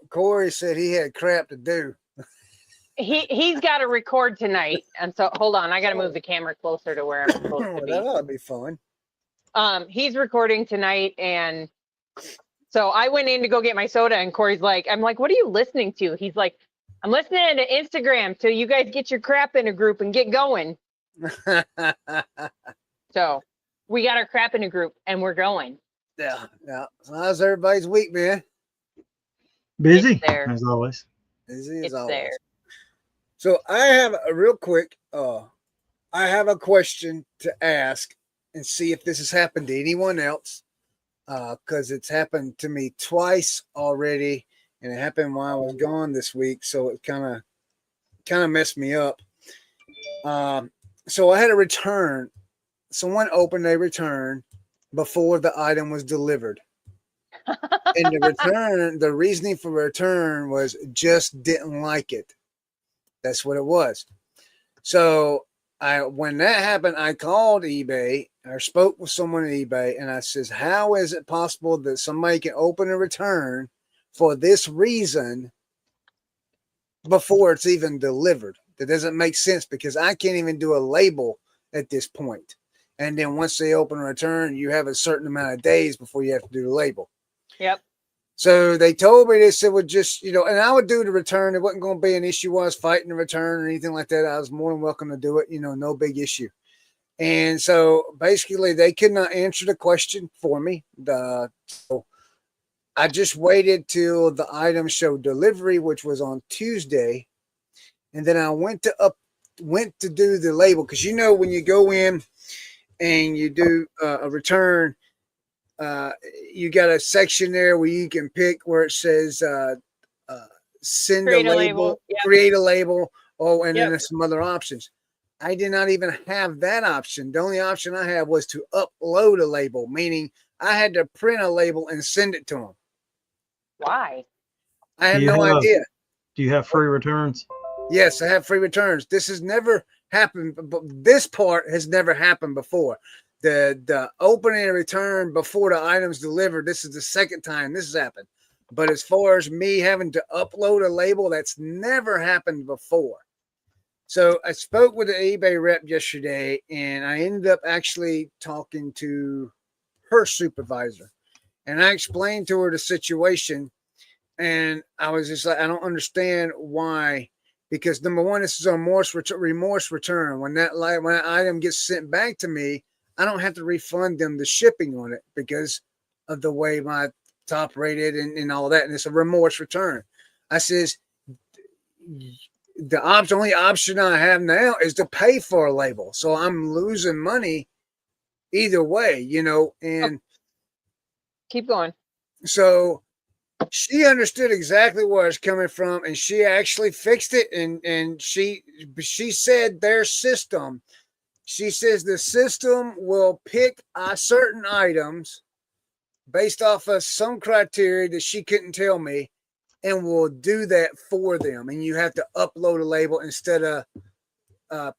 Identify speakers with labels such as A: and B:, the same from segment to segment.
A: Corey said he had crap to do.
B: He's got to record tonight, and so hold on, I got to move the camera closer to where I'm supposed to be.
A: That ought to be fun.
B: He's recording tonight, and so I went in to go get my soda, and Corey's like, I'm like, what are you listening to? He's like, I'm listening to Instagram till you guys get your crap in a group and get going. So we got our crap in a group, and we're going.
A: Yeah. So how's everybody's week, man?
C: Busy, as always.
A: Busy as always.
B: There.
A: So I have a real quick, I have a question to ask and see if this has happened to anyone else. Because it's happened to me twice already, and it happened while I was gone this week, so it kind of messed me up. So I had a return. Someone opened a return before the item was delivered. And the reasoning for return was just didn't like it. That's what it was. So when that happened, I called eBay or spoke with someone at eBay, and I says, how is it possible that somebody can open a return for this reason before it's even delivered? That doesn't make sense, because I can't even do a label at this point. And then once they open a return, you have a certain amount of days before you have to do the label.
B: Yep.
A: So they told me, they said, well, just, and I would do the return. It wasn't going to be an issue while I was fighting the return or anything like that. I was more than welcome to do it, no big issue. And so basically they could not answer the question for me. So I just waited till the item showed delivery, which was on Tuesday. And then I went to do the label. Cause when you go in and you do a return, you got a section there where you can pick where it says send a label, yep. Create a label, and then there's some other options. I did not even have that option. The only option I had was to upload a label, meaning I had to print a label and send it to them.
B: Why?
A: I have no idea.
C: Do you have free returns?
A: Yes, I have free returns. This has never happened. This part has never happened before. The opening a return before the item's delivered, this is the second time this has happened. But as far as me having to upload a label, that's never happened before. So I spoke with the eBay rep yesterday, and I ended up actually talking to her supervisor. And I explained to her the situation, and I was just like, I don't understand why. Because number one, this is a remorse return. When that item gets sent back to me, I don't have to refund them the shipping on it because of the way my top rated and all that. And it's a remorse return. I says, the only option I have now is to pay for a label. So I'm losing money either way, and
B: keep going.
A: So she understood exactly where it's coming from, and she actually fixed it. And she said their system, she says the system will pick certain items based off of some criteria that she couldn't tell me, and will do that for them. And you have to upload a label instead of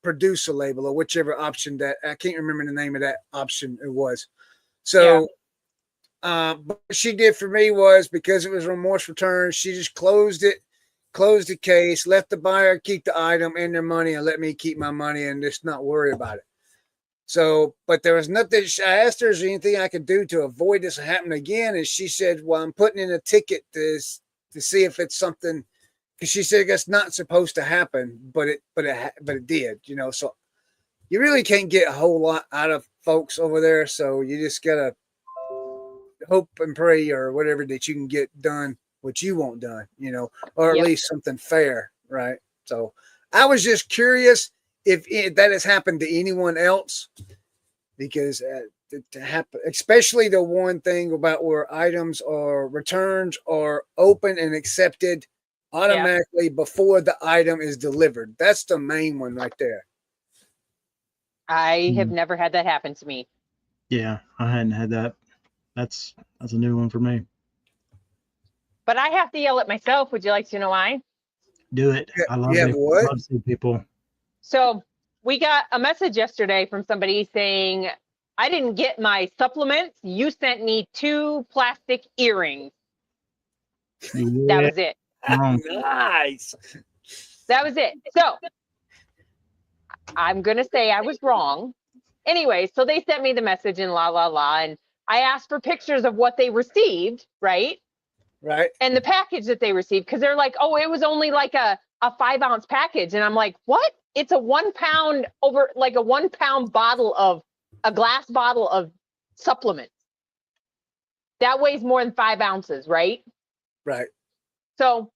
A: produce a label, or whichever option that I can't remember the name of that option it was. So what she did for me was, because it was a remorse return, she just closed the case, let the buyer keep the item and their money, and let me keep my money and just not worry about it. So, but there was nothing. I asked her, is there anything I could do to avoid this happening again? And she said, well, I'm putting in a ticket to see if it's something, because she said that's not supposed to happen, but it did, so you really can't get a whole lot out of folks over there. So you just gotta hope and pray or whatever that you can get done what you want done, or at least something fair. Right. So I was just curious if that has happened to anyone else, because to happen, especially the one thing about where items or returns are open and accepted automatically before the item is delivered. That's the main one right there.
B: I have never had that happen to me.
C: Yeah, I hadn't had that. That's a new one for me.
B: But I have to yell at myself. Would you like to know why?
C: Do it. I love it. I love to see people.
B: So we got a message yesterday from somebody saying, I didn't get my supplements. You sent me 2 plastic earrings. That
C: Yeah.
B: was it.
A: Nice.
B: That was it. So I'm going to say I was wrong. Anyway, so they sent me the message and la, la, la. And I asked for pictures of what they received, right?
A: Right.
B: And the package that they received, because they're like, oh, it was only like a 5-ounce package. And I'm like, what? It's a 1 pound like a 1 pound bottle of a glass bottle of supplements. That weighs more than 5 ounces, right?
A: Right.
B: So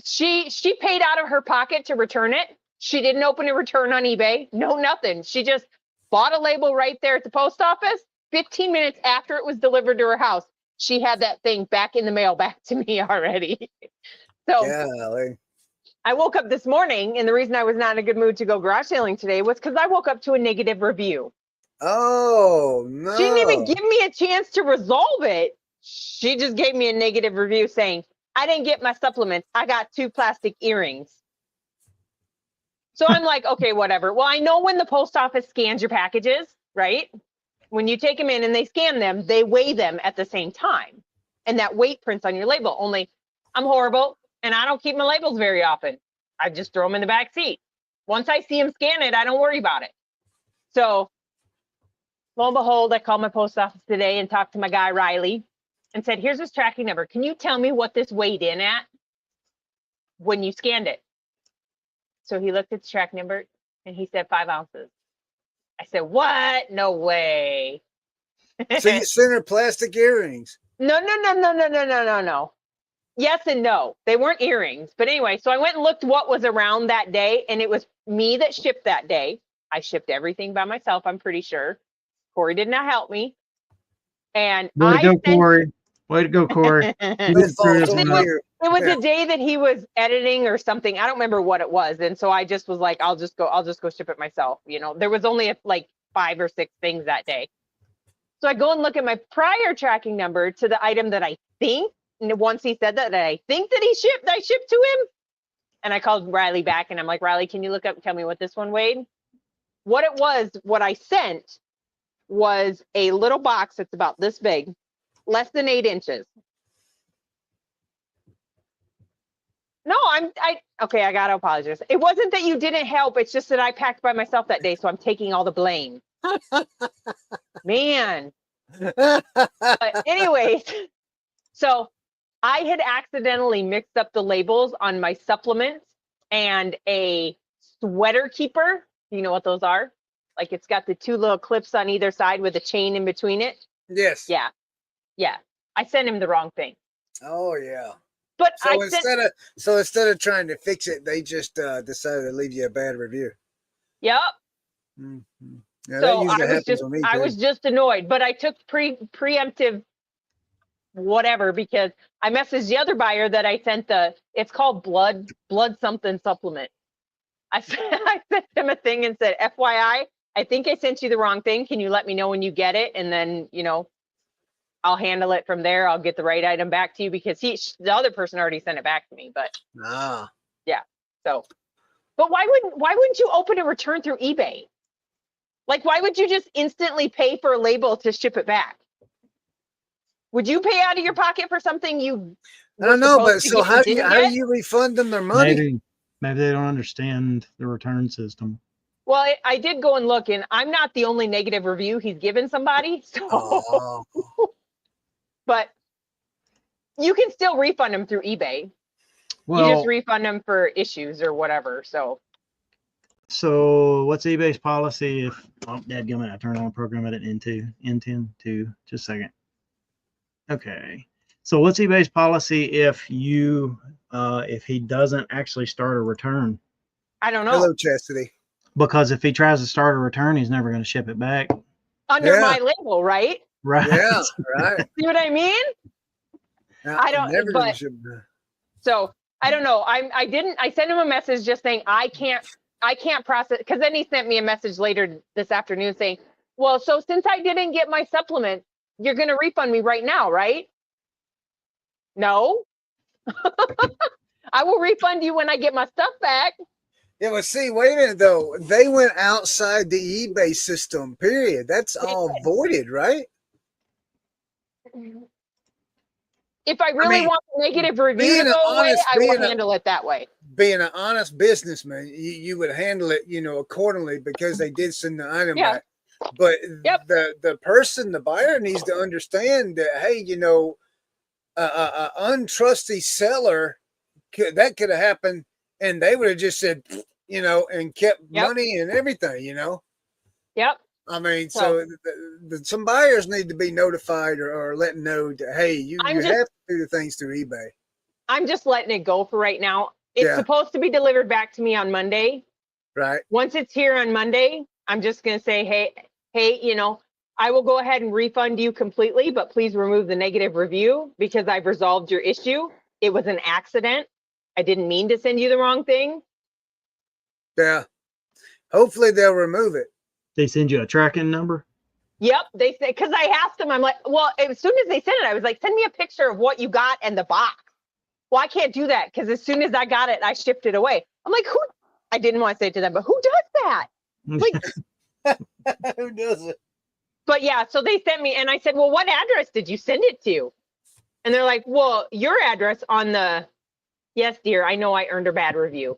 B: she paid out of her pocket to return it. She didn't open a return on eBay. No, nothing. She just bought a label right there at the post office. 15 minutes after it was delivered to her house, she had that thing back in the mail back to me already. So
A: Golly.
B: I woke up this morning, and the reason I was not in a good mood to go garage sailing today was because I woke up to a negative review.
A: Oh, no.
B: She didn't even give me a chance to resolve it. She just gave me a negative review saying, I didn't get my supplements. I got 2 plastic earrings. So I'm like, okay, whatever. Well, I know when the post office scans your packages, right? When you take them in and they scan them, they weigh them at the same time. And that weight prints on your label. Only I'm horrible and I don't keep my labels very often. I just throw them in the back seat. Once I see them scan it, I don't worry about it. So lo and behold, I called my post office today and talked to my guy, Riley, and said, here's this tracking number. Can you tell me what this weighed in at when you scanned it? So he looked at the track number and he said 5 ounces. I said, what? No way.
A: So you sent her plastic earrings?
B: No. Yes and no. They weren't earrings. But anyway, so I went and looked what was around that day, and it was me that shipped that day. I shipped everything by myself, I'm pretty sure. Corey did not help me. And
C: Way to go, Corey. Way to go, Corey.
A: It falls on you.
B: It was a day that he was editing or something. I don't remember what it was. And so I just was like, I'll just go ship it myself. You know, there was only like 5 or 6 things that day. So I go and look at my prior tracking number to the item that I think, and once he said that I think that I shipped to him. And I called Riley back and I'm like, Riley, can you look up and tell me what this one weighed? What it was, what I sent was a little box that's about this big, less than 8 inches. No, okay, I gotta apologize. It wasn't that you didn't help, it's just that I packed by myself that day, so I'm taking all the blame. Man. But anyways, so I had accidentally mixed up the labels on my supplements and a sweater keeper. Do you know what those are? Like it's got the 2 little clips on either side with a chain in between it.
A: Yes.
B: Yeah. I sent him the wrong thing.
A: Oh, yeah.
B: But
A: So instead of trying to fix it, they just decided to leave you a bad review.
B: Yep.
A: Mm-hmm. Yeah,
B: So
A: I
B: was just annoyed, but I took preemptive whatever, because I messaged the other buyer that I sent it's called blood something supplement. I sent him a thing and said, FYI, I think I sent you the wrong thing. Can you let me know when you get it? And then, I'll handle it from there. I'll get the right item back to you, because the other person already sent it back to me, but yeah. So, but why wouldn't you open a return through eBay? Like, why would you just instantly pay for a label to ship it back? Would you pay out of your pocket for something you?
A: I don't know, but so how do you refund them their money?
C: Maybe they don't understand the return system.
B: Well, I did go and look, and I'm not the only negative review he's given somebody. So, but you can still refund them through eBay. Well, you just refund them for issues or whatever. So
C: what's eBay's policy if dadgummit, I turn on program edit into just a second. Okay. So what's eBay's policy if he doesn't actually start a return?
B: I don't know.
A: Hello, Chastity.
C: Because if he tries to start a return, he's never going to ship it back.
B: Under my label, right?
C: Right.
A: Yeah, right.
B: See what I mean? I don't. So I don't know. I sent him a message just saying I can't process, because then he sent me a message later this afternoon saying, well, so since I didn't get my supplement, you're going to refund me right now, right? No. I will refund you when I get my stuff back.
A: Yeah, but see, wait a minute though. They went outside the eBay system, period. That's all voided, right?
B: if I really want a negative review to
A: being
B: go away,
A: honest-
B: I will
A: being a-
B: handle it that way.
A: Being an honest businessman, you would handle it, accordingly because they did send the item
B: Yeah.
A: back. But
B: Yep.
A: the person, the buyer, needs to understand that, hey, a untrusty seller that could have happened, and they would have just said, and kept
B: Yep.
A: money and everything,
B: Yep.
A: I mean,
B: So-
A: so some buyers need to be notified or let know that, hey, you
B: I'm
A: have
B: just-
A: to do the things through eBay.
B: I'm just letting it go for right now. It's
A: Yeah.
B: supposed to be delivered back to me on Monday.
A: Right.
B: Once it's here on Monday, I'm just going to say, hey, I will go ahead and refund you completely, but please remove the negative review because I've resolved your issue. It was an accident. I didn't mean to send you the wrong thing.
A: Yeah. Hopefully they'll remove it.
C: They send you a tracking number.
B: Yep. They say, because I asked them, I'm like, well, as soon as they sent it, I was like, send me a picture of what you got and the box. Well, I can't do that because as soon as I got it, I shipped it away. I'm like, I didn't want to say it to them, but who does that? Like,
A: Who does it?
B: but yeah, so they sent me and I said, well, what address did you send it to? And they're like, well, your address on the, yes, dear, I know I earned a bad review.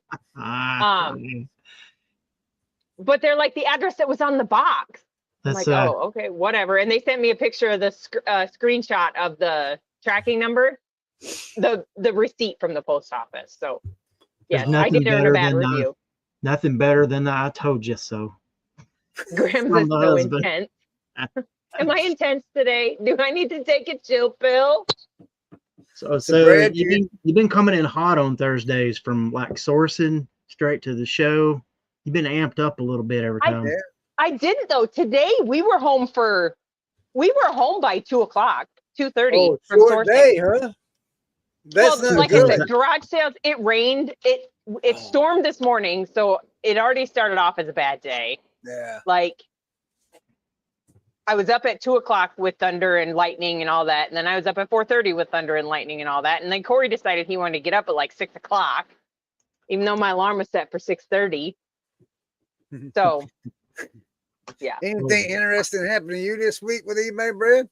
B: But they're like the address that was on the box. I'm
C: that's
B: like, oh, okay, whatever. And they sent me a picture of the screenshot of the tracking number, the receipt from the post office. So
C: There's
B: yes, I
C: nothing
B: did earn a
C: better
B: bad
C: than
B: review.
C: nothing better than the I told you so.
B: Graham's
C: from
B: is
C: the
B: so
C: husband.
B: intense. Am I intense today? Do I need to take a chill pill?
C: So
A: Brad,
C: you've been coming in hot on Thursdays from like sourcing straight to the show. You've been amped up a little bit every time.
A: Yeah.
B: I didn't though. Today we were home by 2:00, 2:30
A: Oh,
B: from
A: short
B: sourcing.
A: day, huh? That's
B: Well,
A: not
B: like
A: good.
B: I said, garage sales, it rained. It stormed this morning, so it already started off as a bad day.
A: Yeah.
B: Like I was up at 2:00 with thunder and lightning and all that, and then I was up at 4:30 with thunder and lightning and all that, and then Corey decided he wanted to get up at like 6:00, even though my alarm was set for 6:30. So, yeah.
A: Anything interesting happened to you this week with eBay, Brad?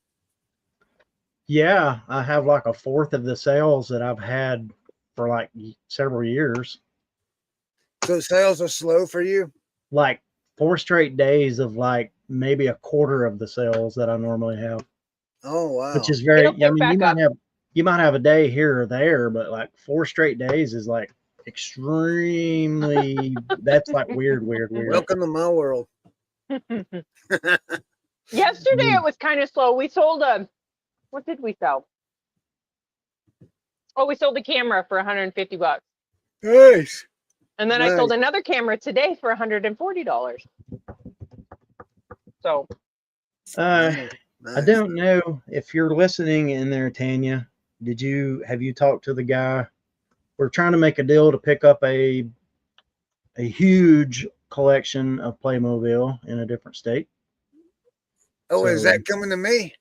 C: Yeah, I have like a fourth of the sales that I've had for like several years.
A: So sales are slow for you?
C: Like 4 straight days of like maybe a quarter of the sales that I normally have,
A: Oh, wow.
C: which is very.
B: It'll pick
C: I mean,
B: back up.
C: you might have a day here or there, but like 4 straight days is like extremely. That's like weird.
A: Welcome to my world.
B: Yesterday it was kind of slow. We sold what did we sell? Oh, we sold the camera for $150.
A: Nice.
B: And then
A: Nice.
B: I sold another camera today for $140. So
C: I don't know if you're listening in there, Tanya. Have you talked to the guy? We're trying to make a deal to pick up a huge collection of Playmobil in a different state.
A: Oh, is
C: So-
A: that coming to me?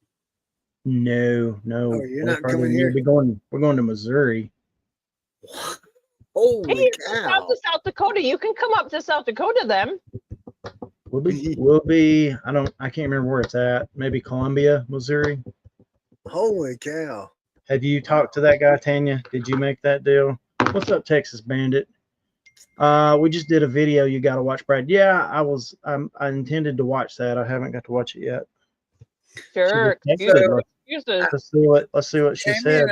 C: No.
A: Oh, you're
C: Way
A: not
C: further
A: coming
C: than you.
A: here?
C: We're going to Missouri.
A: Holy
B: hey, it's
A: cow.
B: out to South Dakota. You can come up to South Dakota then.
C: We'll be. I can't remember where it's at. Maybe Columbia, Missouri.
A: Holy cow.
C: Have you talked to that guy, Tanya? Did you make that deal? What's up, Texas Bandit? We just did a video. You got to watch, Brad. Yeah, I intended to watch that. I haven't got to watch it yet.
B: Sure.
C: She just texted us.
B: Excuses.
C: Let's see what she
A: Tammy
C: said.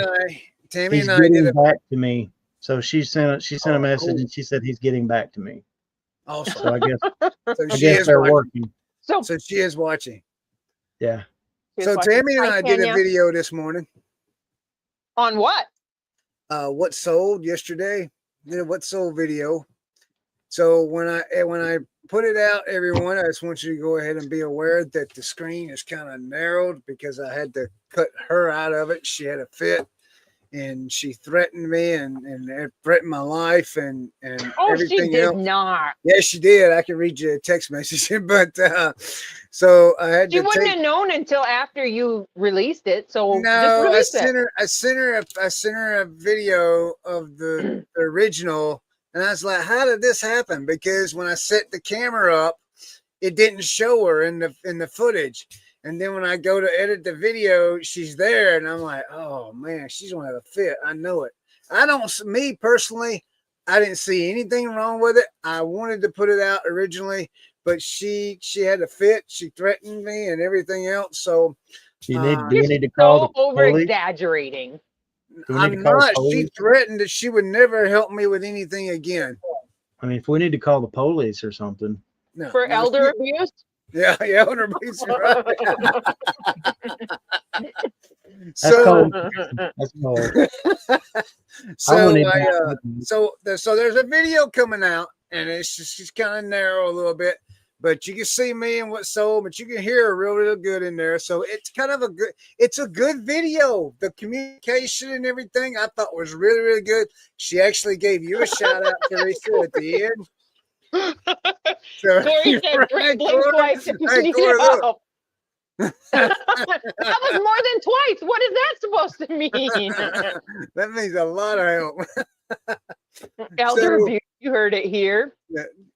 A: Tammy
C: He's
A: and I did
C: getting
A: a
C: back to me. So she sent a message
A: cool.
C: and she said he's getting back to me.
A: awesome.
C: So I guess
A: So
C: I
A: she
C: guess
A: is
C: they're
A: watching.
C: working.
B: So,
A: So she is watching.
C: Yeah.
A: So Tammy and
B: Hi,
A: I did a
B: Tanya.
A: video this morning.
B: On what?
A: What sold yesterday? Did a what sold video. So when I put it out, everyone, I just want you to go ahead and be aware that the screen is kind of narrowed because I had to cut her out of it. She had a fit, and she threatened me and threatened my life and
B: Oh,
A: everything
B: she did
A: else.
B: not.
A: Yes, she did. I can read you a text message, but so I had
B: She
A: to
B: wouldn't
A: take.
B: have known until after you released it. So
A: No,
B: just
A: I
B: release it.
A: sent her a video of the original, and I was like, "How did this happen?" Because when I set the camera up, it didn't show her in the footage, And then when I go to edit the video, she's there, and I'm like, oh man, she's gonna have a fit. I know it. Me personally, I didn't see anything wrong with it. I wanted to put it out originally, but she had a fit. She threatened me and everything else. So
C: Do we
B: You're
C: need to call
B: so
C: the
B: over
C: police?
B: exaggerating.
C: Do we need
A: I'm
C: to call the
A: not. She
C: police?
A: threatened that she would never help me with anything again.
C: I mean, if we need to call the police or something.
A: No,
B: For
A: no,
B: elder abuse?
A: yeah, elder abuse, right.
C: That's
A: So,
C: cold. That's cold.
A: so
C: wouldn't even
A: so there's a video coming out, and it's kind of narrow a little bit, but you can see me and what's sold, but you can hear her real good in there. So it's kind of it's a good video. The communication and everything I thought was really good. She actually gave you a shout out, Teresa, at the end. So,
B: Corey said, blink twice if you need help. That was more than twice. What is that supposed to mean?
A: That means a lot of help.
B: Elder abuse, you heard it here.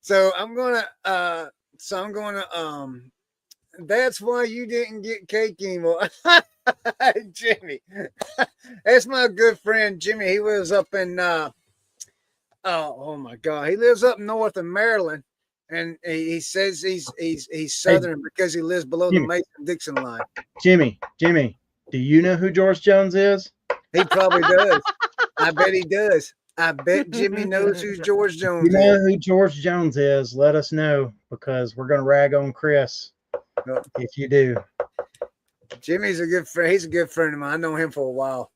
A: So I'm gonna that's why you didn't get cake anymore. Jimmy. That's my good friend Jimmy. He lives up in oh my God. He lives up north of Maryland. And he says he's Southern because he lives below the Mason-Dixon line.
C: Jimmy, do you know who George Jones is?
A: He probably does. I bet he does. I bet Jimmy knows who George Jones
C: is. You know who George Jones is? Let us know, because we're going to rag on Chris if you do.
A: Jimmy's a good friend. He's a good friend of mine. I know him for a while.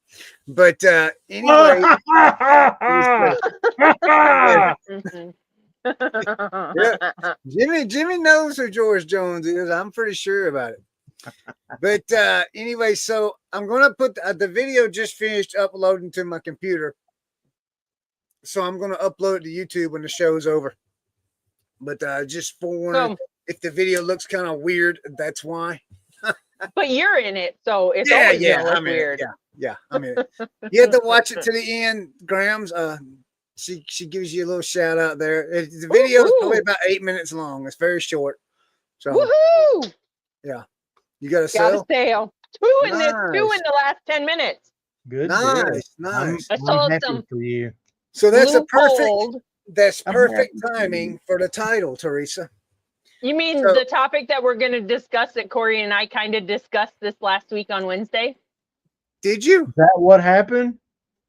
A: But anyway. Yeah. Jimmy knows who George Jones is. I'm pretty sure about it. But anyway, so I'm going to put the video just finished uploading to my computer. So I'm going to upload it to YouTube when the show's over. But just forewarning, if the video looks kind of weird, that's why.
B: But you're in it, so it's always gonna look weird.
A: Yeah. I mean, you have to watch it to the end, Grams. She gives you a little shout out there. The video is probably about 8 minutes long. It's very short. So,
B: woohoo!
A: Yeah, you got a sale.
B: Two in the last 10 minutes.
C: Good.
A: Nice.
B: I sold some
C: for you.
A: So that's perfect timing for the title, Teresa.
B: You mean the topic that we're going to discuss that Corey and I kind of discussed this last week on Wednesday?
A: Did you?
C: Is that what happened?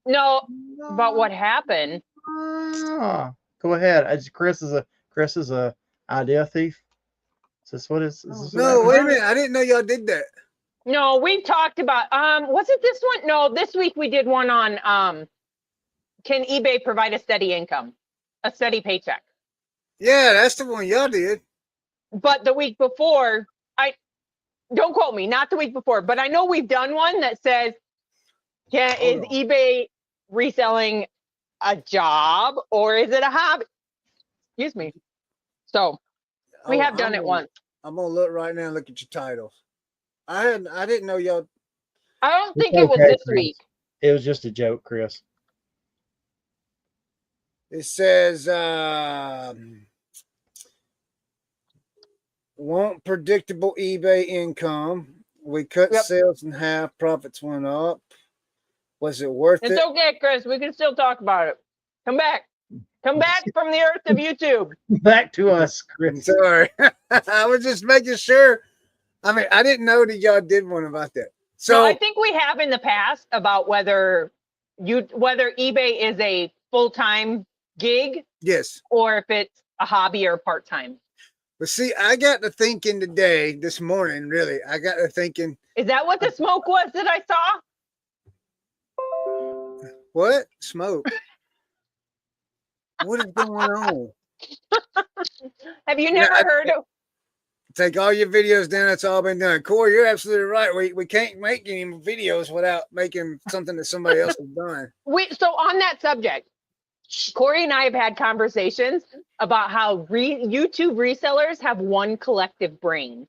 B: No, about what happened.
C: Go ahead. Chris is a idea thief. Is this what is?
A: No, wait a minute. I didn't know y'all did that.
B: No, we talked about was it this one? No, this week we did one on can eBay provide a steady income, a steady paycheck?
A: Yeah, that's the one y'all did.
B: But the week before, don't quote me, not the week before, but I know we've done one that says, is eBay reselling a job or is it a hobby? Excuse me. So we have done it once.
A: I'm gonna look right now and look at your titles. I didn't know y'all.
B: I don't think it was this week.
C: It was just a joke, Chris.
A: It says want predictable eBay income. We cut sales in half, profits went up. Was it worth it?
B: It's okay, Chris. We can still talk about it. Come back. Come back from the earth of YouTube.
C: Back to us, Chris.
A: Sorry. I was just making sure. I mean, I didn't know that y'all did one about that. So
B: I think we have in the past about whether eBay is a full-time gig.
A: Yes.
B: Or if it's a hobby or part-time.
A: But see, I got to thinking this morning, really. I got to thinking.
B: Is that what the smoke was that I saw?
A: What? Smoke? What is going on?
B: Have you never heard of?
A: Take all your videos down. It's all been done. Corey, you're absolutely right. We can't make any videos without making something that somebody else has done.
B: So on that subject, Corey and I have had conversations about how YouTube resellers have one collective brain.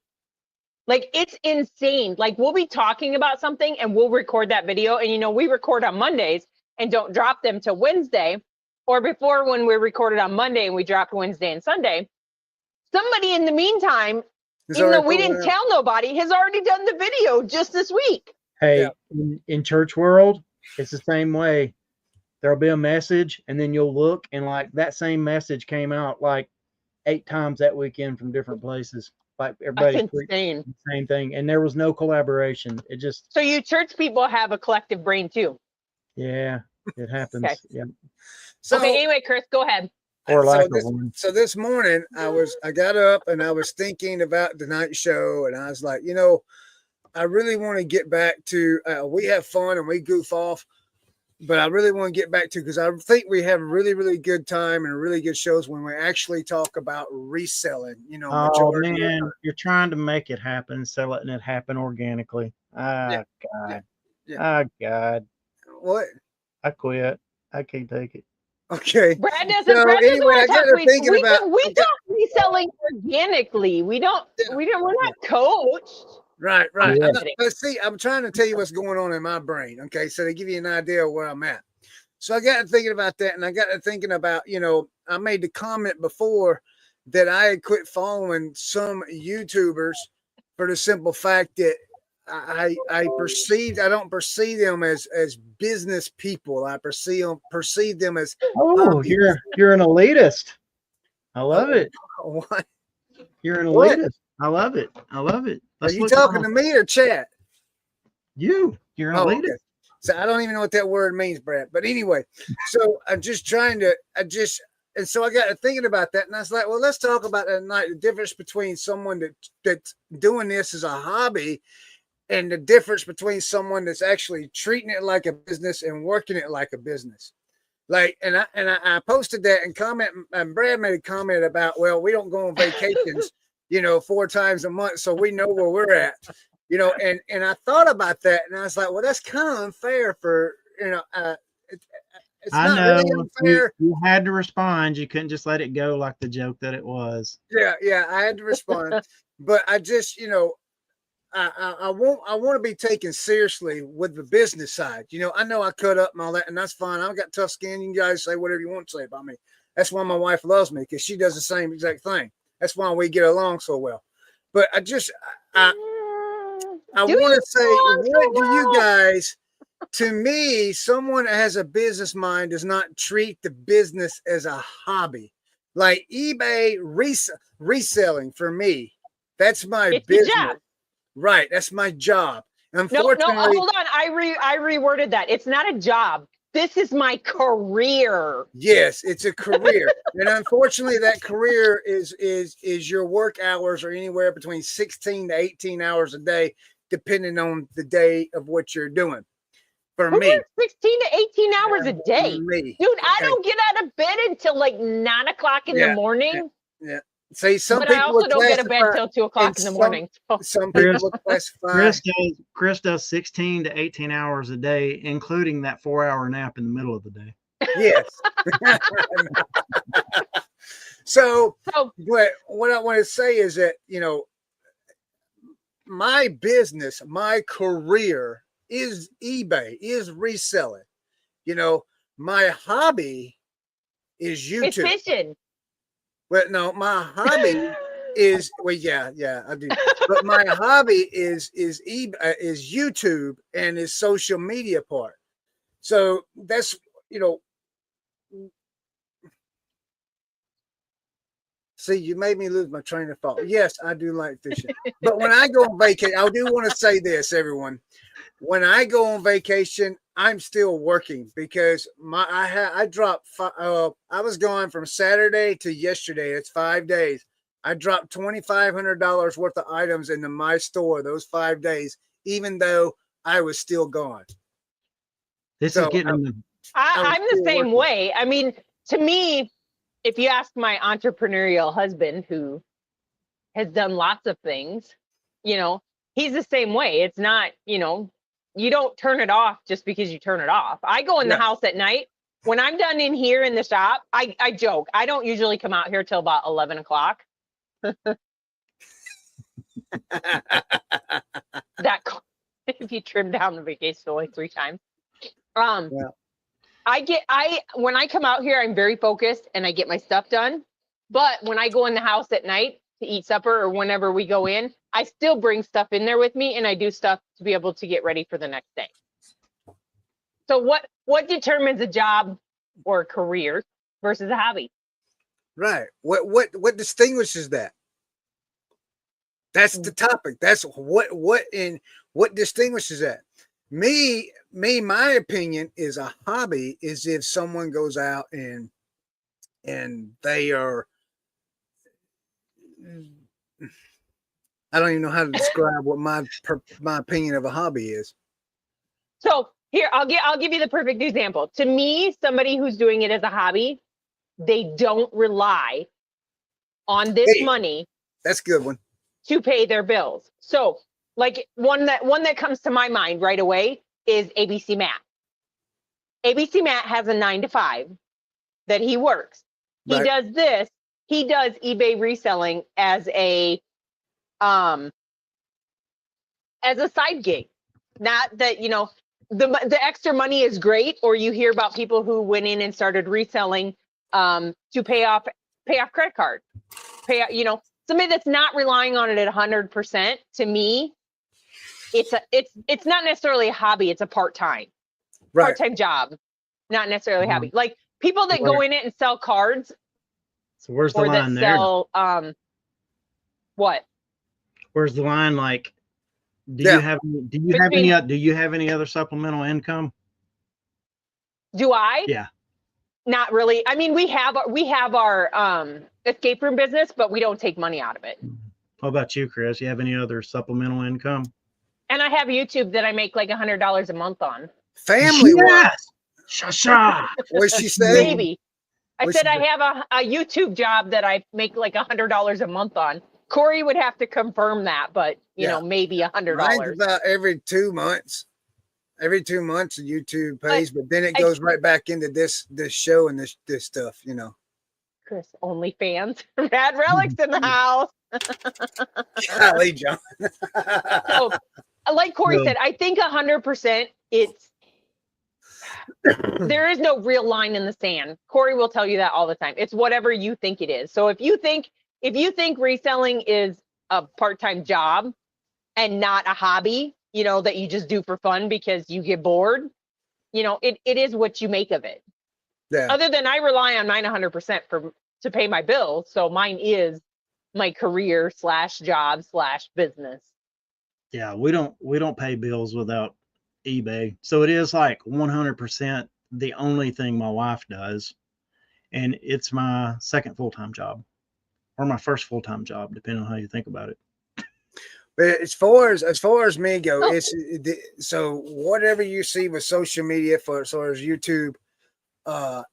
B: Like, it's insane. Like, we'll be talking about something and we'll record that video. And, we record on Mondays and don't drop them till Wednesday. Or before, when we recorded on Monday and we dropped Wednesday and Sunday. Somebody in the meantime
A: It's
B: Even though
A: already
B: we
A: going
B: didn't
A: out.
B: tell nobody, has already done the video just this week.
C: Hey,
A: Yeah.
C: in church world, it's the same way. There'll be a message, and then you'll look, and like that same message came out like 8 times that weekend from different places. Like
B: That's
C: everybody preached
B: insane.
C: the same thing, and there was no collaboration. It just,
B: So you church people have a collective brain too.
C: yeah, it happens.
B: Okay.
C: Yeah,
A: So
B: Okay, anyway, Chris, go ahead.
C: or
A: so
C: lack of
A: this
C: one.
A: so this morning I got up and I was thinking about the night show, and I was like, I really want to get back to we have fun and we goof off, but I really want to get back to, because I think we have a really, really good time and really good shows when we actually talk about reselling,
C: Oh
A: majority of the
C: man,
A: time.
C: you're trying to make it happen instead of letting it happen organically.
A: Yeah,
C: Ah, God.
A: yeah.
C: Ah, God.
A: What?
C: I quit. I can't take it.
A: Okay.
B: Brad doesn't
A: So
B: want
A: anyway, I
B: to
A: got
B: talk.
A: to thinking about
B: We talk reselling organically. We're not coached.
A: right.
B: I'm
C: Yeah.
B: kidding.
A: But see, I'm trying to tell you what's going on in my brain. Okay, so to give you an idea of where I'm at. So I got to thinking about that, and I got to thinking about, I made the comment before that I had quit following some YouTubers for the simple fact that I don't perceive them as business people. I perceive them as
C: Oh, you're an elitist. I love it.
A: what?
C: You're an
A: What?
C: elitist. I love it. I love it.
A: Are
C: Let's
A: you
C: look
A: talking
C: normal.
A: to me or chat?
C: You're an
A: Oh,
C: elitist.
A: okay. So I don't even know what that word means, Brad. But anyway, so I'm just trying to, and so I got thinking about that, and I was like, well, let's talk about that night. The difference between someone that's doing this as a hobby, and the difference between someone that's actually treating it like a business and working it like a business. Like, and I posted that and and Brad made a comment about, well, we don't go on vacations, 4 times a month, so we know where we're at. And I thought about that, and I was like, well, that's kind of unfair for, it's
C: I
A: not really
C: know
A: unfair.
C: you had to respond. You couldn't just let it go like the joke that it was.
A: Yeah, I had to respond, but I just, I want to be taken seriously with the business side. I know I cut up and all that, and that's fine. I've got tough skin. You guys say whatever you want to say about me. That's why my wife loves me, because she does the same exact thing. That's why we get along so well. But I want to say, what do you guys? To me, someone that has a business mind does not treat the business as a hobby. Like eBay reselling for me, that's my
B: It's
A: business.
B: the job.
A: Right, that's my job.
B: No,
A: Unfortunately,
B: hold on. I reworded that. It's not a job. This is my career.
A: yes, it's a career, and unfortunately, that career is your work hours are anywhere between 16 to 18 hours a day, depending on the day of what you're doing. For
B: Who
A: me,
B: works 16 to 18 hours a day?
A: me,
B: Dude, I
A: okay.
B: don't get out of bed until like 9 o'clock in the morning.
A: Yeah. See, some
B: But
A: people
B: I also don't get to bed
A: classify-
B: till 2 o'clock in the morning. So.
A: Some people would classify.
C: Chris does 16 to 18 hours a day, including that 4-hour nap in the middle of the day.
A: Yes. So, but what I want to say is that, my business, my career is eBay, is reselling. My hobby is
B: It's
A: YouTube.
B: fishing.
A: But no, my hobby is, well, yeah, I do. But my hobby is YouTube and is social media part. So that's, see, you made me lose my train of thought. Yes, I do like fishing. But when I go on vacation, I do want to say this, everyone. When I go on vacation, I'm still working, because I dropped. I was gone from Saturday to yesterday. It's 5 days. I dropped $2,500 worth of items into my store those 5 days, even though I was still gone.
C: This is getting them.
B: I'm the same
A: working.
B: way. I mean, to me, if you ask my entrepreneurial husband, who has done lots of things, he's the same way. It's not, you don't turn it off just because you turn it off. I go in the house at night. When I'm done in here in the shop, I joke. I don't usually come out here till about 11 o'clock. That if you trim down the vacation only 3 times. When I come out here, I'm very focused and I get my stuff done. But when I go in the house at night, to eat supper or whenever we go in, I still bring stuff in there with me and I do stuff to be able to get ready for the next day. So what determines a job or a career versus a hobby?
A: Right. What distinguishes that? That's the topic. That's what distinguishes that. My opinion is a hobby is if someone goes out and they are, I don't even know how to describe what my opinion of a hobby is.
B: So here, I'll give you the perfect example. To me, somebody who's doing it as a hobby, they don't rely on this money.
A: That's a good one.
B: To pay their bills. So like one that comes to my mind right away is ABC Matt. ABC Matt has a 9-to-5 that he works. He
A: Right.
B: does this. He does eBay reselling as a side gig. Not that, you know, the extra money is great, or you hear about people who went in and started reselling to pay off credit card. You know, somebody that's not relying on it at 100%, to me, it's not necessarily a hobby, it's a part-time job, not necessarily a hobby. Like people that go in it and sell cards.
C: So where's the
B: or
C: line
B: that
C: there?
B: sell what?
C: Where's the line? Like, do
A: Yeah.
C: you have any other supplemental income?
B: Do I?
C: Yeah.
B: Not really. I mean, we have our escape room business, but we don't take money out of it.
C: How about you, Chris? You have any other supplemental income?
B: And I have YouTube that I make like $100 a month on.
A: Family.
C: Yes. Shasha.
A: What'd she say?
B: Maybe. I said I have a YouTube job that I make like $100 a month on. Corey would have to confirm that, but you know, maybe $100.
A: Mine's about every 2 months. Every 2 months, YouTube pays, but then it goes right back into this show and this stuff, you know.
B: Chris, OnlyFans. Rad Relics in the house.
A: Golly, John.
B: So, like Corey said, I think 100% there is no real line in the sand. Corey will tell you that all the time. It's whatever you think it is. So if you think reselling is a part-time job and not a hobby, you know, that you just do for fun because you get bored, you know, it is what you make of it.
A: Yeah.
B: Other than I rely on mine 100% to pay my bills. So mine is my career / job / business.
C: Yeah, we don't pay bills without eBay. So it is like 100% the only thing my wife does. And it's my second full-time job, or my first full-time job, depending on how you think about it.
A: But as far as me go, so whatever you see with social media as far as YouTube,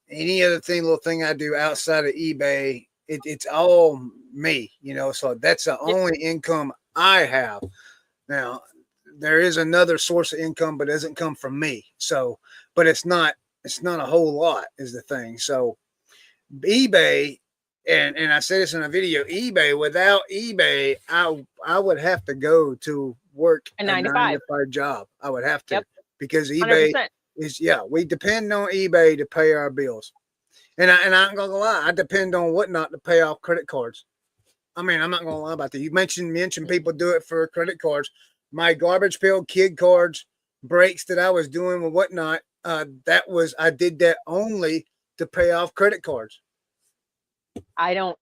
A: any other little thing I do outside of eBay, it's all me, you know. So that's the only income I have. Now, there is another source of income, but it doesn't come from me. So, but it's not a whole lot is the thing. So eBay, and I said this in a video, eBay, without eBay, I would have to go to work
B: a 9-to-5
A: job. I would have to,
B: yep.
A: because eBay
B: 100%.
A: we depend on eBay to pay our bills. And I'm not gonna lie, I depend on whatnot to pay off credit cards. I mean, I'm not gonna lie about that. You mentioned people do it for credit cards. My garbage pail kid cards, breaks that I was doing and whatnot, I did that only to pay off credit cards.
B: I don't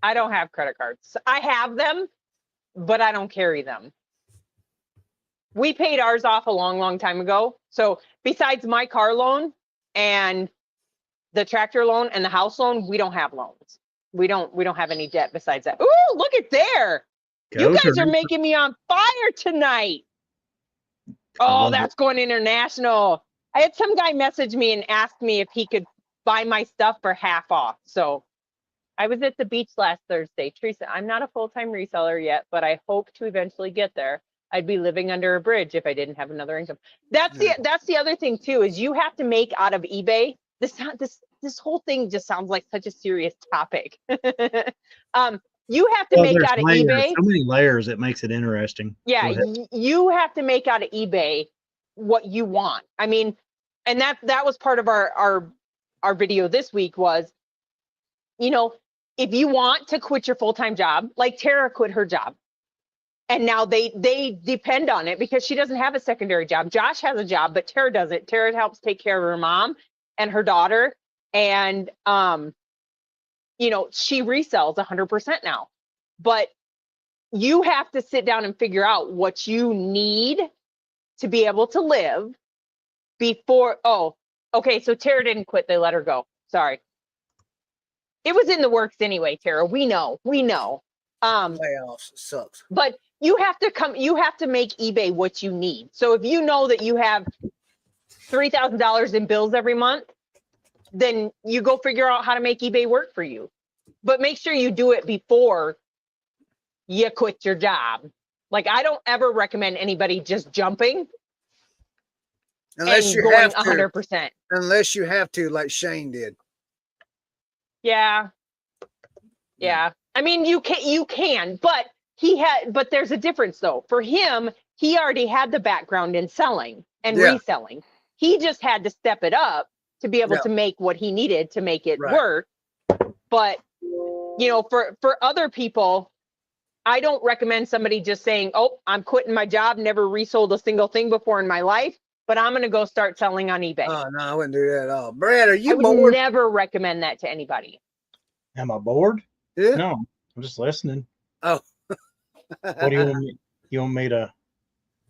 B: have credit cards. I have them, but I don't carry them. We paid ours off a long, long time ago. So besides my car loan and the tractor loan and the house loan, we don't have loans. We don't have any debt besides that. Ooh, look at there. You guys are making me on fire tonight. Oh, that's going international. I had some guy message me and ask me if he could buy my stuff for half off. So I was at the beach last Thursday. Teresa, I'm not a full-time reseller yet, but I hope to eventually get there. I'd be living under a bridge if I didn't have another income. That's the other thing too, is you have to make out of eBay. This whole thing just sounds like such a serious topic. You have to make out of eBay.
C: So many layers, it makes it interesting.
B: Yeah, you have to make out of eBay what you want. I mean, and that was part of our video this week was, you know, if you want to quit your full-time job, like Tara quit her job. And now they depend on it because she doesn't have a secondary job. Josh has a job, but Tara doesn't. Tara helps take care of her mom and her daughter. And, you know, she resells 100% now. But you have to sit down and figure out what you need to be able to live before. Oh, okay. So Tara didn't quit. They let her go. Sorry. It was in the works anyway, Tara. We know.
A: Playoffs sucks.
B: But you have to make eBay what you need. So if you know that you have $3,000 in bills every month, then you go figure out how to make eBay work for you. But make sure you do it before you quit your job. Like, I don't ever recommend anybody just jumping
A: Unless
B: and
A: you
B: going
A: have to.
B: 100%.
A: Unless you have to, like Shane did.
B: Yeah. I mean, you can, but but there's a difference though. For him, he already had the background in selling and reselling. He just had to step it up to be able to make what he needed to make it work. But, you know, for other people, I don't recommend somebody just saying, oh, I'm quitting my job, never resold a single thing before in my life, but I'm going to go start selling on eBay.
A: Oh, no, I wouldn't do that at all. Brad, are you
B: I would
A: bored?
B: never recommend that to anybody.
C: Am I bored?
A: Yeah.
C: No, I'm just listening.
A: Oh.
C: What do you want me? You want me to?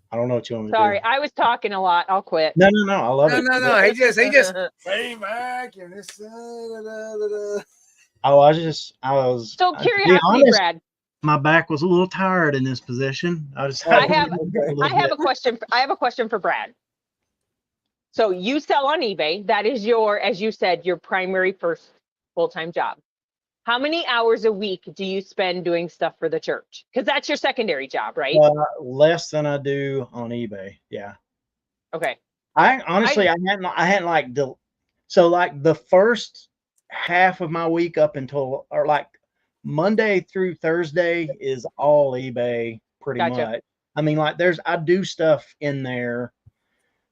C: I don't know what you want me to
B: Sorry,
C: do.
B: I was talking a lot. I'll quit.
C: No. I love it.
A: No. He just came back and this.
C: I was.
B: So
C: to be
B: curiosity,
C: honest,
B: Brad.
C: my back was a little tired in this position. I just.
B: I have a question. I have a question for Brad. So you sell on eBay. That is as you said, your primary first full-time job. How many hours a week do you spend doing stuff for the church? Because that's your secondary job, right?
C: Less than I do on eBay. Yeah.
B: Okay.
C: I hadn't like so like the first half of my week up until or like Monday through Thursday is all eBay pretty much. I mean, like I do stuff in there,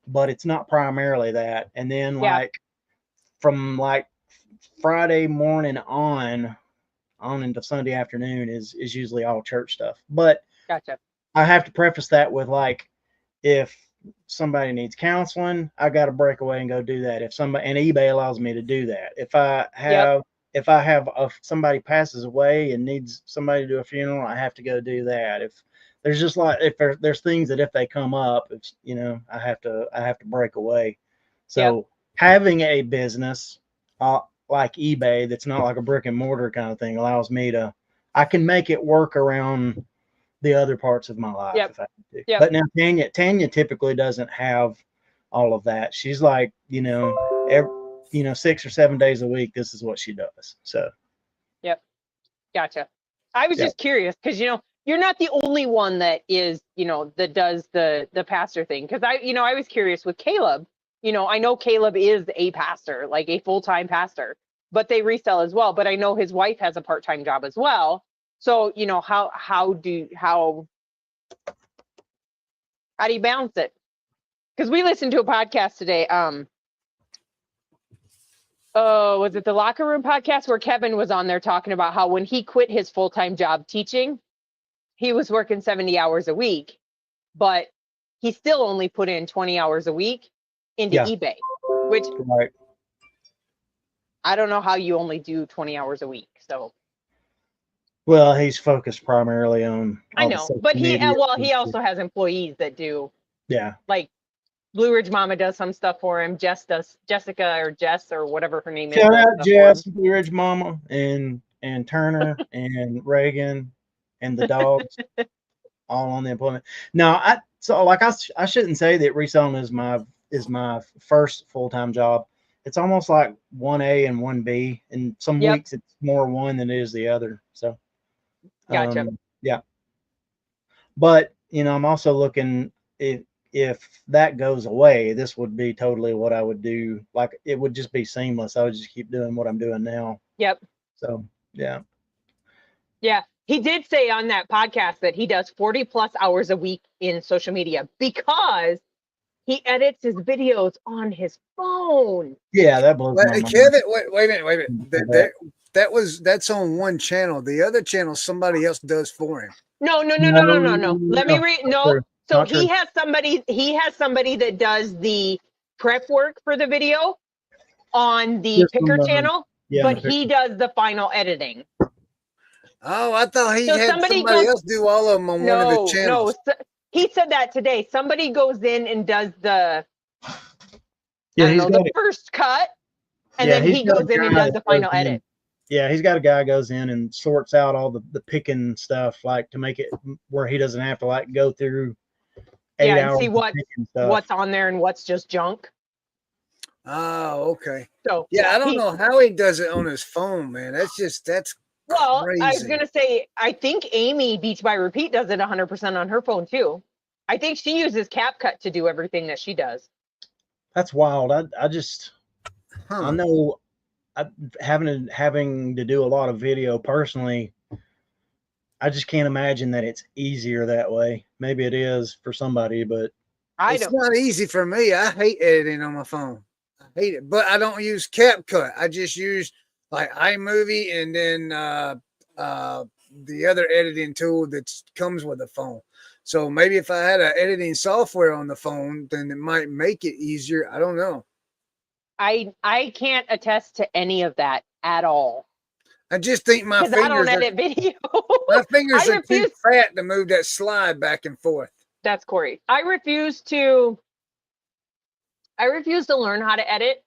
C: but it's not primarily that. And then like from like Friday morning on into Sunday afternoon is usually all church stuff. But I have to preface that with like, if somebody needs counseling, I got to break away and go do that. If somebody, and eBay allows me to do that. If I have somebody passes away and needs somebody to do a funeral, I have to go do that. If there's just like, if there's things that if they come up, it's, you know, I have to break away. So having a business like eBay, that's not like a brick and mortar kind of thing, allows me I can make it work around the other parts of my life. If I do. But now Tanya typically doesn't have all of that. She's like, 6 or 7 days a week, this is what she does. So.
B: Gotcha. I was just curious because, you're not the only one that is, that does the pastor thing. Cause I was curious with Caleb, I know Caleb is a pastor, like a full-time pastor, but they resell as well. But I know his wife has a part-time job as well. So, how do you balance it? Because we listened to a podcast today. Was it the Locker Room podcast where Kevin was on there talking about how when he quit his full-time job teaching, he was working 70 hours a week, but he still only put in 20 hours a week into eBay, which I don't know how you only do 20 hours a week. So.
C: Well, he's focused primarily on.
B: I know, but he also has employees that do.
C: Yeah.
B: Like Blue Ridge Mama does some stuff for him. Jessica or whatever her name is.
C: Shout out Jess, Blue Ridge Mama, and Turner and Reagan and the dogs, all on the employment. Now, I shouldn't say that reselling is my first full-time job. It's almost like 1A and 1B, and some weeks it's more one than it is the other. So.
B: Gotcha.
C: But I'm also looking, if that goes away, this would be totally what I would do. Like, it would just be seamless. I would just keep doing what I'm doing now.
B: Yep.
C: So yeah.
B: He did say on that podcast that he does 40 plus hours a week in social media because he edits his videos on his phone.
C: Yeah, that blows my mind.
A: Kevin, wait a minute. that's on one channel. The other channel somebody else does for him.
B: No. Let me read. No. So
C: Not true.
B: he has somebody that does the prep work for the video on the
C: Just
B: picker
C: on the-
B: channel,
C: yeah,
B: but
C: the
B: he does the final editing.
A: Oh, I thought he
B: So
A: had
B: somebody
A: somebody
B: goes-
A: else do all of them on one of his channels.
B: He said that today. Somebody goes in and does the
C: Yeah,
B: I don't
C: he's
B: know,
C: got
B: the
C: it.
B: first cut, and
C: Yeah,
B: then
C: he's
B: he
C: got a
B: goes in and
C: guy
B: does the
C: that
B: final
C: goes in.
B: edit.
C: Yeah, he's got a guy goes in and sorts out all the picking stuff, like to make it where he doesn't have to like go through 8
B: Yeah, and
C: hours
B: see
C: of
B: what
C: picking stuff.
B: what's on there and what's just junk.
A: Oh, okay.
B: So
A: Yeah, I don't know how he does it on his phone, man. That's
B: well,
A: crazy.
B: I was gonna say, I think Amy Beach by Repeat does it 100% on her phone too. I think she uses CapCut to do everything that she does.
C: That's wild. I just
A: Huh.
C: I know having to do a lot of video personally. I just can't imagine that it's easier that way. Maybe it is for somebody, but
A: It's not easy for me. I hate editing on my phone. I hate it, but I don't use CapCut. I just use like iMovie and then the other editing tool that comes with the phone. So maybe if I had an editing software on the phone, then it might make it easier. I don't know.
B: I can't attest to any of that at all.
A: I just think my
B: Because I don't
A: fingers
B: edit video.
A: my fingers
B: I
A: are too
B: refuse.
A: fat to move that slide back and forth.
B: That's Corey. I refuse to learn how to edit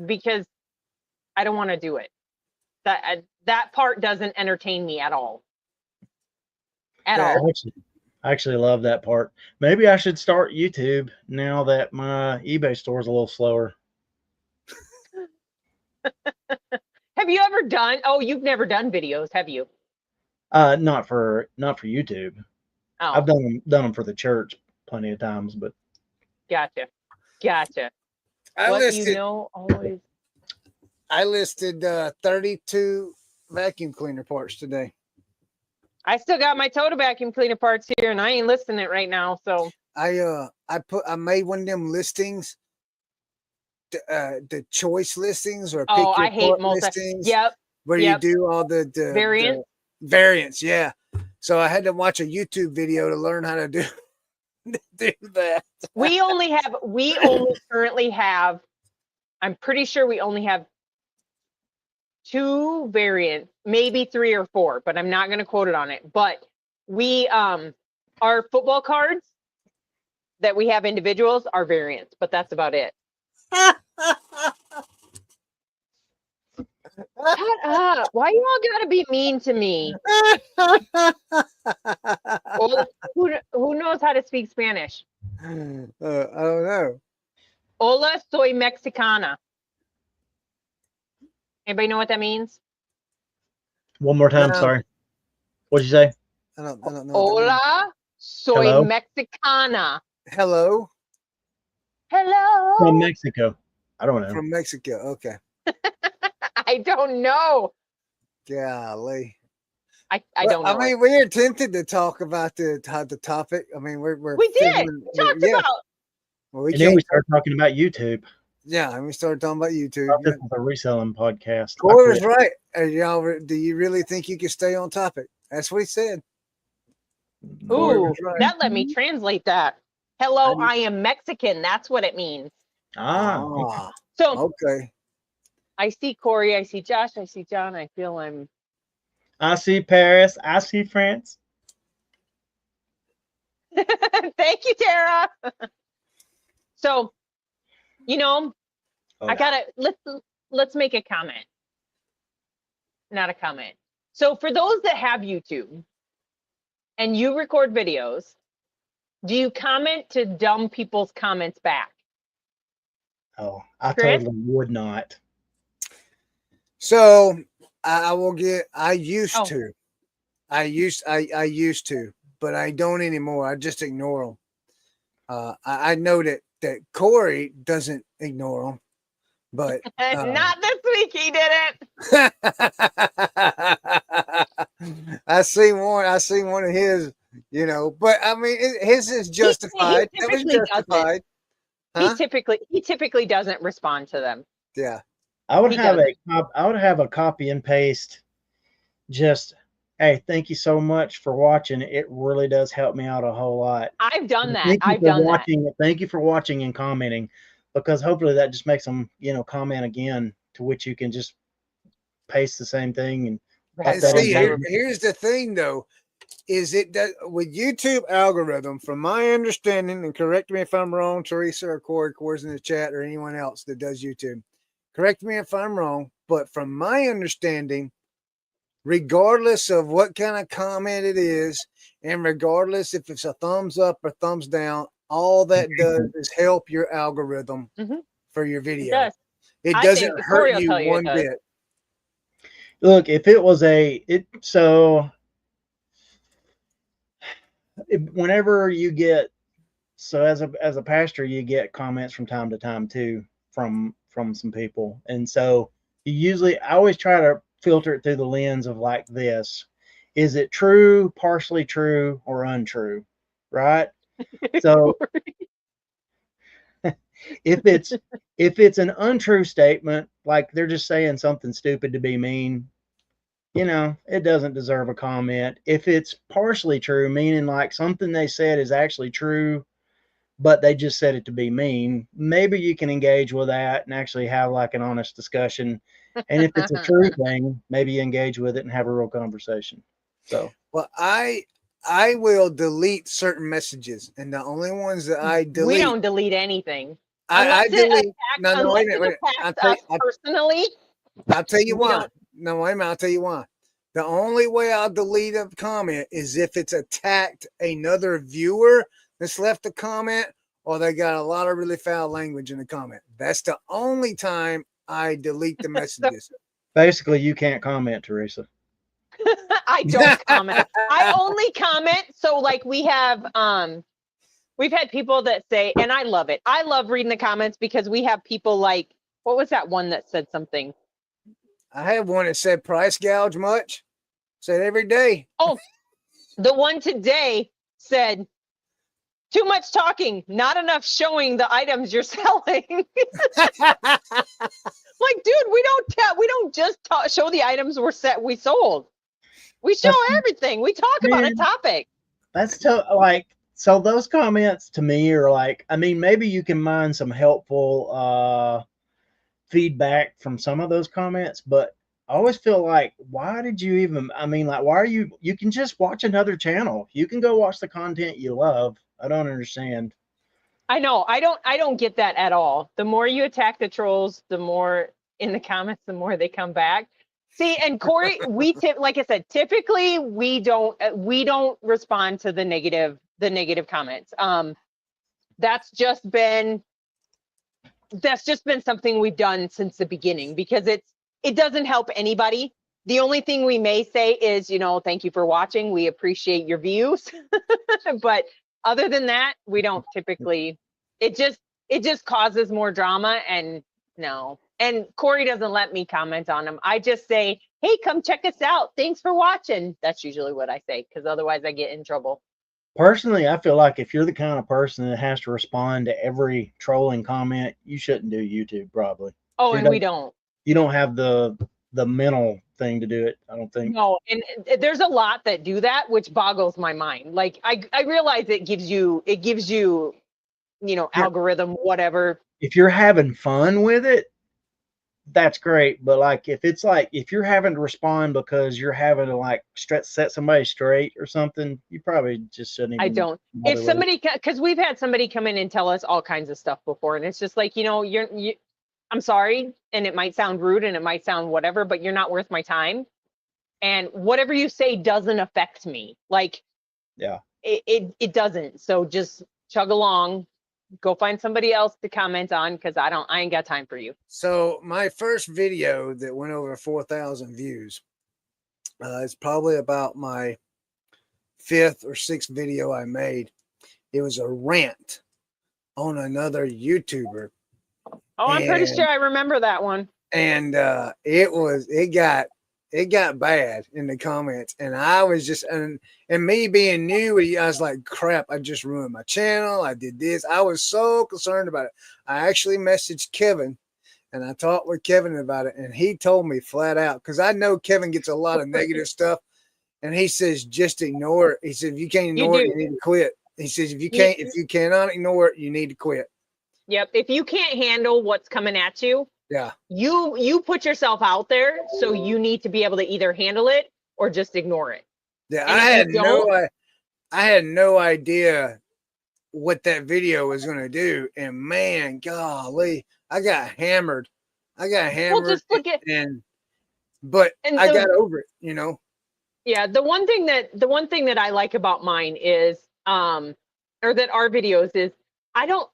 B: because I don't want to do it. That part doesn't entertain me at all. At
A: Yeah.
B: all.
C: I actually love that part. Maybe I should start YouTube now that my eBay store is a little slower.
B: Have you ever done? Oh, you've never done videos, have you?
C: Not for YouTube.
B: Oh,
C: I've done them for the church plenty of times, but
B: gotcha.
A: I
B: What
A: listed
B: you know always.
A: I listed 32 vacuum cleaner parts today.
B: I still got my Total vacuum cleaner parts here, and I ain't listing it right now. So
A: I made one of them listings, the choice listings or pick your
B: I hate
A: part
B: multi.
A: listings.
B: Yep.
A: Where you do all the
B: Variant?
A: variants. Yeah. So I had to watch a YouTube video to learn how to do that.
B: We only currently have. I'm pretty sure we only have 2 variants, maybe 3 or 4, but I'm not going to quote it on it. But we our football cards that we have individuals are variants, but that's about it. Shut up. Why you all gotta be mean to me? Well, who knows how to speak Spanish?
A: I don't know.
B: Hola, soy mexicana. Anybody know what that means?
C: one more time,
A: No.
C: sorry. What'd you say?
A: I don't know. what that means.
B: Hola, soy
C: Hello?
B: mexicana.
A: Hello
B: Hello.
C: From Mexico. I don't know.
A: from Mexico. Okay.
B: I don't know.
A: Golly.
B: I don't know.
A: I mean, we're tempted to talk about the topic. I mean, we're
B: we did.
A: fiddling-
B: We talked
A: yeah.
B: about.
A: Well, we
C: And then
A: can't.
C: we started talking about YouTube.
A: Yeah, and we started talking about YouTube.
C: Thought this was a reselling podcast. I
A: Corey was
C: quit.
A: right. Y'all, do you really think you can stay on topic? That's what he said. Corey
B: Ooh,
A: was right.
B: that let me translate that. Hello, I am Mexican. That's what it means.
A: Ah,
B: So
A: okay.
B: I see Corey, I see Josh, I see John. I feel I'm.
C: I see Paris. I see France.
B: Thank you, Tara. So,
C: Oh,
B: I gotta let's make a comment. Not a comment. So for those that have YouTube and you record videos, do you comment to dumb people's comments back?
C: Oh, I
B: Chris?
C: totally would not.
A: So I will get. I used
B: Oh.
A: to. I used to, but I don't anymore. I just ignore them. I know that Corey doesn't ignore them, but
B: Not this week, he didn't.
A: I seen one of his, but I mean his is justified.
B: He
A: That was
B: typically doesn't.
A: justified. Huh?
B: He typically doesn't respond to them.
A: Yeah.
C: I would
B: He
C: have
B: doesn't.
C: I would have a copy and paste. Just, hey, thank you so much for watching. It really does help me out a whole lot.
B: I've done that.
C: Thank you
B: I've
C: for
B: done that.
C: watching. Thank you for watching and commenting, because hopefully that just makes them, comment again, to which you can just paste the same thing and pop
A: And
C: that
A: see,
C: in.
A: here's the thing though, is it does with YouTube algorithm, from my understanding, and correct me if I'm wrong, Teresa or Corey's in the chat, or anyone else that does YouTube. Correct me if I'm wrong, but from my understanding, regardless of what kind of comment it is, and regardless if it's a thumbs up or thumbs down, all that does is help your algorithm for your
B: It
A: video.
B: does.
A: It
B: I
A: doesn't
B: think
A: hurt
B: Corey will
A: you
B: tell you it
A: one
B: does.
A: bit.
C: Look, if it was whenever you get, so as a pastor, you get comments from time to time too from some people, and so I always try to filter it through the lens of like this: is it true, partially true, or untrue, right? So if it's an untrue statement, like they're just saying something stupid to be mean, it doesn't deserve a comment. If it's partially true, meaning like something they said is actually true, but they just said it to be mean, maybe you can engage with that and actually have like an honest discussion. And if it's a true thing, maybe you engage with it and have a real conversation. So,
A: well, I will delete certain messages, and the only ones that I delete,
B: we don't delete anything
A: I
B: unless it
A: delete.
B: attacks,
A: No,
B: unless
A: wait a minute.
B: it
A: Wait a
B: attacks
A: minute.
B: us personally.
A: I'll tell you
B: We
A: why.
B: don't.
A: No, wait a minute. I'll tell you why. The only way I'll delete a comment is if it's attacked another viewer that's left a comment, or they got a lot of really foul language in the comment. That's the only time I delete the messages.
C: basically, you can't comment, Teresa.
B: I don't comment. I only comment. So like we've had people that say, and I love it. I love reading the comments because we have people like, what was that one that said something?
A: I had one that said price gouge much. Said every day.
B: Oh, the one today said, too much talking, not enough showing the items you're selling. Like, dude, we don't just show the items we sold. We show everything. We talk about a topic.
C: That's so those comments to me are like, I mean, maybe you can mine some helpful feedback from some of those comments, but I always feel like, why did you even, I mean, like, why are you can just watch another channel. You can go watch the content you love. I don't understand.
B: I know. I don't get that at all. The more you attack the trolls, the more in the comments, the more they come back. See, and Corey, like I said, typically we don't respond to the negative comments. That's just been something we've done since the beginning, because it doesn't help anybody. The only thing we may say is, thank you for watching. We appreciate your views. But other than that, we don't typically, it just causes more drama, and no. And Corey doesn't let me comment on them. I just say, hey, come check us out. Thanks for watching. That's usually what I say, because otherwise I get in trouble.
C: Personally, I feel like if you're the kind of person that has to respond to every trolling comment, you shouldn't do YouTube probably.
B: Oh, and we don't.
C: You don't have the mental thing to do it, I don't think.
B: No, and there's a lot that do that, which boggles my mind. Like I realize it gives you, algorithm, whatever.
C: If you're having fun with it, that's great. But like, if you're having to respond because you're having to like set somebody straight or something, you probably just shouldn't even.
B: I don't. If somebody, because we've had somebody come in and tell us all kinds of stuff before, and it's just like, I'm sorry, and it might sound rude and it might sound whatever, but you're not worth my time. And whatever you say doesn't affect me. Like,
C: yeah,
B: it doesn't. So just chug along, go find somebody else to comment on, because I ain't got time for you.
A: So my first video that went over 4,000 views is probably about my 5th or 6th video I made. It was a rant on another YouTuber.
B: Oh, I'm pretty sure I remember that one.
A: And it got bad in the comments, and I was just, and me being new, I was like, crap, I just ruined my channel. I did this. I was so concerned about it. I actually messaged Kevin And I talked with Kevin about it, and he told me flat out, because I know Kevin gets a lot of negative stuff, and he says just ignore it. He said if you can't
B: You
A: ignore it,
B: do.
A: you need to quit. He says if
B: You-
A: you cannot ignore it, you need to quit.
B: Yep. If you can't handle what's coming at you,
A: Yeah.
B: you put yourself out there, so you need to be able to either handle it or just ignore it.
A: Yeah.
B: And
A: I had no idea what that video was going to do. And man, golly, I got hammered.
B: Well, just look at
A: But
B: and
A: I got over it, you know.
B: Yeah, the one thing that I like about mine is or that our videos is I don't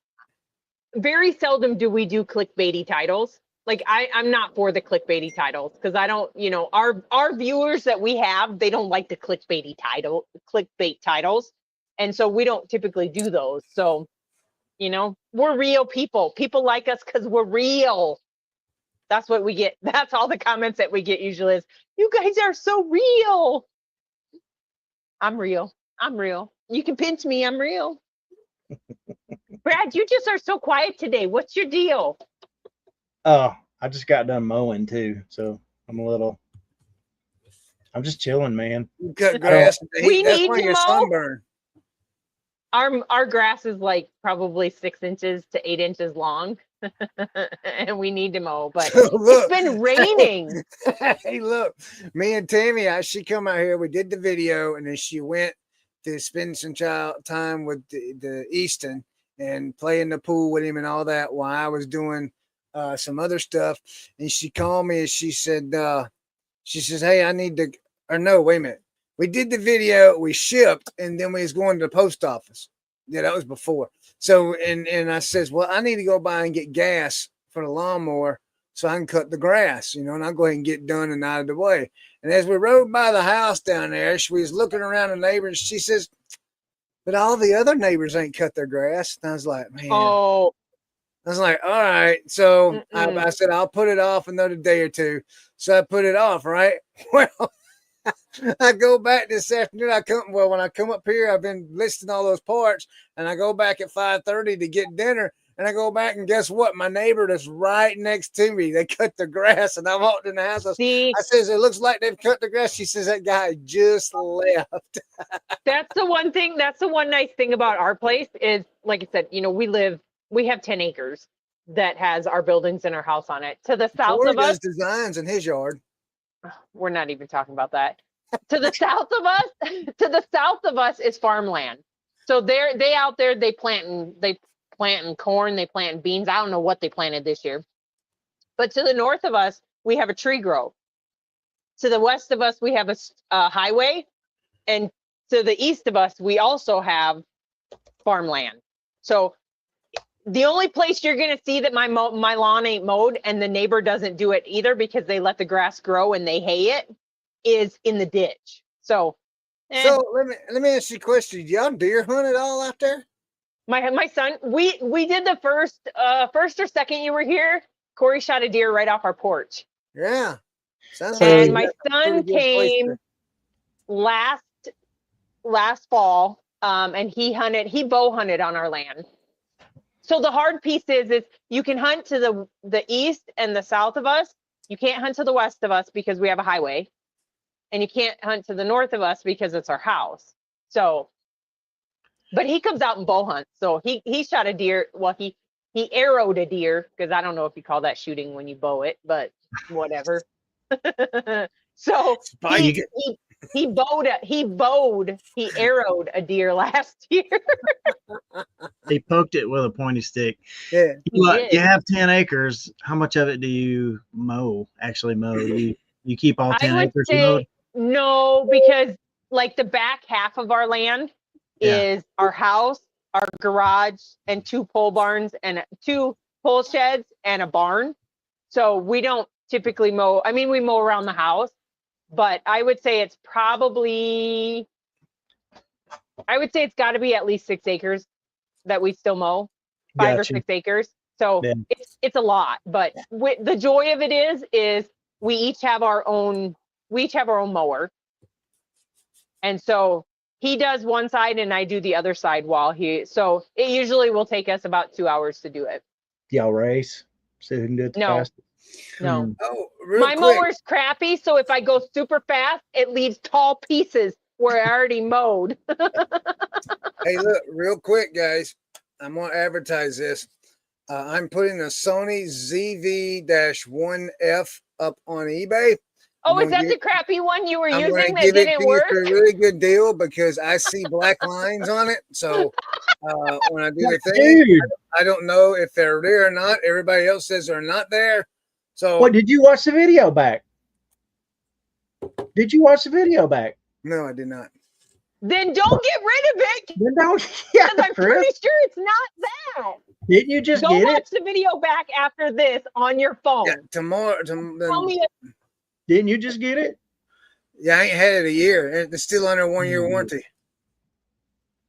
B: very seldom do we do clickbaity titles. Like I'm not for the clickbaity titles because I don't, our viewers that we have, they don't like the clickbait titles. And so we don't typically do those. So, we're real people. People like us because we're real. That's what we get. That's all the comments that we get usually is, you guys are so real. I'm real. I'm real. You can pinch me. I'm real. Brad, you just are so quiet today. What's your deal?
C: Oh, I just got done mowing too, so I'm just chilling, man.
A: You cut grass.
B: We
A: That's
B: need
A: why
B: to
A: you're
B: mow.
A: sunburned.
B: Our grass is like probably 6 inches to 8 inches long, and we need to mow. But
A: Look,
B: it's been raining.
A: Hey, look, me and Tammy, she come out here. We did the video, and then she went to spend some time with the Easton and play in the pool with him and all that while I was doing some other stuff. And she called me and she said, hey, I need to, or no, wait a minute. We did the video, we shipped, and then we was going to the post office. Yeah, that was before. So, and I says, well, I need to go by and get gas for the lawnmower so I can cut the grass, and I'll go ahead and get done and out of the way. And as we rode by the house down there, she was looking around the neighbors. She says, but all the other neighbors ain't cut their grass. And I was like, man.
B: Oh.
A: I was like, all right. So I said, I'll put it off another day or two. So I put it off, right? Well, I go back this afternoon. When I come up here, I've been listing all those parts, and I go back at 5:30 to get dinner. And I go back, and guess what? My neighbor that's right next to me, they cut the grass, and I walked in the house. I says, it looks like they've cut the grass. She says, that guy just left.
B: That's the one thing. That's the one nice thing about our place is, like I said, we have 10 acres that has our buildings and our house on it. To the south
A: Corey
B: of us,
A: does designs in his yard.
B: we're not even talking about that. To the south of us is farmland. So they out there, they planting corn, they planting beans. I don't know what they planted this year. But to the north of us, we have a tree grove. To the west of us, we have a highway. And to the east of us, we also have farmland. So the only place you're going to see that my lawn ain't mowed and the neighbor doesn't do it either because they let the grass grow and they hay it is in the ditch. So
A: let me ask you a question. Do y'all deer hunt at all out there?
B: My son, we did the first or second you were here. Corey shot a deer right off our porch.
A: Yeah. Sounds
B: And
A: like
B: my son came last fall, and he bow hunted on our land. So the hard piece is you can hunt to the east and the south of us. You can't hunt to the west of us because we have a highway. And you can't hunt to the north of us because it's our house. So, but he comes out and bow hunts. So he shot a deer. Well, he arrowed a deer, because I don't know if you call that shooting when you bow it, but whatever. So he arrowed a deer last year.
C: He poked it with a pointy stick.
A: Yeah.
C: You have 10 acres. How much of it do you actually mow? You keep all 10 acres mowed?
B: No, because like the back half of our land is our house, our garage, and 2 pole barns and 2 pole sheds and a barn. So we don't typically mow. I mean, we mow around the house, but I would say it's got to be at least 6 acres that we still mow, 5 or 6 acres. So it's a lot, but the joy of it is we each have our own mower. And so he does one side and I do the other side so it usually will take us about 2 hours to do it.
C: Y'all race? See who can do it the
B: No.
C: fastest.
B: No.
C: Hmm.
A: Oh, real
B: My
A: quick.
B: mower's crappy, so if I go super fast, it leaves tall pieces where I already mowed.
A: Hey, look, real quick, guys. I'm going to advertise this. I'm putting a Sony ZV-1F up on eBay.
B: Oh, is that the crappy one you were
A: I'm going
B: using
A: to
B: that
A: give it
B: didn't
A: to you
B: work?
A: for a really good deal because I see black lines on it. So when I do the thing,
C: Dude,
A: I don't know if they're there or not. Everybody else says they're not there. So
C: what did you watch the video back? Did you watch the video back?
A: no, I did not.
B: Then don't get rid of it
C: Then don't. Yeah,
B: because I'm
C: Chris,
B: pretty sure it's not that.
C: didn't you just
B: Go
C: get
B: watch
C: it?
B: the video back after this on your phone.
A: Yeah, tomorrow.
B: Tell me
C: Didn't you just get it?
A: Yeah, I ain't had it a year. It's still under 1 year
C: Mhm.
A: warranty.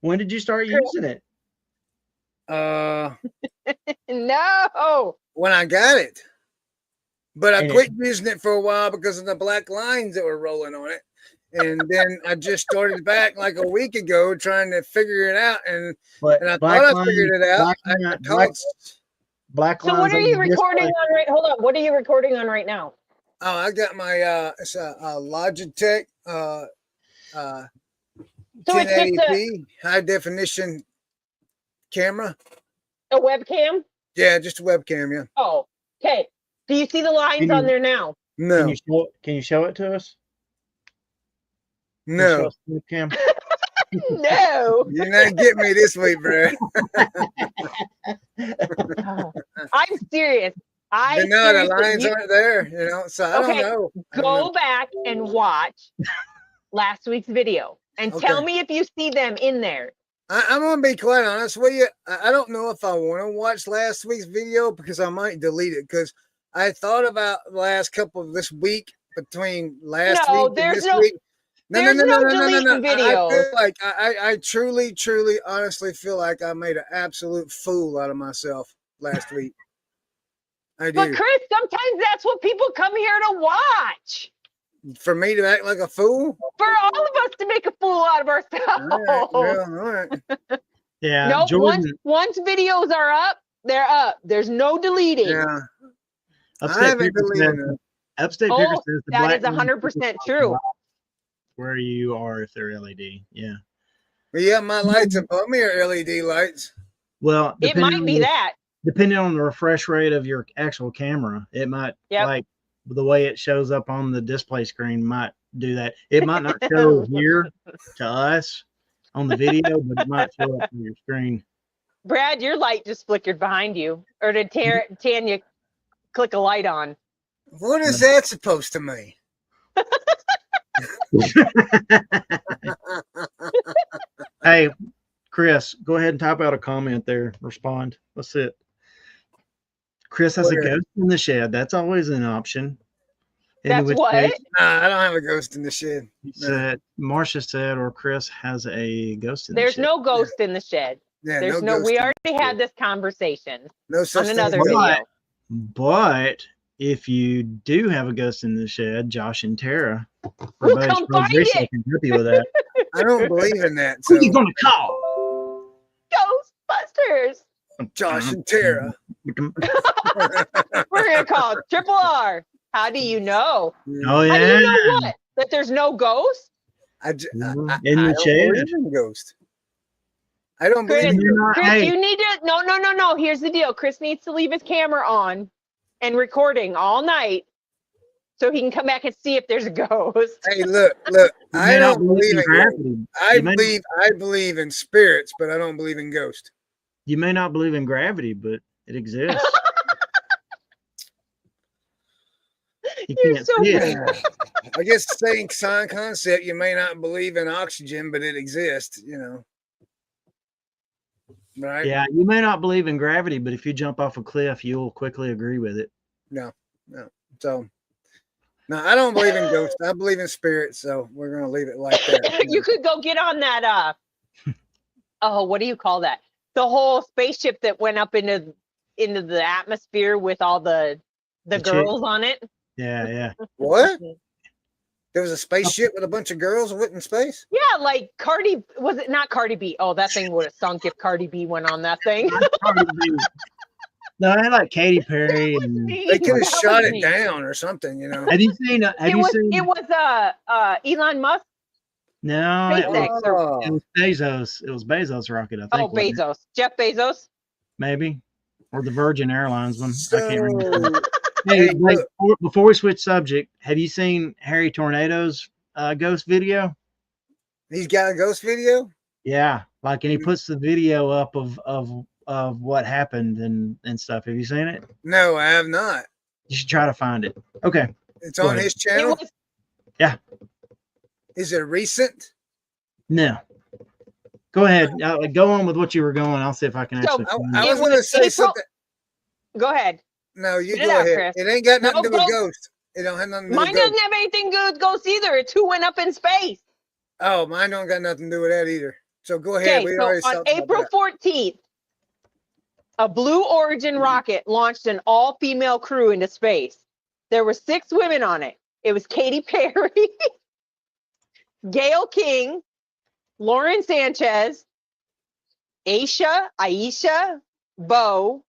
C: When did you start
B: Chris.
C: using it?
B: no.
A: When I got it, but I
C: And
A: quit using it for a while because of the black lines that were rolling on it. And then I just started back like a week ago trying to figure it out. And
C: But
A: I
C: black
A: thought I
C: line,
A: figured it out.
C: black,
A: I
C: line,
A: called,
C: black
B: So
C: lines
B: what are
C: on
B: you
C: the
B: recording
C: display.
B: on right? Hold on. What are you recording on right now?
A: oh, I got my it's a Logitech
B: So it's just
A: 1080p high definition camera.
B: a webcam.
A: Yeah, just a webcam. Yeah.
B: Oh, okay. Do you see the lines
C: Can
B: on
C: you-
B: there now?
A: No,
C: Can you show it to us? Can you show
A: no,
C: us the webcam?
B: No.
A: you're not getting me this week, bro.
B: I'm serious. I
A: But no, the
B: seriously-
A: lines aren't there. You know, so I
B: Okay,
A: don't know. I don't
B: go
A: know.
B: back and watch last week's video and tell
A: Okay.
B: me if you see them in there.
A: I'm gonna be quite honest with you. I don't know if I want to watch last week's video because I might delete it because I thought about the last couple of this week between last
B: No,
A: week and
B: there's
A: this
B: no-
A: week. No,
B: there's no deleting
A: I
B: videos.
A: feel like I truly, honestly feel like I made an absolute fool out of myself last week. I
B: But
A: do.
B: Chris, sometimes that's what people come here to watch.
A: For me to act like a fool.
B: For all of us to make a fool out of
A: All right,
B: ourselves.
A: well, all right.
C: Yeah,
B: No,
C: Jordan.
B: once videos are up, they're up. There's no deleting.
A: Yeah, I
C: Upstate
A: haven't
C: Picker
A: deleted
C: says,
A: it.
C: Upstate
B: Oh,
C: Picker says the
B: that
C: black
B: is
C: lines
B: 100% true.
C: where you are if they're LED. Yeah.
A: But yeah, my lights above me are LED lights.
C: Well,
B: It might be that.
C: depending on the refresh rate of your actual camera, it might like the way it shows up on the display screen might do that. It might not show here to us on the video, but it might show up on your screen.
B: Brad, your light just flickered behind you. Or did Tanya click a light on?
A: What is that supposed to mean?
C: Hey, Chris, go ahead and type out a comment there. Respond. Let's see it. Chris has
A: Where?
C: a ghost in the shed. That's always an option. In
B: That's
C: which
B: what?
C: case,
A: Nah, I don't have a ghost in the shed.
C: he said, Marcia said, or Chris has a ghost in
B: There's
C: the shed.
B: no ghost in the shed.
A: Yeah,
B: There's
A: no
B: no, we
A: ghost in
B: already
A: the
B: had
A: shed.
B: this conversation
A: No such
B: on
A: thing
B: another
A: as a
B: video.
A: ghost.
C: But if you do have a ghost in the shed, Josh and Tara,
B: We'll
C: everybody's
B: come find
C: Reselling
B: it.
C: can help you with that.
A: I don't believe in that.
C: Who
A: So
C: you gonna call?
B: Ghostbusters.
A: Josh and Tara.
B: We're gonna call it Triple R. How do you know?
C: Oh
B: How do
C: yeah,
B: you know what? That there's no ghost?
A: I
C: in
A: don't
C: the shed.
A: believe in ghost. I don't believe
B: Chris,
A: in ghost.
B: Chris,
C: Hey.
B: you need to no. Here's the deal. Chris needs to leave his camera on and recording all night so he can come back and see if there's a ghost.
A: Hey, look.
C: You
A: I
C: may not
A: don't believe in ghosts.
C: gravity.
A: I believe in spirits, but I don't believe in ghosts.
C: You may not believe in gravity, but it exists. You
B: You're
C: can't
B: so
C: see it.
B: weird.
A: I guess same sign concept. You may not believe in oxygen, but it exists. You know, right?
C: Yeah, you may not believe in gravity, but if you jump off a cliff, you'll quickly agree with it.
A: No. So, no, I don't believe in ghosts. I believe in spirits. So we're gonna leave it like that.
B: You could go get on that oh, what do you call that? The whole spaceship that went up into the atmosphere with all the
C: The chick.
B: girls on it.
C: Yeah.
A: What? There was a spaceship with a bunch of girls went in space.
B: Yeah, like Cardi, was it not Cardi B? Oh, that thing would have sunk if Cardi B went on that thing.
C: No, I like Katy Perry.
B: was
C: And
B: me.
A: They could have
B: That
A: shot
B: was
A: it
B: me.
A: down or something, you know.
C: have you seen? Have
B: It
C: you
B: was
C: seen?
B: Elon Musk,
C: No, it
B: SpaceX, or
C: it was Bezos. It was Bezos rocket, I think. wasn't it?
B: Bezos, Jeff Bezos.
C: Maybe, or the Virgin Airlines one. I can't remember.
A: So,
C: Hey,
A: hey,
C: Blake,
A: look,
C: before we switch subject, have you seen Harry Tornado's ghost video?
A: he's got a ghost video.
C: Yeah, like, and he puts the video up of what happened and stuff. Have you seen it?
A: No, I have not.
C: You should try to find it. Okay,
A: It's
C: Go
A: on
C: ahead.
A: his
B: It
A: channel.
B: was
A: Is it recent?
C: no, go ahead. Go on with what you were going. I'll see if I can
B: So,
C: actually.
A: I,
C: Find
A: I
C: it.
B: It
A: was going to
B: was
A: say
B: April-
A: something.
B: go ahead.
A: No, you
B: Get it
A: go
B: out,
A: ahead.
B: Chris.
A: It ain't got nothing to do
B: No,
A: with
B: go.
A: ghosts. It don't have nothing to do
B: Mine
A: with
B: doesn't
A: ghosts.
B: have anything good with ghosts either. It's who went up in space.
A: Oh, mine don't got nothing to do with that either. So go ahead.
B: Okay,
A: We
B: so
A: already
B: on
A: talked about
B: April
A: that.
B: 14th, a Blue Origin rocket launched an all-female crew into space. There were 6 women on it. It was Katy Perry, Gail King, Lauren Sanchez, Aisha, Bo,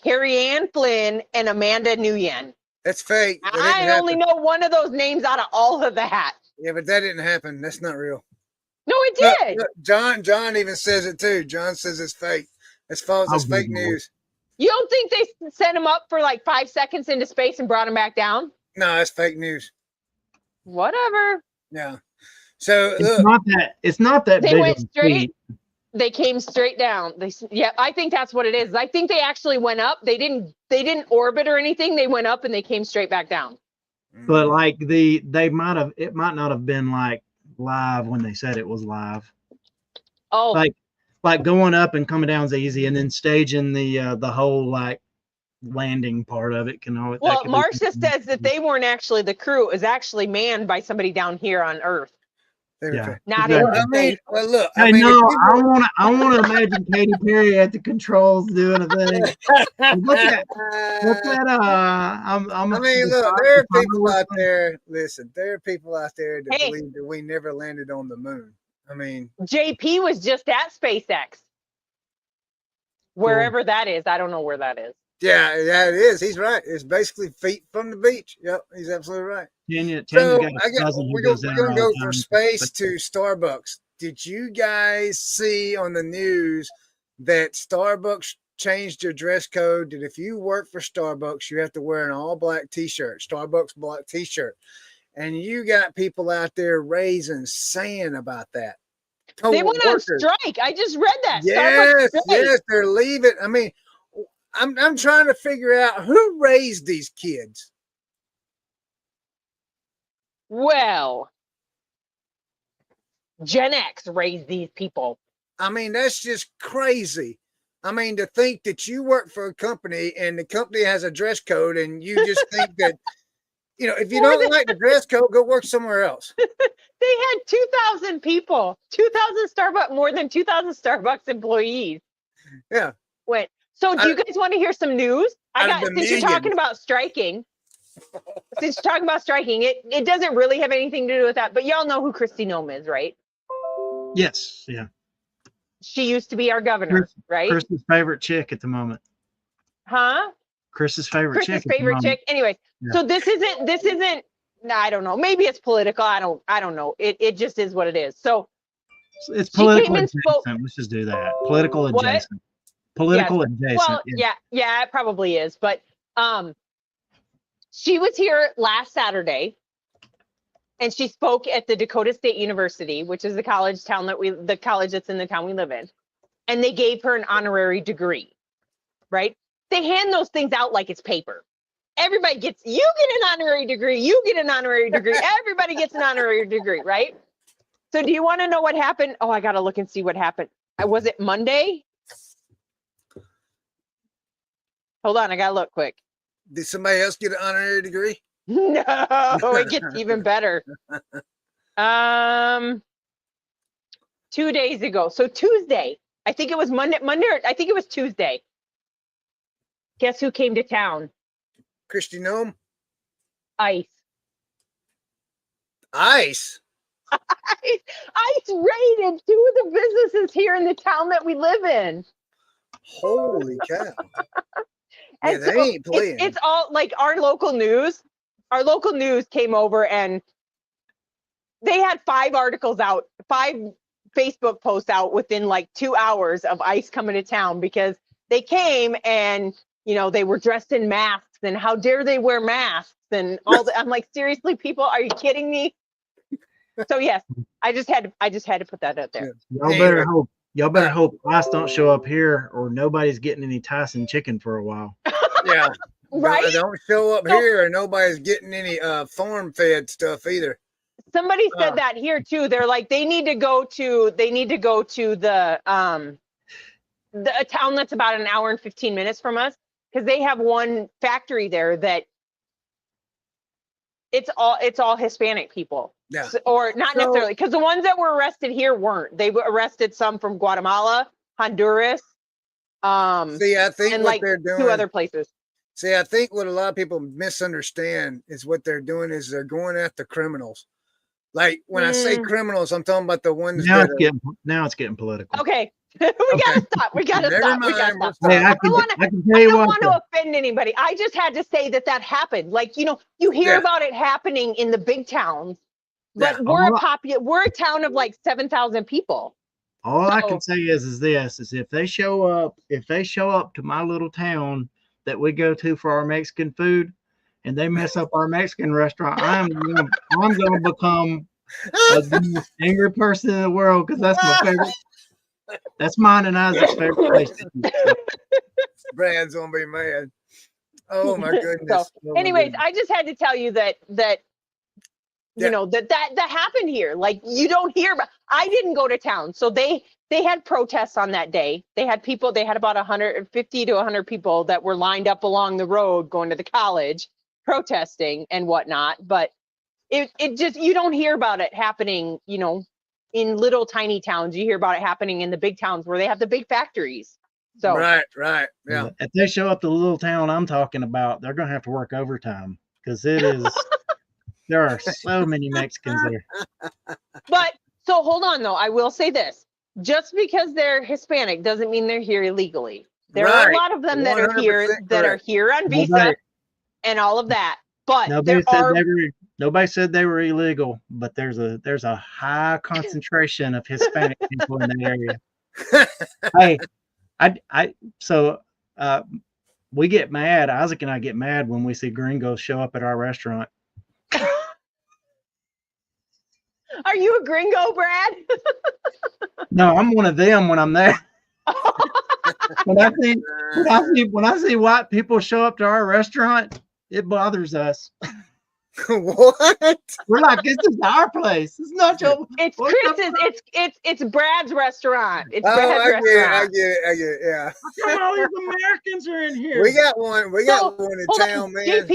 B: Carrie Ann Flynn, and Amanda Nguyen.
A: That's fake. That didn't
B: I only
A: happen.
B: know one of those names out of all of that.
A: Yeah, but that didn't happen. That's not real.
B: No, it
A: Look,
B: did.
A: look, John even says it too. John says it's fake. It's false.
C: I'll
A: It's fake
C: Google it.
A: news.
B: You don't think they sent him up for like 5 seconds into space and brought him back down?
A: No, it's fake news.
B: Whatever.
A: Yeah. So
C: It's
A: look,
C: not that. It's not that
B: They
C: big
B: went
C: of a
B: straight.
C: feat.
B: They came straight down. Yeah, I think that's what it is. I think they actually went up. They didn't orbit or anything. They went up and they came straight back down.
C: But like it might not have been like live when they said it was live.
B: Oh,
C: Like going up and coming down is easy, and then staging the whole like landing part of it can always.
B: well, Marcia says that they weren't actually the crew. It was actually manned by somebody down here on Earth,
C: Yeah.
B: not
C: Exactly.
B: in
A: Well, I mean,
B: space.
A: well, look.
C: Hey,
A: I mean,
C: no,
A: if
C: I want to imagine Katy Perry at the controls doing a thing. What's that?
A: I mean, look, there are people out there. Listen, there are people out there that
B: Hey.
A: believe that we never landed on the moon. I mean,
B: JP was just at SpaceX, wherever that is. I don't know where that is.
A: yeah, it is. He's right. It's basically feet from the beach. Yep, he's absolutely right.
C: Tanya's
A: So
C: got a cousin who
A: we're
C: goes
A: gonna
C: down all
A: go
C: the
A: from
C: time.
A: space to Starbucks. Did you guys see on the news that Starbucks changed their dress code? That if you work for Starbucks, you have to wear an all black T-shirt, Starbucks black T-shirt, and you got people out there raising sand about that.
B: They went on
A: Workers.
B: strike. I just read that.
A: Yes,
B: Starbucks strike.
A: yes, they're leaving. I mean, I'm trying to figure out who raised these kids.
B: Well, Gen X raised these people.
A: I mean, that's just crazy. I mean, to think that you work for a company and the company has a dress code and you just think that, if you don't like the dress code, go work somewhere else.
B: They had 2,000 people, 2,000 Starbucks, more than 2,000 Starbucks employees.
A: Yeah.
B: Went. So do you guys want to hear some news? Since you're talking about striking, it doesn't really have anything to do with that, but y'all know who Kristi Noem is, right?
C: Yes, yeah.
B: She used to be our governor, right?
C: Chris's favorite chick at the moment.
B: Huh?
C: Chris's favorite
B: Chris's
C: chick. at the
B: favorite
C: moment.
B: chick. Anyways,
C: Yeah.
B: so this isn't. I don't know. Maybe it's political. I don't know. It just is what it is. So
C: It's
B: she came
C: political
B: and
C: adjacent.
B: spoke.
C: Let's just do that. Political
B: What?
C: adjacent. Political adjacent.
B: Well, yeah, it probably is. But she was here last Saturday, and she spoke at the Dakota State University, which is the college that's in the town we live in, and they gave her an honorary degree. Right? They hand those things out like it's paper. Everybody you get an honorary degree, you get an honorary degree, everybody gets an honorary degree, right? So do you want to know what happened? Oh, I got to look and see what happened. Was it Monday? Hold on, I got to look quick.
A: Did somebody else get an honorary degree?
B: No, it gets even better. 2 days ago. So Tuesday, I think it was Monday, or I think it was Tuesday. Guess who came to town?
A: Kristi Noem?
B: ICE.
A: ICE?
B: ICE raided 2 of the businesses here in the town that we live in.
A: Holy cow! Yeah,
B: And
A: they
B: so
A: ain't playing.
B: it's all like our local news. Our local news came over and they had 5 articles out, 5 Facebook posts out within like 2 hours of ICE coming to town because they came and, you know, they were dressed in masks and how dare they wear masks and all that. I'm like, seriously, people, are you kidding me? So yes, I just had to put that out there.
C: Y'all better hope. Y'all better hope ICE don't show up here, or nobody's getting any Tyson chicken for a while.
A: Yeah,
B: Right?
A: Don't show up
B: So-
A: here, and nobody's getting any farm fed stuff either.
B: Somebody said that here too. They're like, they need to go to the a town that's about an hour and 15 minutes from us, because they have one factory there that it's all Hispanic people.
A: Yeah.
B: Or not necessarily, because the ones that were arrested here weren't. They arrested some from Guatemala, Honduras,
A: See, I think
B: and
A: what
B: like
A: they're doing,
B: 2 other places.
A: See, I think what a lot of people misunderstand is what they're doing is they're going after criminals. Like when I say criminals, I'm talking about the ones
C: Now
A: that
C: it's getting political.
B: Okay. We gotta stop. We gotta
A: Never
B: stop.
A: mind,
B: We gotta
A: we'll
B: stop.
C: Hey, I
B: I
C: can tell
B: I
C: you
B: don't
C: what.
B: want to offend anybody. I just had to say that happened. Like, you know, you hear
A: Yeah.
B: about it happening in the big towns, but
A: Yeah.
B: we're a town of like 7,000 people.
C: All I can say is this: is if they show up to my little town that we go to for our Mexican food, and they mess up our Mexican restaurant, I'm gonna become the most angry person in the world, because that's my favorite. That's mine and Isaac's favorite place to eat.
A: Brad's gonna be mad. Oh my goodness.
B: So,
A: Oh, my
B: anyways,
A: goodness.
B: I just had to tell you that
A: Yeah.
B: you know that happened here. Like, you don't hear about. I didn't go to town, so they had protests on that day. They had people. They had about 150 to 100 people that were lined up along the road going to the college, protesting and whatnot. But it just, you don't hear about it happening, you know, in little tiny towns. You hear about it happening in the big towns where they have the big factories. So
A: Right. Yeah.
C: If they show up to the little town I'm talking about, they're gonna have to work overtime, because there are so many Mexicans there.
B: But so hold on though. I will say this. Just because they're Hispanic doesn't mean they're here illegally. There are a lot of them that are here
A: 100%
B: on visa and all of that. But
C: Nobody said they were illegal, but there's a high concentration of Hispanic people in the area. Hey, we get mad. Isaac and I get mad when we see gringos show up at our restaurant.
B: Are you a gringo, Brad?
C: No, I'm one of them when I'm there. When I see white people show up to our restaurant, it bothers us.
A: What?
C: We're like, this is our place. It's not your.
B: It's Chris's. It's Brad's restaurant. It's Brad's
A: I
B: restaurant.
A: get it. Yeah.
C: How come all these Americans are in here?
A: We got one in town, man.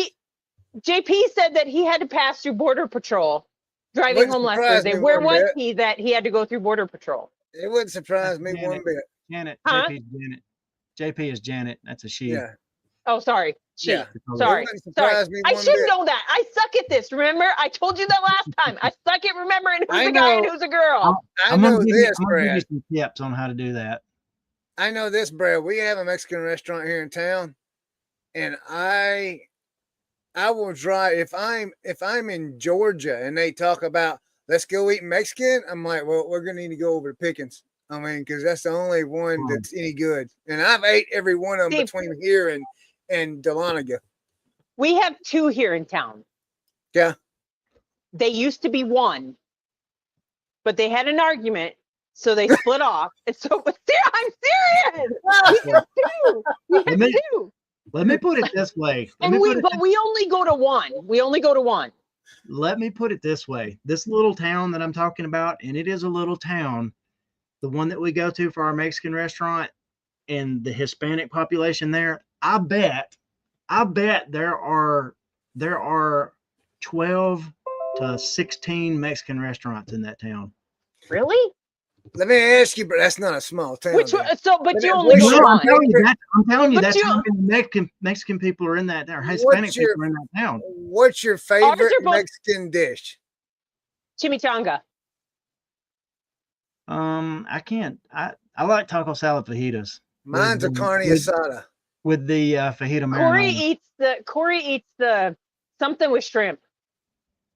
B: JP said that he had to pass through Border Patrol driving home last Thursday. Where was he that he had to go through Border Patrol?
A: It wouldn't surprise me one bit.
C: Janet.
B: Huh?
C: JP is Janet. JP is Janet. That's a she.
A: Yeah.
B: Oh, sorry. She.
A: Yeah.
B: Sorry. I should know that. I suck at this. Remember? I told you that last time. I suck at remembering who's a guy and who's a girl.
A: I know this,
C: I'm
A: Brad.
C: gonna give you some tips on how to do that.
A: I know this, Brad. We have a Mexican restaurant here in town, and I will drive if I'm in Georgia and they talk about let's go eat Mexican. I'm like, well, we're gonna need to go over to Pickens. I mean, because that's the only one that's any good. And I've ate every one of them between here and Dahlonega.
B: We have 2 here in town.
A: Yeah.
B: They used to be 1, but they had an argument, so they split off. And so, but I'm serious. We have 2. We have 2.
C: Let me put it this way.
B: But we only go to 1. We only go to 1.
C: Let me put it this way. This little town that I'm talking about, and it is a little town, the one that we go to for our Mexican restaurant, and the Hispanic population there, I bet there are 12 to 16 Mexican restaurants in that town.
B: Really?
A: Let me ask you, but that's not a small town.
B: But you only go to 1.
C: I'm telling you,
B: But
C: that's how many Mexican people are in that, or Hispanic people are in that town.
A: What's your favorite Mexican dish?
B: Chimichanga.
C: I like taco salad fajitas.
A: Mine's a carne
C: with,
A: asada.
C: with the fajita
B: Corey
C: marinara.
B: eats the something with shrimp.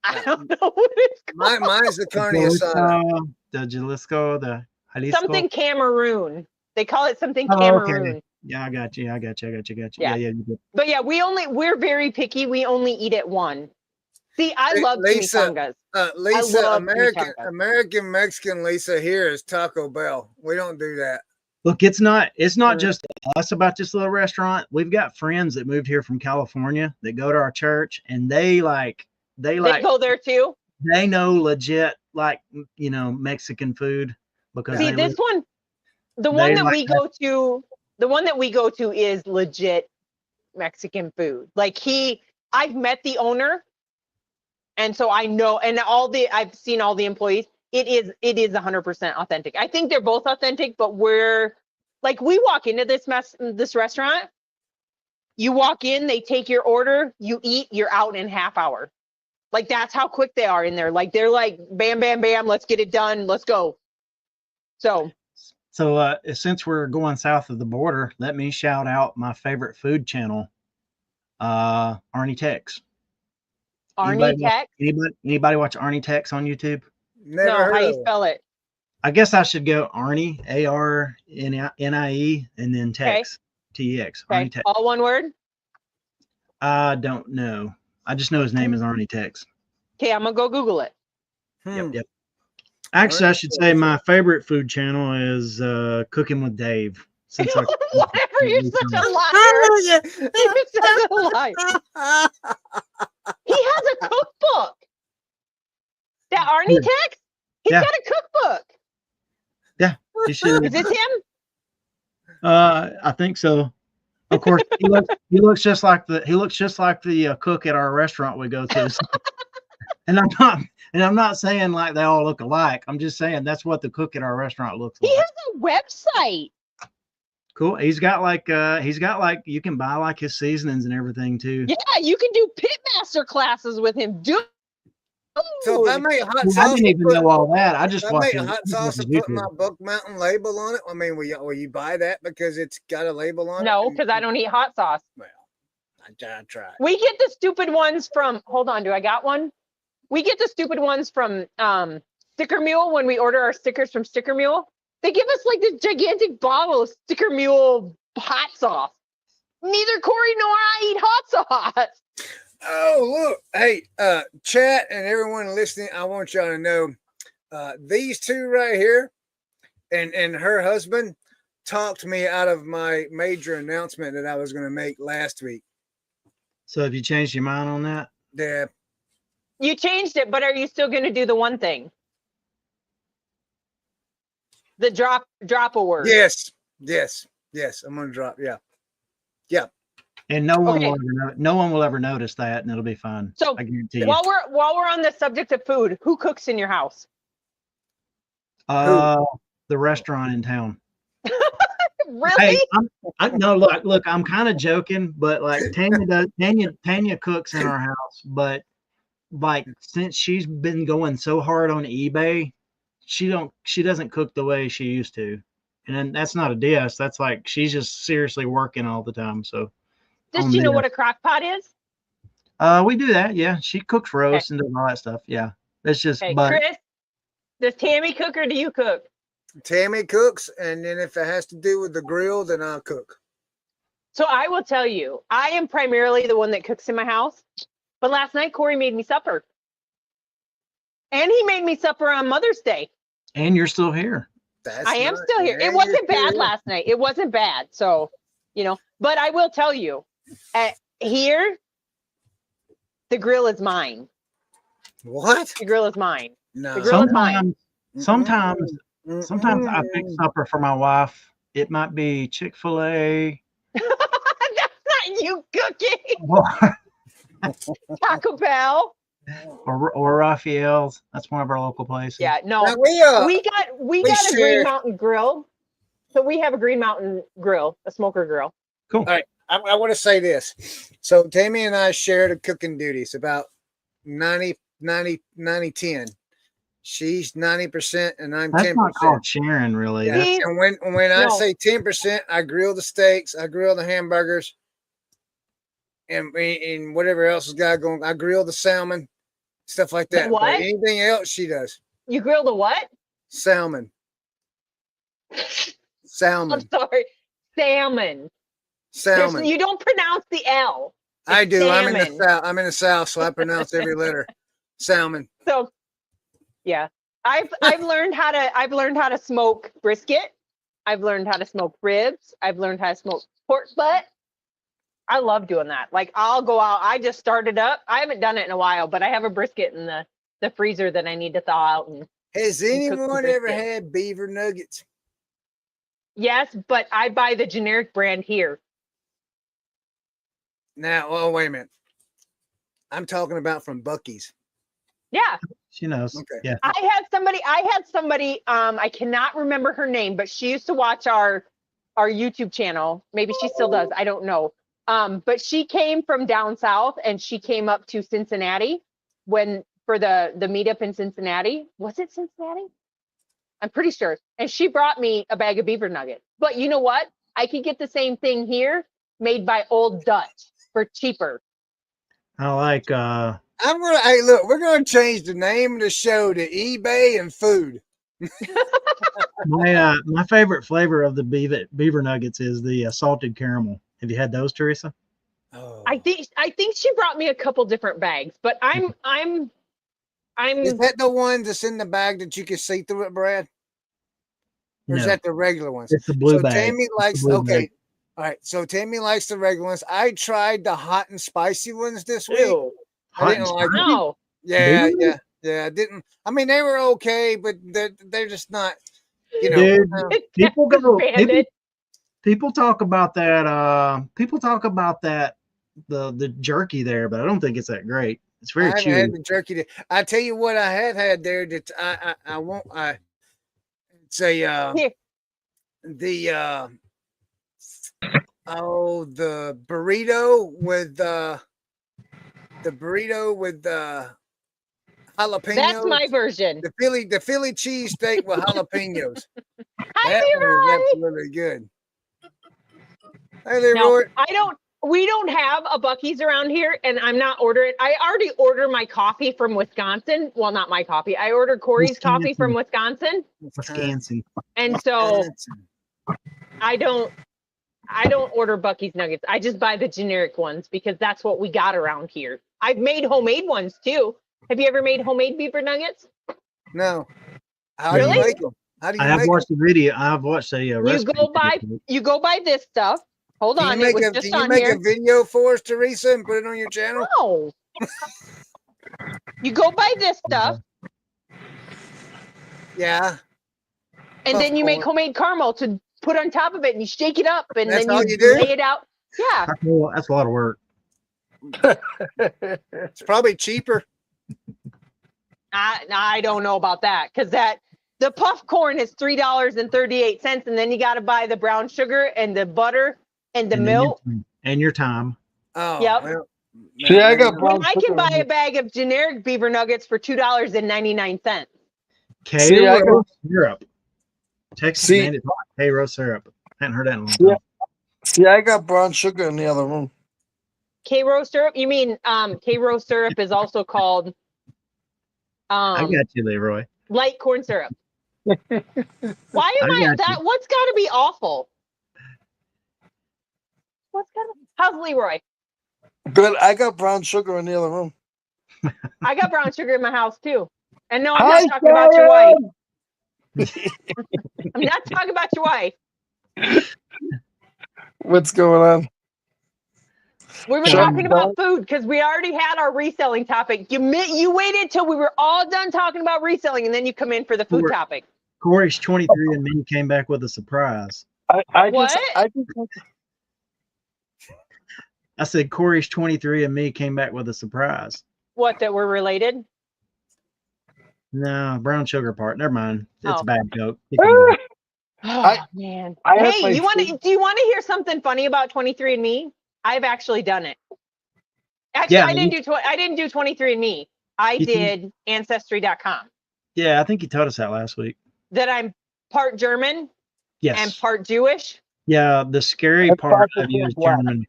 B: I don't know what it's called.
A: Mine's the carne asada.
C: The Jalisco, the Jalisco.
B: Something Cameroon. They call it something
C: Oh,
B: Cameroon.
C: okay. Yeah, I got you.
B: Yeah.
C: Yeah, you did.
B: But yeah, we're very picky. We only eat at one. See, I love
A: Lisa,
B: chimichangas.
A: Lisa,
B: love
A: American
B: chimichangas.
A: Mexican Lisa here is Taco Bell. We don't do that.
C: Look, it's not just us about this little restaurant. We've got friends that moved here from California that go to our church, and they
B: go there too.
C: They know legit Mexican food because
B: See, this one, the one that we go to is legit Mexican food. Like I've met the owner, and so I know, and I've seen all the employees. It is 100% authentic. I think they're both authentic, but we walk into this restaurant, you walk in, they take your order, you eat, you're out in half hour. Like that's how quick they are in there. Like they're like, bam, bam, bam, let's get it done. Let's go. So
C: since we're going south of the border, let me shout out my favorite food channel, Arnie Tex. Anybody watch Arnie Tex on YouTube?
A: Never
B: no,
A: heard
B: how
A: of
B: you
A: it.
B: spell it?
C: I guess I should go Arnie, ARNIE, and then Tex, TEX.
B: Okay.
C: Arnie Tex.
B: All one word?
C: I don't know. I just know his name is Arnie Tex.
B: Okay, I'm gonna go Google it.
C: Yep. Actually, I should say my favorite food channel is Cooking with Dave. Since
B: Whatever, you're such a liar. You're such a liar. He has a cookbook. That Arnie Tex? He's got a cookbook.
C: Yeah, you should.
B: Is this him?
C: I think so. Of course, he looks just like the cook at our restaurant we go to. And I'm not saying like they all look alike. I'm just saying that's what the cook at our restaurant looks like.
B: He has a website.
C: Cool. He's got like you can buy like his seasonings and everything too.
B: Yeah, you can do pitmaster classes with him.
A: So if I make hot sauce,
C: I didn't even know all that. I just watched
A: hot sauce and put my Book Mountain label on it. I mean, will you buy that because it's got a label on it?
B: No, because I don't eat hot sauce.
A: Well, I tried.
B: We get the stupid ones from. Hold on, do I got one? We get the stupid ones from Sticker Mule when we order our stickers from Sticker Mule. They give us like this gigantic bottle of Sticker Mule hot sauce. Neither Corey nor I eat hot sauce.
A: Oh, look. Hey, chat and everyone listening, I want y'all to know these two right here and her husband talked me out of my major announcement that I was going to make last week.
C: So have you changed your mind on that?
A: Yeah.
B: You changed it, but are you still going to do the one thing? The drop a word.
A: Yes. I'm going to drop. Yeah.
C: And no one will ever notice that, and it'll be fine.
B: So
C: I guarantee you.
B: while we're on the subject of food, who cooks in your house?
C: The restaurant in town.
B: Really?
C: Hey, no, look, I'm kind of joking, but like Tanya cooks in our house, but like since she's been going so hard on eBay, she doesn't cook the way she used to. And then that's not a diss. That's like she's just seriously working all the time. So
B: Does she know what a crock pot is?
C: We do that, yeah. She cooks roast and does all that stuff. Yeah. That's just but
B: Chris, does Tammy cook or do you cook?
A: Tammy cooks, and then if it has to do with the grill, then I'll cook.
B: So I will tell you, I am primarily the one that cooks in my house. But last night, Corey made me supper. And he made me supper on Mother's Day.
C: And you're still here.
B: I am still here. It wasn't bad last night. It wasn't bad. So, but I will tell you, here, the grill is mine.
A: What?
B: The grill is mine.
A: No.
B: The grill is mine.
C: Sometimes I pick supper for my wife. It might be Chick-fil-A.
B: That's not you cooking. Taco Bell.
C: Or Raphael's. That's one of our local places.
B: Yeah, no.
A: Now
B: we got a Green Mountain grill. So we have a Green Mountain grill, a smoker grill.
C: Cool.
A: All right. I want to say this. So Tammy and I shared a cooking duties about 90, 10. She's 90% and I'm
C: That's
A: 10%.
C: not called sharing, really.
A: Yeah.
C: That's,
B: See?
A: And when I
B: No.
A: say 10%, I grill the steaks, I grill the hamburgers, and whatever else has got going. I grill the salmon, stuff like that.
B: What?
A: But anything else, she does.
B: You grill the what?
A: Salmon.
B: I'm
A: Salmon.
B: sorry. Salmon.
A: Salmon.
B: You don't pronounce the L.
A: I
B: It's
A: do.
B: salmon.
A: I'm in the South, so I pronounce every letter. Salmon.
B: So yeah. I've learned how to smoke brisket. I've learned how to smoke ribs. I've learned how to smoke pork butt. I love doing that. Like I'll go out. I just started up. I haven't done it in a while, but I have a brisket in the freezer that I need to thaw out. And
A: Has
B: cook the
A: anyone ever
B: brisket.
A: had beaver nuggets?
B: Yes, but I buy the generic brand here.
A: Now, oh, wait a minute. I'm talking about from Buc-ee's.
B: Yeah.
C: she knows.
A: Okay.
C: Yeah.
B: I had somebody, I cannot remember her name, but she used to watch our YouTube channel. Maybe she still does. I don't know. But she came from down south and she came up to Cincinnati for the meetup in Cincinnati. Was it Cincinnati? I'm pretty sure. And she brought me a bag of beaver nuggets. But you know what? I could get the same thing here made by Old Dutch for cheaper.
C: I like
A: Hey, look, we're gonna change the name of the show to eBay and food.
C: my favorite flavor of the beaver nuggets is the salted caramel. Have you had those, Teresa?
A: Oh.
B: I think she brought me a couple different bags, but I'm
A: Is that the one that's in the bag that you can see through it, Brad? Or is
C: No,
A: that the regular ones?
C: it's the blue
A: So
C: bag.
A: Tammy likes
C: blue
A: okay.
C: bag.
A: All right. So Tammy likes the regular ones. I tried the hot and spicy ones this week.
B: ew.
A: I didn't
C: and
A: like them.
C: spicy?
B: No.
A: Yeah,
C: Beaver
A: yeah, yeah. I didn't. I mean, they were okay, but they're just not. You know.
C: Dude, people go.
B: Bandit.
C: People talk about that. People talk about that. The jerky there, but I don't think it's that great. It's
A: I
C: very
A: haven't had
C: chewy.
A: the jerky. I tell you what, I have had there that I won't. It's a
B: Here.
A: the the burrito with jalapenos.
B: That's my version.
A: The Philly cheesesteak with jalapenos.
B: Hi,
A: That one is
B: Leroy.
A: absolutely good. Hey, Leroy.
B: No, we don't have a Buc-ee's around here, and I'm not ordering. I already ordered my coffee from Wisconsin. Well, not my coffee. I ordered Corey's coffee from Wisconsin.
C: Wisconsin.
B: And so I don't order Buc-ee's nuggets. I just buy the generic ones because that's what we got around here. I've made homemade ones too. Have you ever made homemade beaver nuggets?
A: No. How do
B: Really?
A: you make them? How do you
C: I have
A: make
C: watched the video. I have watched a recipe.
B: You go buy this stuff. Hold
A: them?
B: on,
A: Can
B: it was just
A: you
B: on
A: make
B: here.
A: a video for us, Teresa, and put it on your channel?
B: No. You go buy this stuff,
A: Yeah.
B: and then you make
A: Popcorn.
B: homemade caramel to put on top of it, and you shake it up, and
A: That's
B: then
A: all
B: you
A: you do?
B: lay it out. Yeah.
C: That's a lot of work.
A: It's probably cheaper.
B: I don't know about that because the puff corn is $3.38, and then you got to buy the brown sugar and the butter and the milk.
C: And your time.
A: Oh,
B: Yep.
A: well.
D: See, I got
B: When
D: brown
B: I can
D: sugar
B: buy
D: in
B: a
D: it.
B: bag of generic beaver nuggets for $2.99.
D: See, I
C: Cairo
D: got-
C: syrup. Texas
D: See-
C: made it hot. Cairo syrup. Hadn't heard that in a long
D: Yeah.
C: time.
D: See, I got brown sugar in the other room.
B: K-Rose syrup? You mean K-Rose syrup is also called
C: I got you, Leroy.
B: light corn syrup. Why am
C: I got
B: that? What's got to be awful? How's Leroy?
D: Good. I got brown sugar in the other room.
B: I got brown sugar in my house too. And no, I'm
D: Hi,
B: not talking about your wife.
D: Sharon!
B: I'm not talking about your wife.
D: What's going on?
B: We were
D: Sure.
B: talking about food because we already had our reselling topic. You waited till we were all done talking about reselling, and then you come in for the food
C: Corey.
B: topic.
C: Corey's 23 and me came back with a surprise.
B: What?
C: I said Corey's 23 and me came back with a surprise.
B: What, that we're related?
C: No, brown sugar part. Never mind. It's
B: Oh.
C: a bad joke. It can go.
B: Oh, man.
D: I have
B: Hey,
D: my
B: do you want to hear something funny about 23andMe? I've actually done it. Actually,
C: Yeah,
B: I didn't do 23andMe. I
C: You
B: did Ancestry.com.
C: Yeah, I think you told us that last week.
B: that I'm part German
C: Yes.
B: and part Jewish.
C: Yeah, the scary
D: And
C: part
D: part
C: of you is
D: black.
C: German,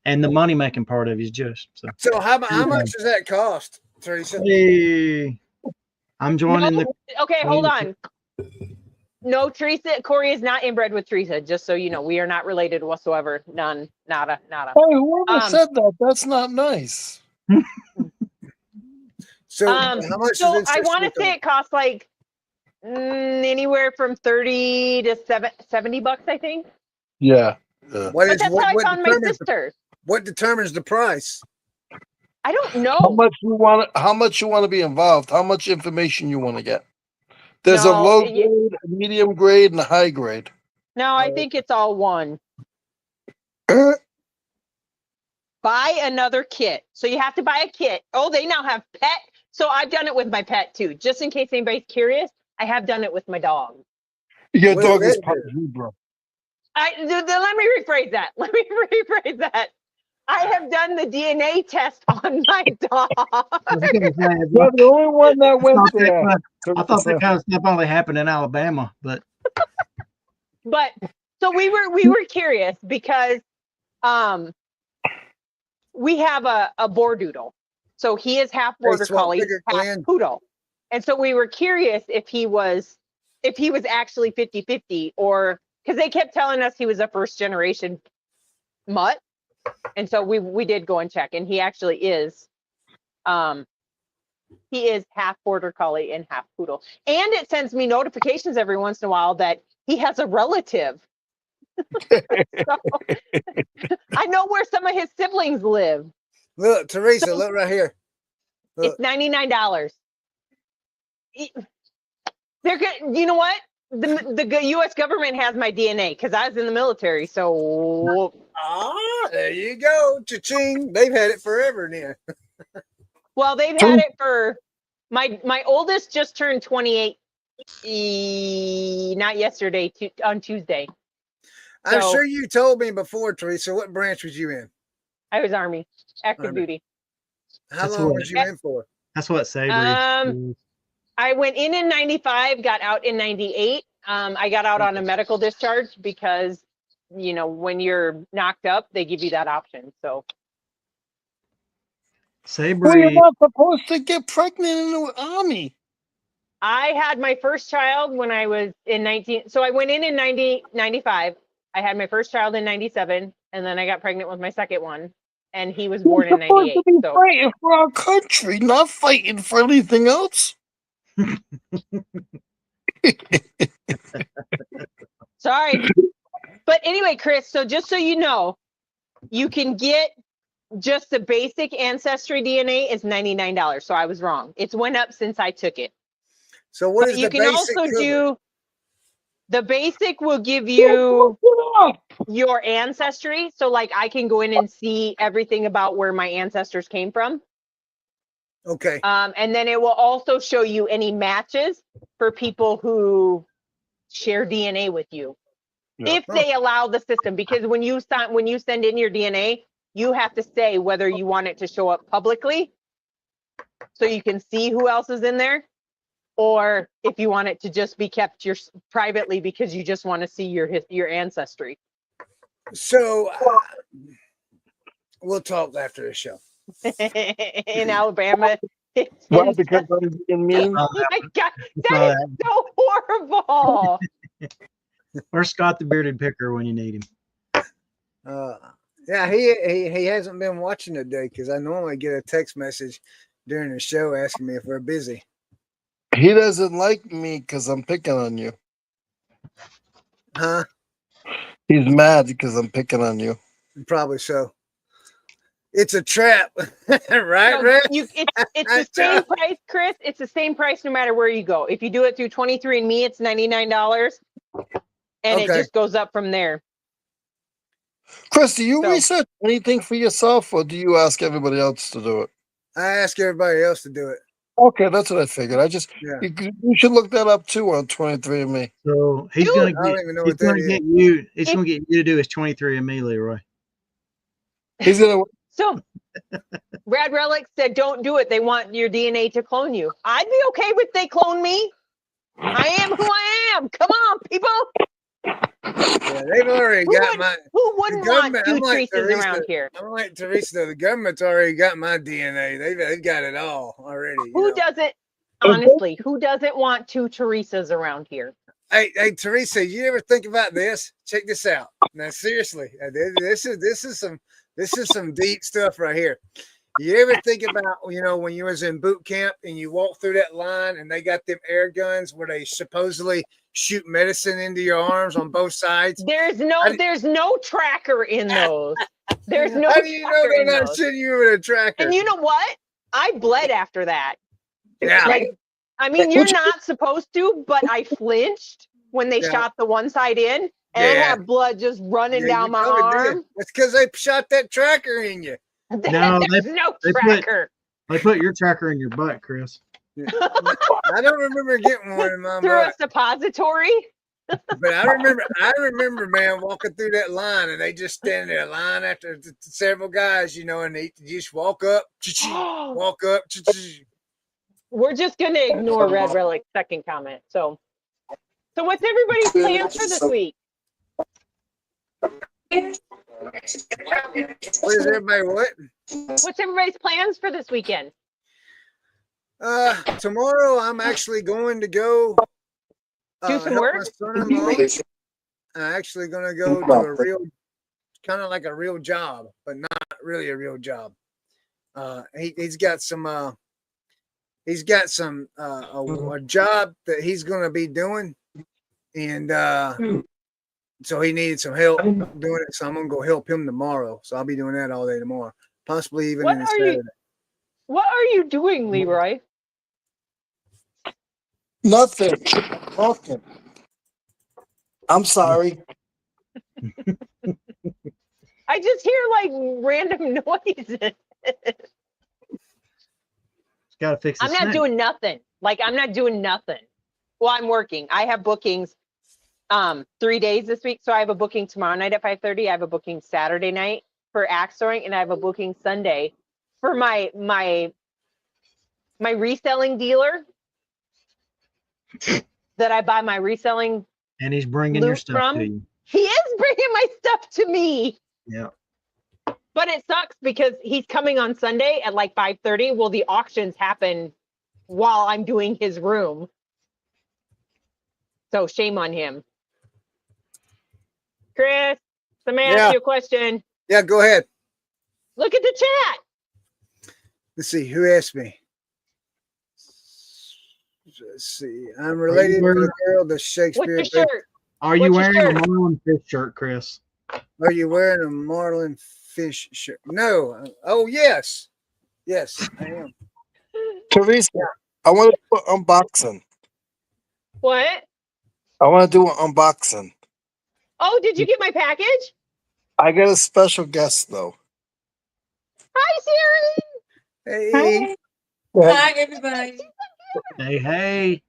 C: and the money making part of you is Jewish. So,
A: So how much does that cost, Teresa?
C: hey, I'm joining the.
B: Okay, hold on. No, Teresa, Corey is not inbred with Teresa, just so you know. We are not related whatsoever. None, nada.
D: Hey, whoever
B: Um,
D: said that? That's not nice.
A: So how much
B: so
A: does
B: I want to
A: ancestry
B: say it costs like anywhere from 30 to $70, I think.
D: Yeah.
A: What
B: But
A: is
B: that's how I
A: what
B: found my
A: determines
B: sister.
A: what determines the price?
B: I don't
D: How
B: know.
D: much you want? How much you want to be involved? How much information you want to get? There's a
B: No,
D: low grade, a medium grade, and a high grade.
B: No, I think it's all one. Buy another kit. So you have to buy a kit. Oh, they now have pet. So I've done it with my pet too. Just in case anybody's curious, I have done it with my dog.
D: Your
A: What does
D: dog is
A: that
D: part
A: do?
D: zebra.
B: Let me rephrase that. I have done the DNA test on my dog.
D: You're the only one that went there.
C: I thought that kind of stuff only happened in Alabama, but
B: But so we were curious because we have a bordoodle. So he is half border collie, half poodle. And so we were curious if he was actually 50-50, or because they kept telling us he was a first generation mutt. And so we did go and check, and he actually is half border collie and half poodle. And it sends me notifications every once in a while that he has a relative. So, I know where some of his siblings live.
A: Look, Teresa, look right here. Look.
B: It's $99. They're good. You know what? The U.S. government has my DNA because I was in the military. So
A: There you go, cha-ching. They've had it forever now.
B: well, they've had it for my oldest just turned 28. Not yesterday, on Tuesday.
A: I'm sure you told me before, Teresa. What branch was you in?
B: I was Army, active duty.
A: How long was you in for?
C: That's what Sabri.
B: I went in 95, got out in 98. I got out on a medical discharge because, you know, when you're knocked up, they give you that option. So
C: Sabri.
D: Well, you're not supposed to get pregnant in the Army.
B: I had my first child when I was in 19. So I went in 95. I had my first child in 97, and then I got pregnant with my second one, and he was born in 98.
D: To be fighting for our country, not fighting for anything else.
B: Sorry. But anyway, Chris, so just so you know, you can get just the basic ancestry DNA is $99. So I was wrong. It's went up since I took it.
A: So what is
B: you
A: the
B: can
A: basic
B: also
A: cover?
B: do the basic will give you your ancestry. So like I can go in and see everything about where my ancestors came from.
A: Okay.
B: And then it will also show you any matches for people who share DNA with you. Yeah. If they allow the system, because when you send in your DNA, you have to say whether you want it to show up publicly so you can see who else is in there, or if you want it to just be kept privately because you just want to see your ancestry.
A: So we'll talk after the show.
B: In Alabama.
D: Why? Because I'm being mean?
B: Oh my God, that is so horrible.
C: Where's Scott the bearded picker when you need him?
A: Yeah, he hasn't been watching today because I normally get a text message during the show asking me if we're busy.
D: He doesn't like me because I'm picking on you.
A: Huh?
D: He's mad because I'm picking on you.
A: Probably so. It's a trap, right,
B: So
A: Red?
B: It's the same price, Chris. It's the same price no matter where you go. If you do it through 23andMe, it's $99, and it just goes up from there.
D: Chris, do you research anything for yourself, or do you ask everybody else to do it?
A: I ask everybody else to do it.
D: Okay, that's what I figured. You should look that up too on 23andMe.
C: So he's going to get you to do his 23andMe, Leroy.
D: He's going to
B: So Rad Relic said, don't do it. They want your DNA to clone you. I'd be okay with they clone me. I am who I am. Come on, people.
A: Yeah, they've already got my.
B: Who wouldn't want two
A: I'm like
B: Teresas
A: Teresa.
B: around here?
A: I'm like Teresa. The government's already got my DNA. They've got it all already.
B: Who doesn't, honestly, who doesn't want two Teresas around here?
A: Hey, Teresa, you ever think about this? Check this out. Now, seriously, this is some deep stuff right here. You ever think about, when you was in boot camp and you walk through that line and they got them air guns where they supposedly shoot medicine into your arms on both sides?
B: There's no tracker in those. There's no.
A: How do you know they're not shooting you with a tracker?
B: And you know what? I bled after that.
A: Yeah.
B: Like, I mean, you're not supposed to, but I flinched when they shot the one side in, and I had blood just running down my arm.
A: It's because they shot that tracker in you.
C: No,
B: There's no tracker.
C: They put your tracker in your butt, Chris.
A: I don't remember getting one in my
B: Through
A: butt.
B: a suppository.
A: But I remember, man, walking through that line, and they just stand there, line after several guys, and they just walk up, walk up.
B: We're just gonna ignore Red Relic's second comment. So what's everybody's plans for this week?
A: What is everybody? What?
B: What's everybody's plans for this weekend?
A: Tomorrow I'm actually going to go
B: do some
A: help
B: work.
A: my son-in-law. I'm actually going to go to a real, kind of like a real job, but not really a real job. He's got a job that he's going to be doing, and so he needed some help doing it. So I'm going to go help him tomorrow. So I'll be doing that all day tomorrow, possibly even in Saturday.
B: What are you doing, Leroy?
D: Nothing. I'm sorry.
B: I just hear like random noises.
C: Got to fix.
B: I'm not doing nothing. I'm not doing nothing. Well, I'm working. I have bookings 3 days this week. So I have a booking tomorrow night at 5:30. I have a booking Saturday night for axe throwing, and I have a booking Sunday for my reselling dealer that I buy my reselling.
C: And he's bringing your stuff to you.
B: He is bringing my stuff to me.
C: Yeah.
B: But it sucks because he's coming on Sunday at like 5:30. Well, the auctions happen while I'm doing his room. So shame on him. Chris, somebody asked you a question.
A: Yeah, go ahead.
B: Look at the chat.
A: Let's see, who asked me? Let's see. I'm related to the girl, the Shakespeare.
B: What's your shirt?
C: Are you wearing a Marlin Fish shirt, Chris?
A: Are you wearing a Marlin Fish shirt? No. Oh, yes. Yes, I am.
D: Teresa, I want to do an unboxing.
B: What?
D: I want to do an unboxing.
B: Oh, did you get my package?
D: I got a special guest, though.
B: Hi, Sharon.
A: Hey.
E: Hi, everybody.
C: Hey.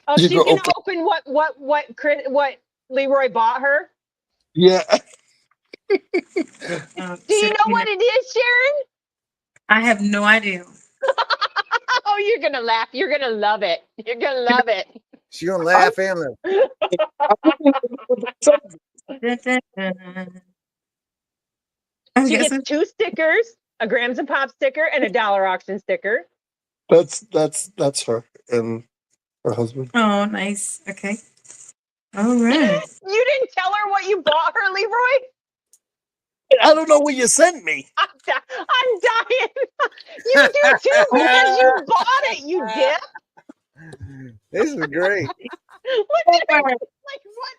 B: Oh, she's gonna open what Leroy bought her.
D: Yeah.
B: Do you know what it is, Sharon?
E: I have no idea.
B: Oh, you're gonna laugh. You're gonna love it. You're gonna love it.
A: She's gonna laugh and live.
B: She gets 2 stickers, a Grams and Pop sticker and a dollar auction sticker.
D: That's her and her husband.
E: Oh, nice. Okay. All right.
B: You didn't tell her what you bought her, Leroy?
D: I don't know what you sent me.
B: I'm dying. You do too because you bought it, you dip.
A: This is great.
B: What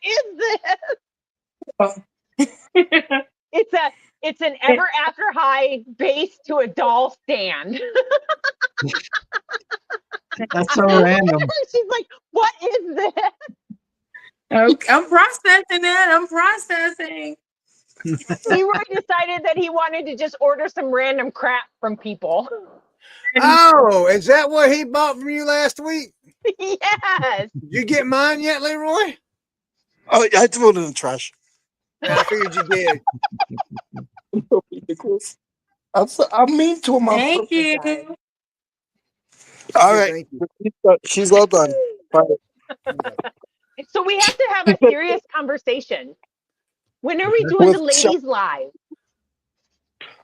B: is this? It's an ever after high base to a doll stand.
C: That's so random.
B: She's like, what is this?
E: Okay, I'm processing that. I'm processing.
B: Leroy decided that he wanted to just order some random crap from people.
A: Oh, is that what he bought from you last week?
B: Yes.
A: Did you get mine yet, Leroy?
D: Oh, I threw it in the trash.
A: I figured you did.
D: I'm mean to him.
E: Thank you.
D: All right.
A: Thank you.
D: She's all done. Bye.
B: So we have to have a serious conversation. When are we doing
D: With
B: the ladies live?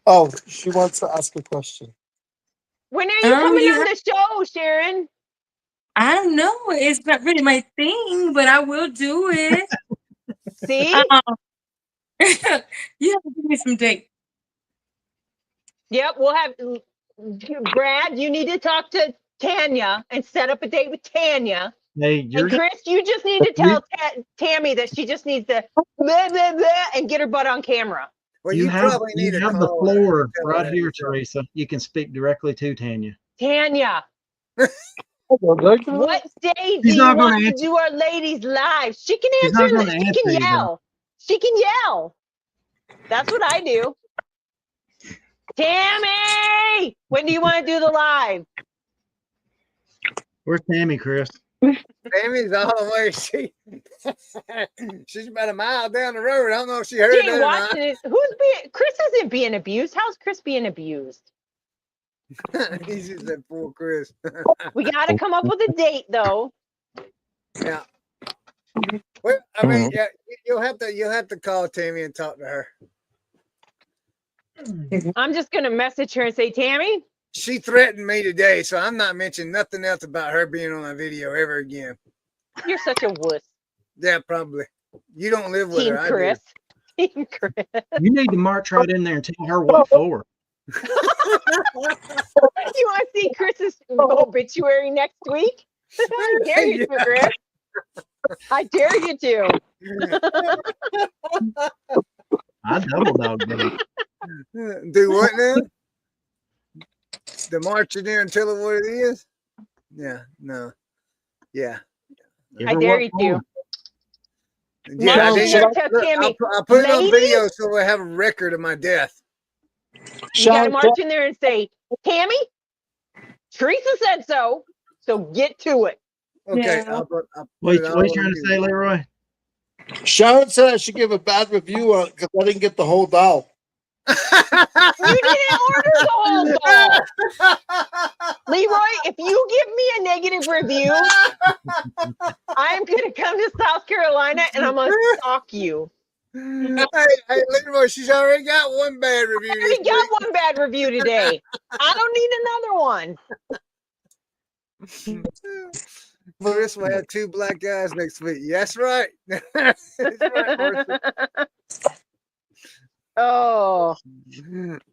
D: Oh, she wants to ask a question.
B: When are you
E: Oh,
B: coming
E: you
B: on the show, Sharon?
E: I don't know. It's not really my thing, but I will do it.
B: See?
E: You have to give me some date.
B: Yep, we'll have Brad, you need to talk to Tanya and set up a date with Tanya.
C: Hey,
B: And
C: you're
B: Chris, you just need to tell Tammy that she just needs to blah, blah, blah, and get her butt on camera.
A: Well,
C: you have
A: probably need to
C: the
A: call her and
C: floor
A: tell her
C: right
A: that
C: here,
A: yourself.
C: Teresa. You can speak directly to Tanya.
B: Tanya, what day do
C: She's
B: you
C: not gonna
B: want to
C: answer.
B: do our ladies live? She can
C: She's not
B: answer,
C: gonna
B: she
C: answer
B: can
C: you, though.
B: yell. She can yell. That's what I do. Tammy, when do you want to do the live?
C: Where's Tammy, Chris?
A: Tammy's all the way. She's about a mile down the road. I don't know if she heard
B: She
A: that
B: ain't
A: or not.
B: watching it. Chris isn't being abused. How's Chris being abused?
A: He's just that poor Chris.
B: We got to come up with a date, though.
A: Yeah. Well, I mean, yeah, you'll have to call Tammy and talk to her.
B: I'm just gonna message her and say, Tammy.
A: She threatened me today, so I'm not mentioning nothing else about her being on a video ever again.
B: You're such a wuss.
A: Yeah, probably. You don't live with
B: Team
A: her.
B: Chris. Team Chris.
C: You need to march right in there and tell her what for.
B: You want to see Chris's obituary next week? I dare you to, Chris. I dare you to.
C: I double dog date.
A: Do what now? The march in there and tell her what it is? Yeah, no. Yeah.
C: Give
B: I
C: her
B: dare
C: what
B: you
C: for.
B: to.
A: Yeah, I
B: March in
A: did.
B: there, tell Tammy.
A: I'll put it on
B: Ladies?
A: video so we'll have a record of my death.
B: You got to march in there and say, Tammy, Teresa said so, so get to it.
A: Okay.
E: Yeah.
A: I'll put
C: What
A: it
C: you
A: all
C: trying
A: on
C: to
A: video.
C: say, Leroy?
D: Sharon said I should give a bad review on because I didn't get the whole doll.
B: You didn't order the whole doll. Leroy, if you give me a negative review, I'm going to come to South Carolina and I'm going to stalk you.
A: Hey, Leroy, she's already got one bad review.
B: I already got one bad review today. I don't need another one.
A: Chris will have 2 black guys next week. That's right. That's right, Marcia.
B: Oh,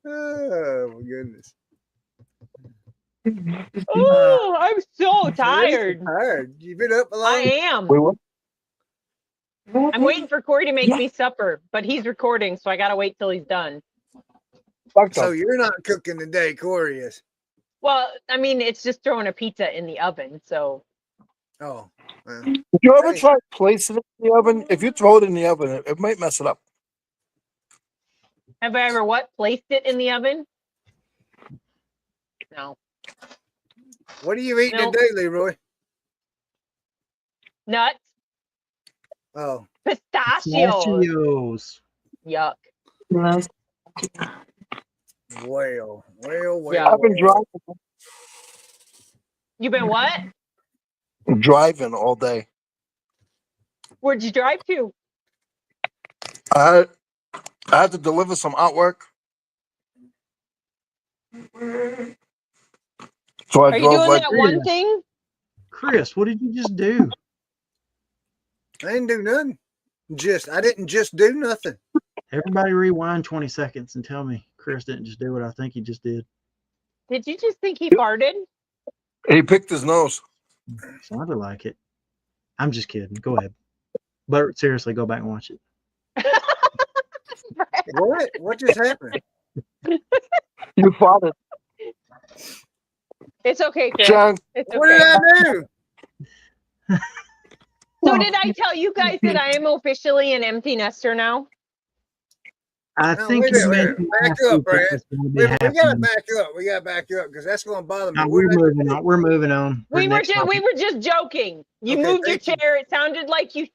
A: Oh, my goodness.
B: oh, I'm so tired.
A: Tired. You been up a long
B: I am. I'm waiting for Corey to make me supper, but he's recording, so I got to wait till he's done.
A: So you're not cooking today, Corey is.
B: Well, I mean, it's just throwing a pizza in the oven, so.
A: Oh. Well.
D: Did you ever try placing it in the oven? If you throw it in the oven, it might mess it up.
B: Have I ever placed it in the oven? No.
A: What are you eating
B: Nope.
A: today, Leroy?
B: Nuts.
A: Oh.
B: Pistachios. Yuck.
A: Well.
D: I've been driving.
B: You been what?
D: Driving all day.
B: Where'd you drive to?
D: I had to deliver some artwork. So I
B: Are you
D: drove
B: doing
D: like
B: that one thing?
C: Chris, what did you just do?
A: I didn't do nothing. I didn't just do nothing.
C: Everybody rewind 20 seconds and tell me Chris didn't just do what I think he just did.
B: Did you just think he farted?
D: he picked his nose.
C: Sounded like it. I'm just kidding. Go ahead. But seriously, go back and watch it.
A: What? What just happened?
D: You fought it.
B: It's okay, Chris.
D: John,
B: It's
A: What did
B: okay.
A: I do?
B: So did I tell you guys that I am officially an empty nester now?
C: I
A: No,
C: think
A: wait a
C: you
A: minute.
C: mentioned
A: Back
C: last
A: up,
C: week that
A: Brad.
C: this was gonna be
A: We gotta
C: happening.
A: back up. We gotta back up because that's gonna bother me.
C: No,
A: What
C: we're
A: did I
C: moving on. We're moving on.
B: We were
C: Next
B: just
C: topic.
B: joking. You
A: Okay,
B: moved your
A: thank you.
B: chair. It sounded like you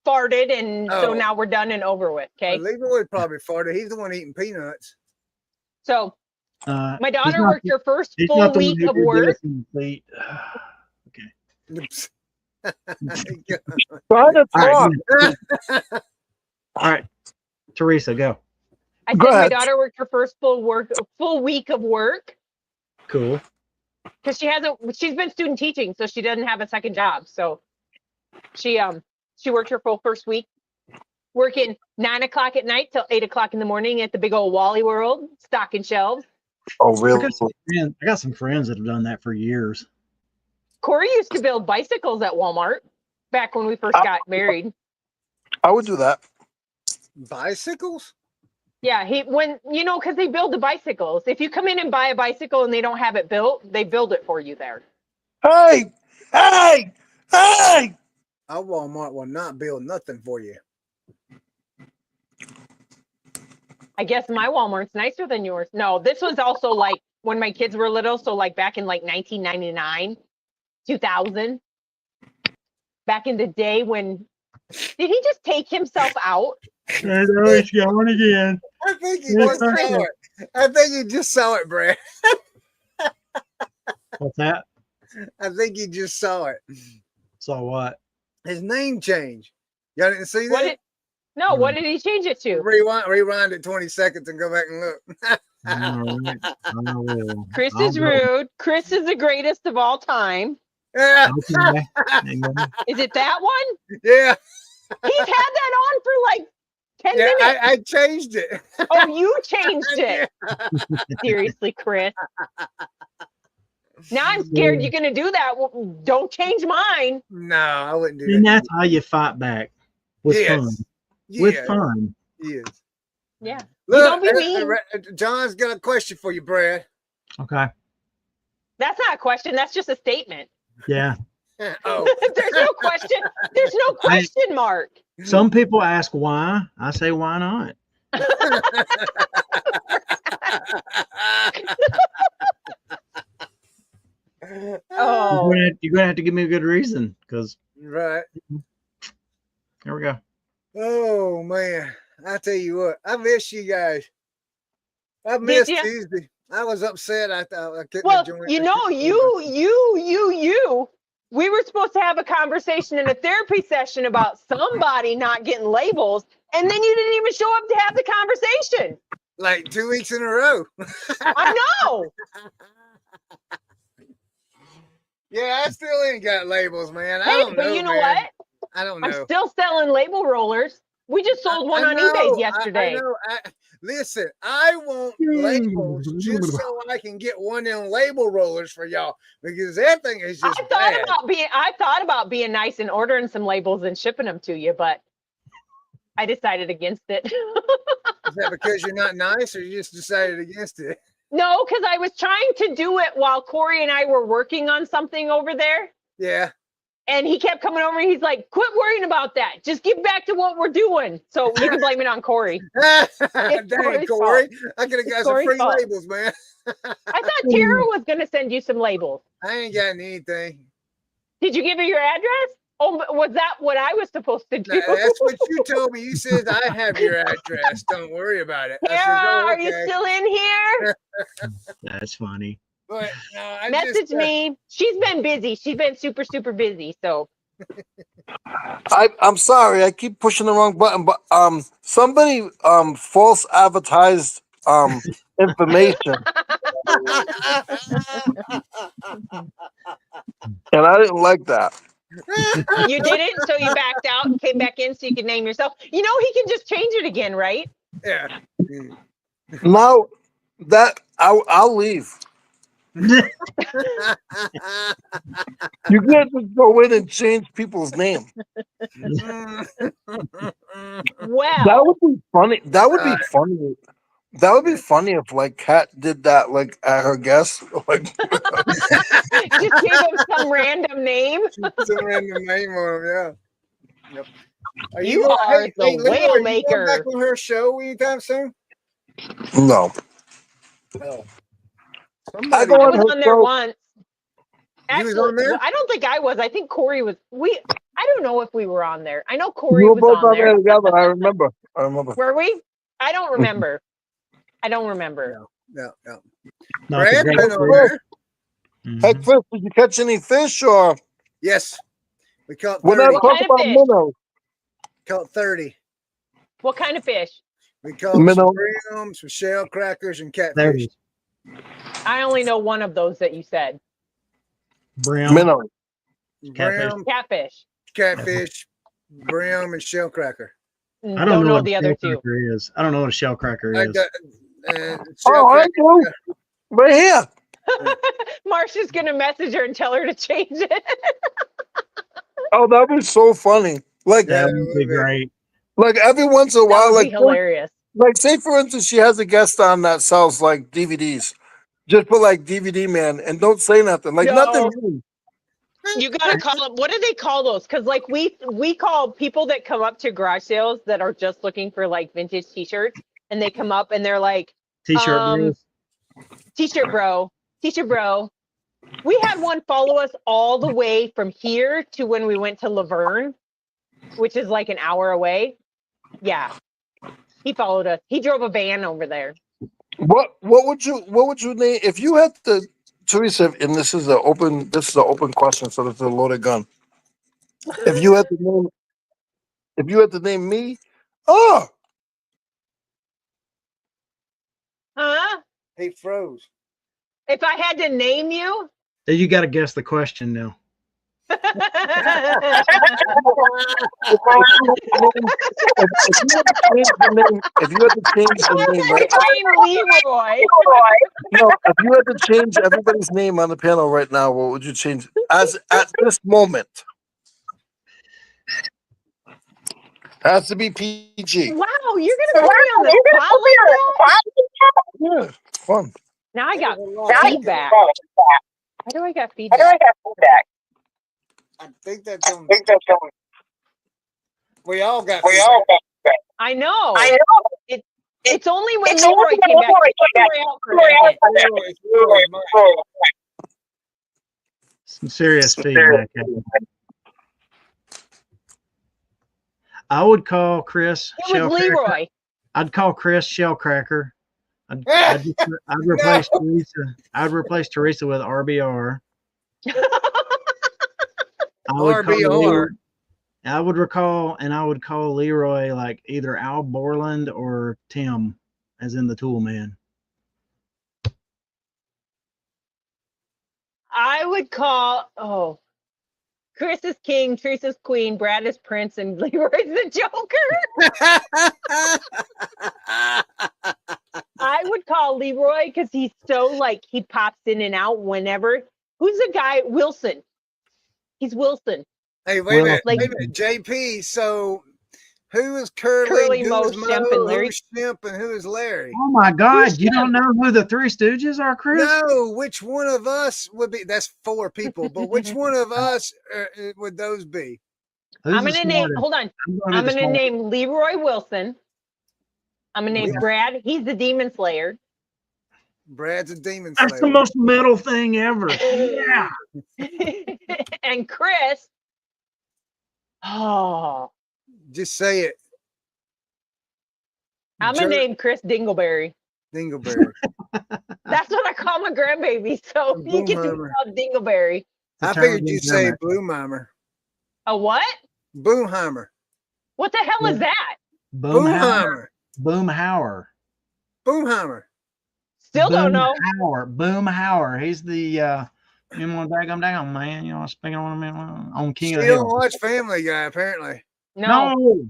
B: farted, and so
A: Oh.
B: now we're done and over with. Okay.
A: Leroy probably farted. He's the one eating peanuts.
B: So My
C: he's
B: daughter
C: not
B: worked
C: the-
B: her first
C: he's
B: full
C: not the one
B: week
C: who
B: of
C: did
B: work.
C: this in the fleet.
D: Trying to
C: All right,
D: talk.
C: all right, Teresa, go.
B: I
D: Go
B: said my
D: ahead.
B: daughter worked her first full week of work
C: Cool.
B: because she's been student teaching, so she doesn't have a second job. So she worked her full first week, working 9 o'clock at night till 8 o'clock in the morning at the big old Wally World, stocking shelves.
D: Oh,
C: I
D: really?
C: got some friends that have done that for years.
B: Corey used to build bicycles at Walmart back when we first got married.
D: I would do that.
A: Bicycles?
B: Yeah, because they build the bicycles. If you come in and buy a bicycle and they don't have it built, they build it for you there.
D: Hey! Hey! Hey!
A: Our Walmart will not build nothing for you.
B: I guess my Walmart's nicer than yours. No, this was also like when my kids were little, so like back in like 1999, 2000. Back in the day when did he just take himself out?
C: I know he's going again.
A: I think he
C: Yes,
A: just saw
C: sir.
A: it. I think he just saw it, Brad.
C: What's that?
A: I think he just saw it.
C: So what?
A: His name changed. Y'all didn't see
B: What
A: that?
B: what did he change it to?
A: Rewind it 20 seconds and go back and look.
C: All right. I will.
B: Chris
C: I'll
B: is
C: go.
B: rude. Chris is the greatest of all time.
A: Yeah,
C: Okay. Hang on.
B: Is it that one?
A: yeah,
B: He's had that on for like 10
A: yeah.
B: minutes.
A: I changed it.
B: Oh, you changed it. Seriously, Chris. Now I'm scared you're going to do that. Well, don't change mine.
A: No, I wouldn't do
C: And
A: that.
C: that's how you fight back with
A: Yes.
C: fun.
A: Yeah,
C: With fun.
A: yes.
B: Yeah.
A: Look,
B: don't be mean.
A: John's got a question for you, Brad.
C: Okay.
B: That's not a question. That's just a statement.
C: Yeah.
A: Oh,
B: There's no question. There's no question mark.
C: Some people ask why. I say why not?
B: Oh,
C: You're gonna have to give me a good reason, because
A: right.
C: here we go.
A: Oh man, I tell you what, I miss you guys. I missed
B: ya?
A: Tuesday. I was upset. I thought I couldn't
B: well,
A: join.
B: you know, we were supposed to have a conversation in a therapy session about somebody not getting labels, and then you didn't even show up to have the conversation.
A: Like 2 weeks in a row.
B: I know.
A: Yeah, I still ain't got labels, man. I
B: Hey,
A: don't know.
B: but you know
A: man.
B: what?
A: I don't
B: I'm
A: know.
B: still selling label rollers. We just sold one
A: I
B: on
A: know,
B: eBay yesterday.
A: I know. Listen, I want labels just so I can get one of them label rollers for y'all because that thing is just bad.
B: I thought about being nice and ordering some labels and shipping them to you, but I decided against it.
A: Is that because you're not nice or you just decided against it?
B: No, because I was trying to do it while Corey and I were working on something over there.
A: Yeah.
B: And he kept coming over and he's like, quit worrying about that. Just get back to what we're doing. So you can blame it on Corey.
A: Dang,
B: Corey's
A: Corey.
B: fault.
A: I could have got
B: It's
A: some
B: Corey's
A: free
B: fault.
A: labels, man.
B: I thought Tara was going to send you some labels.
A: I ain't got anything.
B: Did you give her your address? Oh, was that what I was supposed to do?
A: That's what you told me. You said I have your address. Don't worry about it. I said,
B: Tara,
A: "Oh,
B: are you
A: okay."
B: still in here?
C: That's funny.
A: But no, I
B: Message
A: just,
B: me. She's been busy. She's been super, super busy. So
D: I'm sorry, I keep pushing the wrong button, but somebody false advertised information, and I didn't like that.
B: you did it. So you backed out and came back in so you could name yourself. You know, he can just change it again, right?
A: yeah.
D: Now that I'll leave. You can't just go in and change people's name.
B: Well,
D: That would be funny. That would be funny. That would be funny if like Kat did that like at her guest. Like
B: just gave him some random name.
A: Some random name on him, yeah. Yep. Are
B: You
A: going-
B: are the
A: Leroy,
B: whale
A: you going
B: maker.
A: back on her show anytime soon?
D: no.
A: Oh.
D: I
A: Somebody,
D: go
B: I
D: on
B: was
D: her
B: on there
D: show.
B: once.
A: You was on there?
B: I don't think I was. I think Corey was. I don't know if we were on there. I know Corey
D: We were
B: was
D: both
B: on
D: on there
B: there.
D: together. I remember.
B: Were we? I don't remember. I don't remember.
A: No, no.
C: No, it's a
A: Brad
C: great
A: been on
C: food.
A: there.
D: Hey,
C: Mhm.
D: Chris, did you catch any fish or?
A: Yes. We caught
D: We're
A: 30.
D: not talking
B: kind of
D: about
B: fish?
D: minnows.
A: Caught 30.
B: What kind of fish?
A: We caught some
D: Minnow.
A: brim, some shell crackers, and
C: There it
A: catfish.
C: is.
B: I only know one of those that you said.
C: Brim.
D: Minnow.
C: Catfish.
A: Brim,
B: Catfish.
A: catfish, brim, and shell cracker.
C: I don't know
B: know
C: what
B: the
C: a
B: other
C: shell
B: two.
C: cracker is. I don't know what a shell cracker
A: I
C: is.
A: got
D: Oh,
A: shell
D: I
A: cracker.
D: do. Right here.
B: Marcia's gonna message her and tell her to change it.
D: Oh, that'd be so funny. Like,
A: Yeah,
C: That would be great.
D: like every once in a
B: That
D: while,
B: would be hilarious.
D: like say for instance, she has a guest on that sells like DVDs. Just put like DVD man and don't say nothing. Like nothing.
B: No.
D: New.
B: You gotta call them. What do they call those? Because like we call people that come up to garage sales that are just looking for like vintage T-shirts, and they come up and they're like,
C: T-shirt
B: um,
C: bros.
B: "T-shirt bro, T-shirt bro." We had one follow us all the way from here to when we went to Laverne, which is like an hour away. Yeah, he followed us. He drove a van over there.
D: What would you name if you had to, Teresa? And this is an open question, so it's a loaded gun. If you had to name me, oh,
B: Huh?
A: He froze.
B: If I had to name you,
C: You got to guess the question now.
D: if you had to change the name, right?
B: name Leroy.
D: No, if you had to change everybody's name on the panel right now, what would you change as at this moment? Has to be PG.
B: Wow, you're gonna put me on the spot like that?
D: Yeah, fun.
B: Now I got
A: Now
B: feedback. Why do I got feedback?
A: I think that's on. We all got feedback.
B: I know. It's only when Leroy came back. Leroy out for a second.
A: It's Leroy's mic.
C: Some serious feedback. I would call Chris
B: It was
C: Shellcracker.
B: Leroy.
C: I'd call Chris Shellcracker. I'd replace Teresa. I'd replace Teresa with RBR.
A: RBR.
C: I would call Leroy like either Al Borland or Tim, as in the Tool Man.
B: I would call Chris is king, Teresa's queen, Brad is prince, and Leroy's the Joker. I would call Leroy because he's so like he pops in and out whenever. Who's the guy? Wilson. He's Wilson.
A: Hey, wait a minute.
B: Like-
A: Wait a minute. JP, so who is Curly,
B: Curly,
A: who
B: Moe,
A: is Mo,
B: Shemp, and Larry?
A: who's Shemp, and who is Larry?
C: Oh my God!
B: Who's
C: You don't know who the Three Stooges are, Chris?
A: No, which one of us would be? That's 4 people, but which one of us would those be?
C: Who's
B: I'm
C: the
B: gonna name.
C: smartest?
B: Hold on.
C: I'm
B: I'm
C: be the
B: gonna
C: smartest.
B: name Leroy Wilson. I'm gonna name
A: Yeah.
B: Brad. He's the Demon Slayer.
A: Brad's a demon
C: That's the
A: slayer.
C: most metal thing ever. Yeah.
B: And Chris. Oh,
A: Just say it.
B: I'm gonna
A: Jerk
B: name Chris Dingleberry.
A: Dingleberry.
B: That's what I call my grandbaby. So you get to be
A: Boomheimer.
B: called Dingleberry.
A: I
C: Turn
A: figured
C: these
A: you'd say
C: down.
A: Boomheimer.
B: A what?
A: Boomheimer.
B: What the hell is that?
C: Boomhauer.
A: Boomheimer.
C: Boomhauer.
A: Boomheimer.
B: Still don't know.
C: Boomhauer. He's the you know down, man. You know, speaking on King
A: She
C: of the
A: don't
C: Hill.
A: watch Family Guy, apparently.
B: No.
C: No.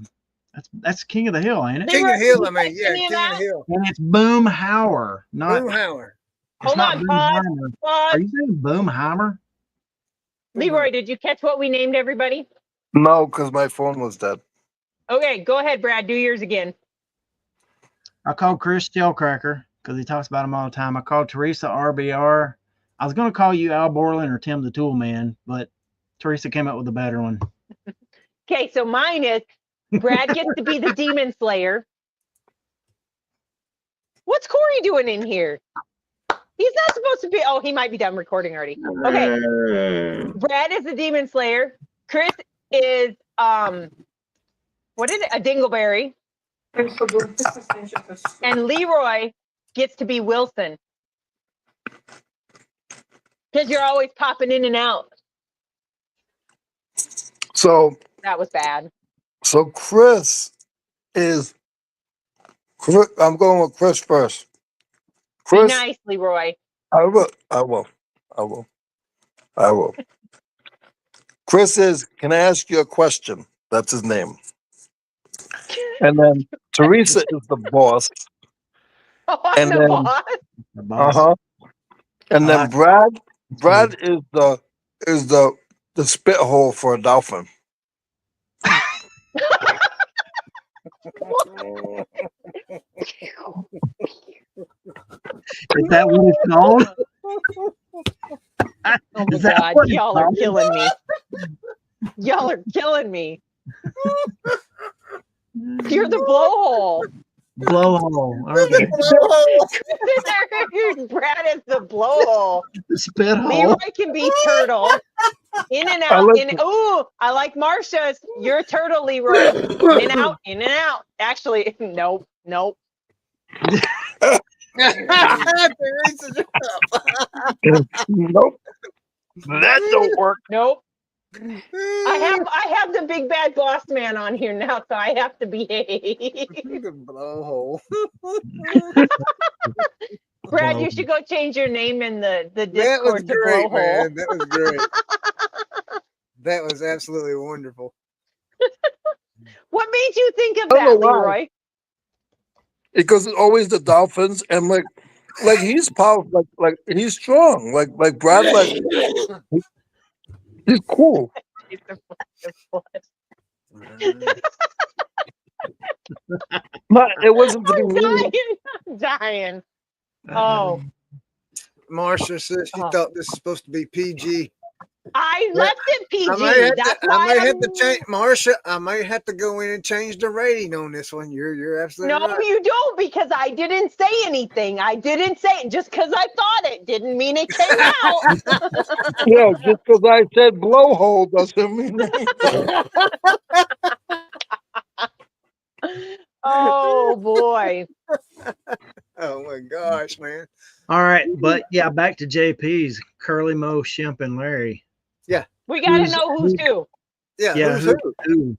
C: That's King of the Hill, ain't it?
B: They
A: King
B: were-
A: of Hill, I
B: you
A: mean,
B: like
A: yeah,
B: any of
A: King of
B: that?
A: Hill.
C: And it's Boomhauer, not
A: Boomhauer.
C: it's
B: Hold
C: not
B: on, pause.
C: Boomheimer.
B: Pause.
C: Are you saying Boomheimer?
B: Leroy, did you catch what we named everybody?
D: No, because my phone was dead.
B: Okay, go ahead, Brad. Do yours again.
C: I called Chris Shellcracker because he talks about him all the time. I called Teresa RBR. I was going to call you Al Borland or Tim the Tool Man, but Teresa came up with a better one.
B: Okay, so mine is Brad gets to be the Demon Slayer. What's Corey doing in here? He's not supposed to be. Oh, he might be done recording already. Okay. Brad is the Demon Slayer. Chris is what is it? A Dingleberry. And Leroy gets to be Wilson. Because you're always popping in and out.
D: So
B: That was bad.
D: Chris is. I'm going with Chris first.
B: Be
D: Chris,
B: nice, Leroy.
D: I will. I will. I will. I will. Chris is. Can I ask you a question? That's his name. And then Teresa is the boss.
B: Oh, I'm
D: And
B: the
D: then
B: boss.
C: The boss.
D: And
C: I
D: then
C: like
D: Brad.
C: it.
D: Brad is the spit hole for a dolphin.
C: Is that what it's called?
B: Oh my
C: Is that
B: God,
C: what it's
B: y'all are
C: called?
B: killing me. Y'all are killing me. You're the blowhole.
C: Blowhole. Okay.
B: Brad is the blowhole.
C: The spit hole.
B: Leroy can be turtle. In and
D: I
B: out.
D: like
B: Ooh, I like Marsha's. You're a turtle, Leroy. In and out. In and out. Actually, nope. Nope.
A: Teresa's
D: Nope. That don't work.
B: Nope. I have the big bad boss man on here now, so I have to behave.
A: the blowhole.
B: Brad, you should go change your name in the
A: That was
B: Discord to
A: great,
B: blowhole.
A: man. That was great. That was absolutely wonderful.
B: What made you think of
D: I don't know
B: that,
D: why.
B: Leroy?
D: Because it's always the Dolphins, and like he's powerful, like he's strong, like Brad, like he's cool. But it wasn't to be
B: I'm
D: mean.
B: dying. I'm dying. Oh,
A: Marsha says she
B: Oh.
A: thought this was supposed to be PG.
B: I
A: Yeah,
B: left it
A: I
B: PG.
A: might have
B: That's
A: to,
B: why
A: I might
B: I'm...
A: have to change, Marsha. I might have to go in and change the rating on this one. You're absolutely
B: No,
A: right.
B: you don't, because I didn't say anything. I didn't say it. Just because I thought it didn't mean it came out.
D: Yeah, just because I said blowhole doesn't mean
B: Oh boy.
A: Oh my gosh, man.
C: All right, but yeah, back to JP's Curly, Mo, Shemp, and Larry.
B: We got to
C: Who's-
B: know who's who.
A: Yeah,
C: Yeah,
A: who's
C: who?
A: who?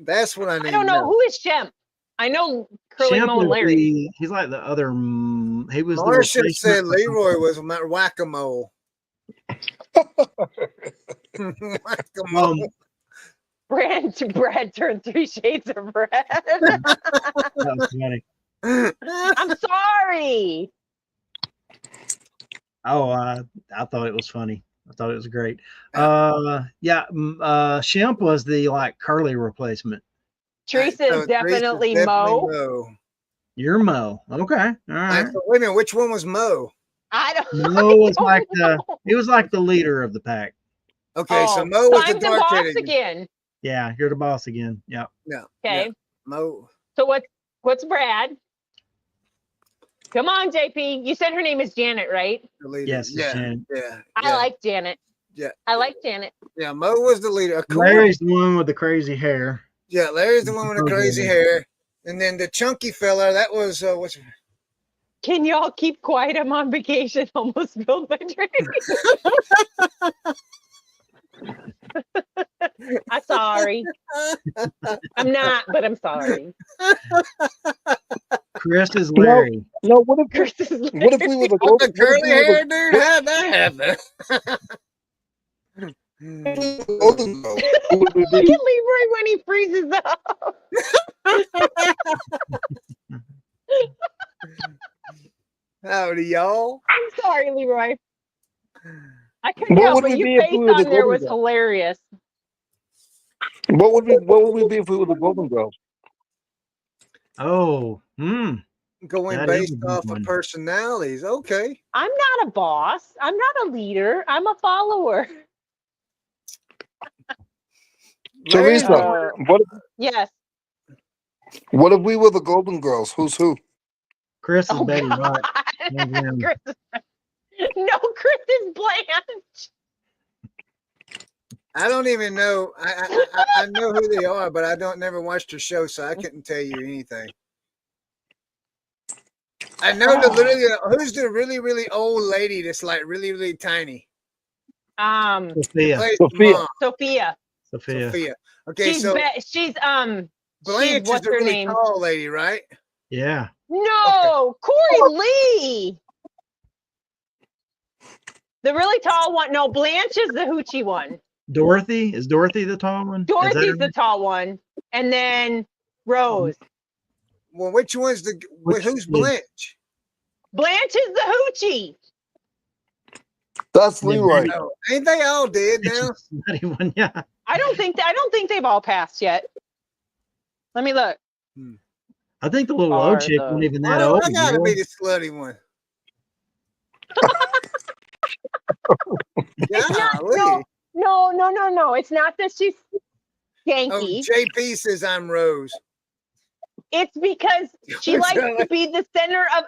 A: That's what I need
B: I don't
A: to
B: know.
A: know.
B: Who is Shemp? I know Curly,
C: Shemp
B: Mo, and
C: is
B: Larry.
C: he's like the other. He was the
A: Marsha
C: replacement.
A: said Leroy was whack-a-mole. Whack-a-mole.
B: Brad turned 3 shades of red.
C: That was funny.
B: I'm sorry.
C: Oh, I thought it was funny. I thought it was great. Shemp was the like Curly replacement.
B: Teresa
A: So
B: is definitely
A: Teresa's
B: Mo.
A: Mo.
C: You're Mo. Okay. All right.
A: So wait a minute, which one was Mo?
B: I don't,
C: Mo was
B: I
C: like
B: don't know.
C: he was like the leader of the pack.
A: Okay, so
B: Oh,
A: Mo
B: so
A: was the
B: I'm the boss
A: dark-headed.
B: again.
C: Yeah, you're the boss again. Yeah.
A: No.
B: Okay.
A: Yeah, Mo.
B: So what's Brad? Come on, JP. You said her name is Janet, right?
A: The leader.
C: Yes, it's
A: Yeah.
C: Janet.
A: Yeah.
B: I like Janet.
A: Yeah.
B: I like Janet.
A: Yeah, Mo was the leader. Of course.
C: Larry's the one with the crazy hair.
A: Yeah, Larry's the one with the crazy hair. And then the chunky fella, that was what's
B: Can y'all keep quiet? I'm on vacation. Almost spilled my drink. I'm sorry. I'm not, but I'm sorry.
C: Chris is Larry.
D: No, what if
B: Chris is
D: what if we were the
A: with the curly hair,
D: Golden
A: dude? How'd that happen?
D: Girls? Who would we
B: Look
D: be?
B: at Leroy when he freezes up.
A: Howdy, y'all.
B: I'm sorry, Leroy. I couldn't
D: What
B: help
D: would
B: but
D: we
B: your
D: be if
B: face
D: we were the
B: on there
D: Golden
B: was
D: Girls?
B: hilarious.
D: What would we be if we were the Golden Girls?
C: Oh,
A: Going
C: That is a
A: based
C: good
A: off
C: one.
A: of personalities. Okay.
B: I'm not a boss. I'm not a leader. I'm a follower.
A: Larry's the
D: Teresa,
A: one-
B: Yes.
D: what if we were the Golden Girls? Who's who?
C: Chris is
B: Oh
C: Betty
B: God.
C: White. Yeah.
B: Chris no, Chris is Blanche.
A: I don't even know. I know who they are, but I don't never watched her show, so I couldn't tell you anything. I know the literally who's the really really old lady that's like really really tiny.
C: Sophia.
A: Plays
D: Sophia.
A: mom.
B: Sophia.
A: Sophia. Okay,
B: She's
A: so Blanche is
B: what's
A: the
B: her
A: really
B: name?
A: tall lady, right?
C: Yeah.
B: No, Corey Lee. The really tall one. No, Blanche is the hoochie one.
C: Dorothy. Is Dorothy the tall one? Is that
B: Dorothy's
C: her
B: the
C: name?
B: tall one. And then Rose.
A: Well, which one's the
C: Which
A: who's
C: is-
A: Blanche?
B: Blanche is the hoochie.
D: That's
C: Yeah,
D: Leroy.
A: Oh, ain't they all dead
C: It's
A: now?
C: a snotty one. Yeah.
B: I don't think they've all passed yet. Let me look.
C: I think the little
B: Are
C: old chick
B: the-
C: wasn't even that
A: Well,
C: old.
A: I gotta
C: really.
A: be the slutty one. Golly.
B: No. It's not that she's
A: Oh,
B: skanky.
A: JP says I'm Rose.
B: It's because she likes to be the center of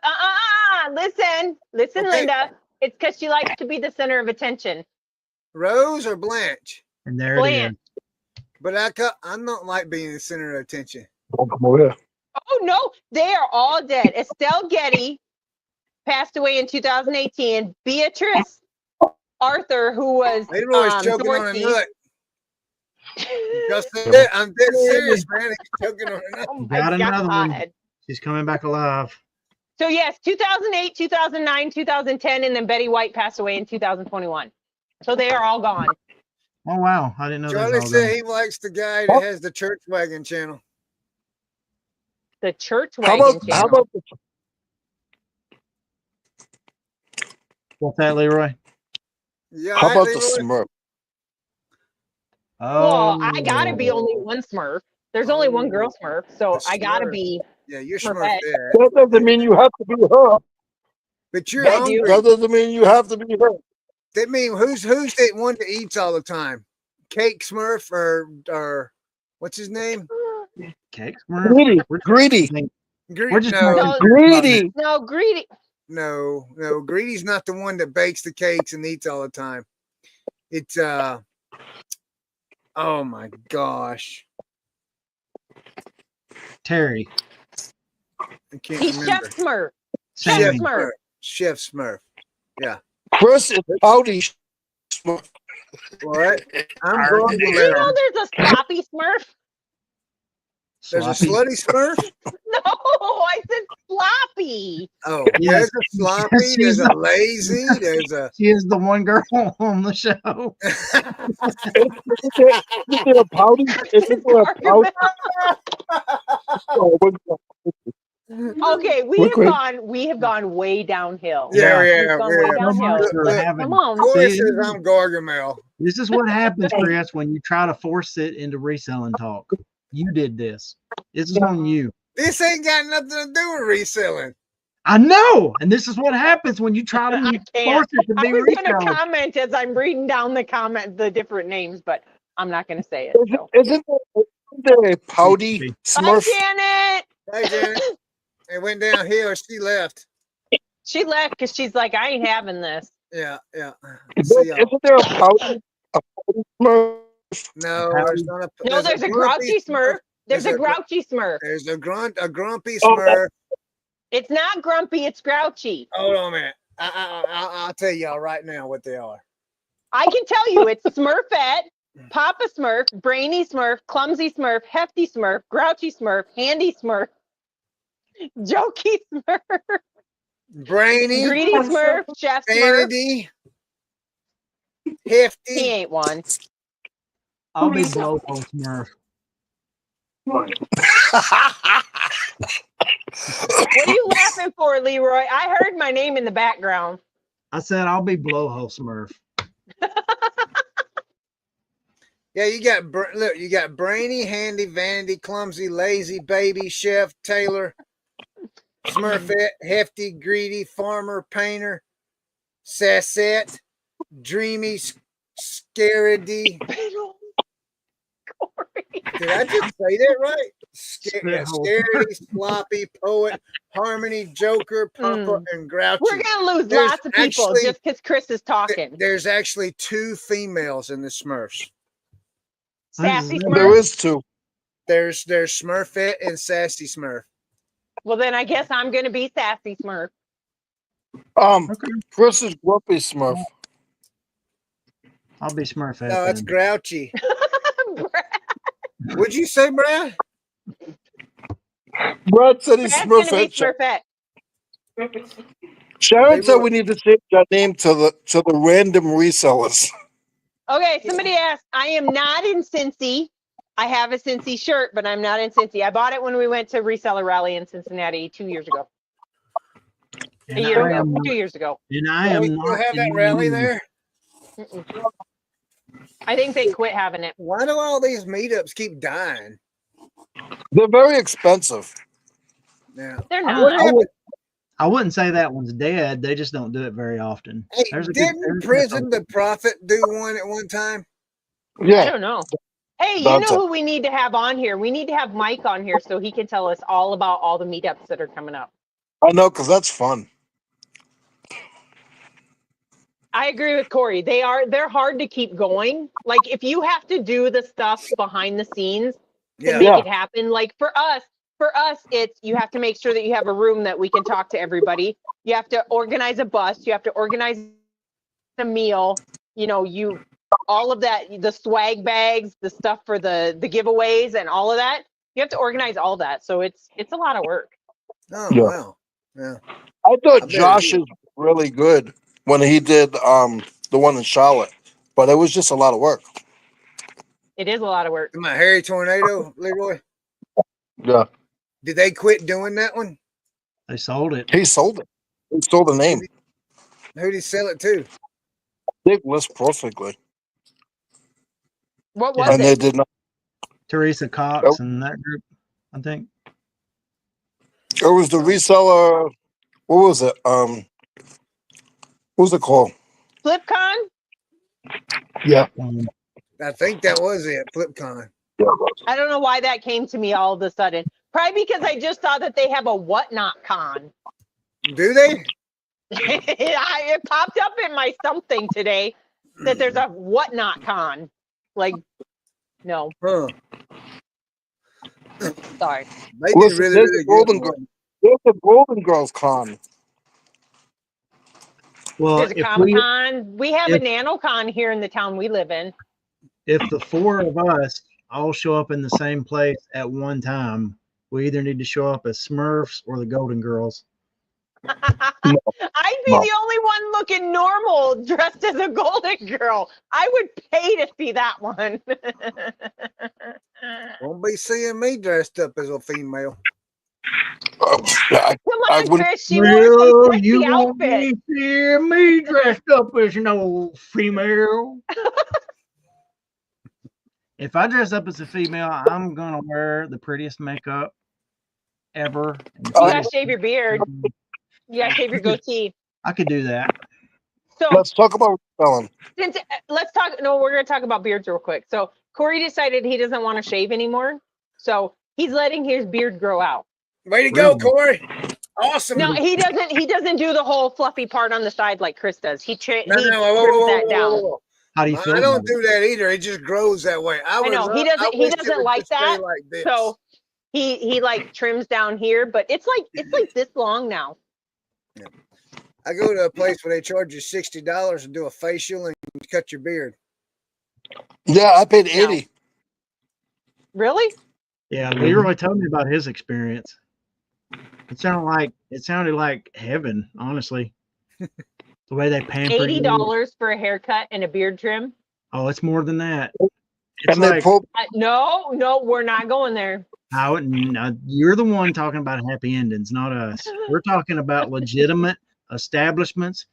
B: listen,
A: Okay.
B: Linda. It's because she likes to be the center of attention.
A: Rose or Blanche?
C: And there
B: Blanche.
C: it is.
A: But I'm not like being the center of attention.
D: Oh, come over here.
B: Oh no, they are all dead. Estelle Getty passed away in 2018. Beatrice Arthur, who was
A: Leroy's choking
B: Dorothy.
A: on a nut. Just it. I'm dead serious, man. He's choking on a nut.
B: Oh
C: Got
B: my
C: another one.
B: God.
C: She's coming back alive.
B: So yes, 2008, 2009, 2010, and then Betty White passed away in 2021. So they are all gone.
C: Oh wow, I didn't know
A: Charlie
C: that was all
A: said
C: gone.
A: he likes the guy that has the church wagon channel.
B: The church
D: How
B: wagon
D: about
B: channel.
C: What's that, Leroy?
A: Yeah,
D: how about the
A: Leroy?
D: Smurf?
C: Oh,
B: Well, I gotta be only one Smurf. There's only one girl Smurf, so
A: The
B: I gotta
A: Smurf.
B: be.
A: Yeah, you're
B: Smurfette.
A: smart there.
D: That doesn't mean you have to be her.
A: But you're
B: I do.
A: hungry.
D: That doesn't mean you have to be her.
A: That mean who's that one that eats all the time? Cake Smurf or what's his name?
C: Cake
D: Greedy.
C: Smurf.
D: Greedy.
C: We're just
A: no,
C: talking-
D: Greedy.
B: No, greedy.
A: no. Greedy's not the one that bakes the cakes and eats all the time. It's oh my gosh.
C: Terry.
A: I can't
B: He's
A: remember.
B: Chef Smurf.
C: Same.
B: Chef Smurf.
A: Chef Smurf.
D: Chris is pouty. Smurf.
A: What? I'm
C: Sorry.
A: going
B: Do you
A: to
B: know there's a sloppy Smurf?
A: There's a
C: Sloppy.
A: slutty Smurf?
B: No, I said sloppy.
A: Oh,
C: Yes.
A: there's a sloppy,
C: She's
A: there's a
C: the-
A: lazy, there's a
C: She is the one girl on the show.
D: Isn't there a pouty? Isn't there a pouty? Oh,
B: Okay,
D: Quick.
B: we have gone way downhill.
A: yeah,
C: Yeah.
A: yeah,
B: Gone
A: yeah.
B: way downhill.
A: Look,
C: Are
A: look,
C: having-
B: Come on.
A: Corey
C: See,
A: says I'm Gargamel.
C: This is what happens, Chris, when you try to force it into reselling talk. You did this. This is on you.
A: This ain't got nothing to do with reselling.
C: I know. And this is what happens when you try to
B: I
C: force
B: can't.
C: it to
B: I
C: be
B: was going to
C: reselling.
B: comment as I'm reading down the different names, but I'm not going to say it. So.
D: Isn't there a pouty
B: Bye,
D: Smurf?
B: Janet.
A: Hey, Janet. It went downhill. She left.
B: She left because she's like, I ain't having this.
A: Yeah, yeah.
D: Isn't
A: See y'all.
D: there a pouty Smurf?
A: No, there's not a.
B: No, there's a
A: grumpy
B: grouchy Smurf. There's
A: There's
B: a
A: a gr-
B: grouchy Smurf.
A: There's a grumpy
D: Oh,
A: Smurf.
B: It's not grumpy, it's grouchy.
A: Hold on a minute. I'll tell y'all right now what they are.
B: I can tell you it's Smurfette, Papa Smurf, Brainy Smurf, Clumsy Smurf, Hefty Smurf, Grouchy Smurf, Handy Smurf, Jokey Smurf,
A: Brainy,
B: Greedy Smurf, Chef Smurf.
A: Sanity,
B: He
A: Hefty.
B: ain't one.
C: I'll be Blowhole Smurf.
B: What are you laughing for, Leroy? I heard my name in the background.
C: I said I'll be Blowhole Smurf.
A: Yeah, you got look. You got Brainy, Handy, Vanity, Clumsy, Lazy, Baby, Chef, Taylor, Smurfette, Hefty, Greedy, Farmer, Painter, Sassette, Dreamy, Scaredy. Did I just say that right? Scaredy, Sloppy, Poet, Harmony, Joker, Papa, and Grouchy.
B: We're going to lose
A: There's
B: lots of people
A: actually-
B: just because Chris is talking.
A: There's actually 2 females in the Smurfs.
B: Sassy
C: There
D: There
B: Smurf.
D: is two.
A: There's Smurfette and Sassy Smurf.
B: Well, then I guess I'm going to be Sassy Smurf.
C: Okay.
D: Chris is Grumpy Smurf.
C: I'll be Smurfette
A: No, it's
C: then.
A: grouchy. What'd you say, Brad?
D: Brad said he's
B: Brad's going to be
D: Smurfette.
B: Smurfette.
D: Sharon said
A: Leroy.
D: we need to change our name to the random resellers.
B: Okay, somebody asked, I am not in Cincy. I have a Cincy shirt, but I'm not in Cincy. I bought it when we went to Reseller Rally in Cincinnati 2 years ago.
C: And
B: A year
C: I
B: ago.
C: am
B: 2 years ago.
C: And I
A: Do we
C: am
A: still
C: not.
A: have that
C: in
A: rally
C: any-
A: there?
B: Mm-mm. I think they quit having it.
A: Why do all these meetups keep dying?
D: They're very expensive.
A: Now,
B: They're
C: I
B: not.
A: what happened?
C: I wouldn't say that one's dead. They just don't do it very often.
A: Hey,
C: There's a good-
A: didn't
C: there's a
A: Prison
C: couple.
A: the Prophet do one at one time?
B: I
D: Yeah.
B: don't know. Hey, you
D: Dante.
B: know who we need to have on here? We need to have Mike on here so he can tell us all about all the meetups that are coming up.
D: I know, because that's fun.
B: I agree with Corey. They're hard to keep going. Like if you have to do the stuff behind the scenes to
A: Yeah.
B: make
D: Yeah.
B: it happen. Like for us, it's you have to make sure that you have a room that we can talk to everybody. You have to organize a bus. You have to organize a meal. You know, all of that, the swag bags, the stuff for the giveaways, and all of that. You have to organize all that. So it's a lot of work.
A: Oh
D: Yeah.
A: wow. Yeah.
D: I thought
A: I bet
D: Josh
A: it
D: is really good when he did the one in Charlotte, but it was just a lot of work.
B: It is a lot of work.
A: Am I Harry Tornado, Leroy?
D: Yeah.
A: Did they quit doing that one?
C: They sold it.
D: He sold it. He sold the name.
A: Who'd he sell it to?
D: Big list perfectly.
B: What
C: Yeah.
B: was
D: And they
B: it?
D: did not.
C: Teresa Cox and that group, I think.
D: It was the reseller. What was it? What was it called?
B: FlipCon?
D: Yeah.
A: I think that was it. FlipCon.
B: I don't know why that came to me all of a sudden. Probably because I just saw that they have a whatnot con.
A: Do they?
B: It popped up in my something today that there's a whatnot con. Like, no,
A: Huh.
B: sorry.
A: They
D: Listen,
A: did really,
D: there's
A: really
D: the Golden
A: good.
D: Girl. There's the Golden Girls con.
C: Well,
B: There's a
C: if
B: Comic Con. We have a
C: if-
B: NanoCon here in the town we live in.
C: the four of us all show up in the same place at one time, we either need to show up as Smurfs or the Golden Girls.
B: I'd be
D: No.
B: the only one looking normal dressed as a golden girl. I would pay to see that one.
A: Won't be seeing me dressed up as a female.
B: Come
D: I
B: on,
D: wouldn't-
B: Chris. She wore some
C: Well,
B: sexy
C: you won't
B: outfit.
C: be seeing me dressed up as no female. If I dress up as a female, I'm gonna wear the prettiest makeup ever. and
B: You
D: Oh,
B: gotta
C: prettiest-
B: shave your beard. You gotta shave your goatee.
C: I could do that.
B: So
D: Let's talk about reselling.
B: since let's talk. No, we're gonna talk about beards real quick. So Corey decided he doesn't want to shave anymore, so he's letting his beard grow out.
A: Way to go,
C: Really?
A: Corey. Awesome.
B: No, he doesn't. He doesn't do the whole fluffy part on the side like Chris does. He trims
A: No, whoa,
B: that down.
A: whoa.
C: How do you feel?
A: I don't
C: about
A: do that either. It just grows that way. I would
B: know. He
A: love-
B: doesn't-
A: I
B: he
A: wish it
B: doesn't
A: would
B: like
A: just stay
B: that.
A: like this.
B: So he like trims down here, but it's like this long now.
A: I go to a place where they charge you $60 to do a facial and cut your beard.
D: Yeah, I paid 80.
B: Really?
C: Yeah, Leroy told me about his experience. It sounded like heaven, honestly. The way they pamper you.
B: $80 for a haircut and a beard trim?
C: Oh, it's more than that. It's
D: And they
C: like
D: pulled.
B: No, we're not going there.
C: how you're the one talking about happy endings, not us. We're talking about legitimate establishments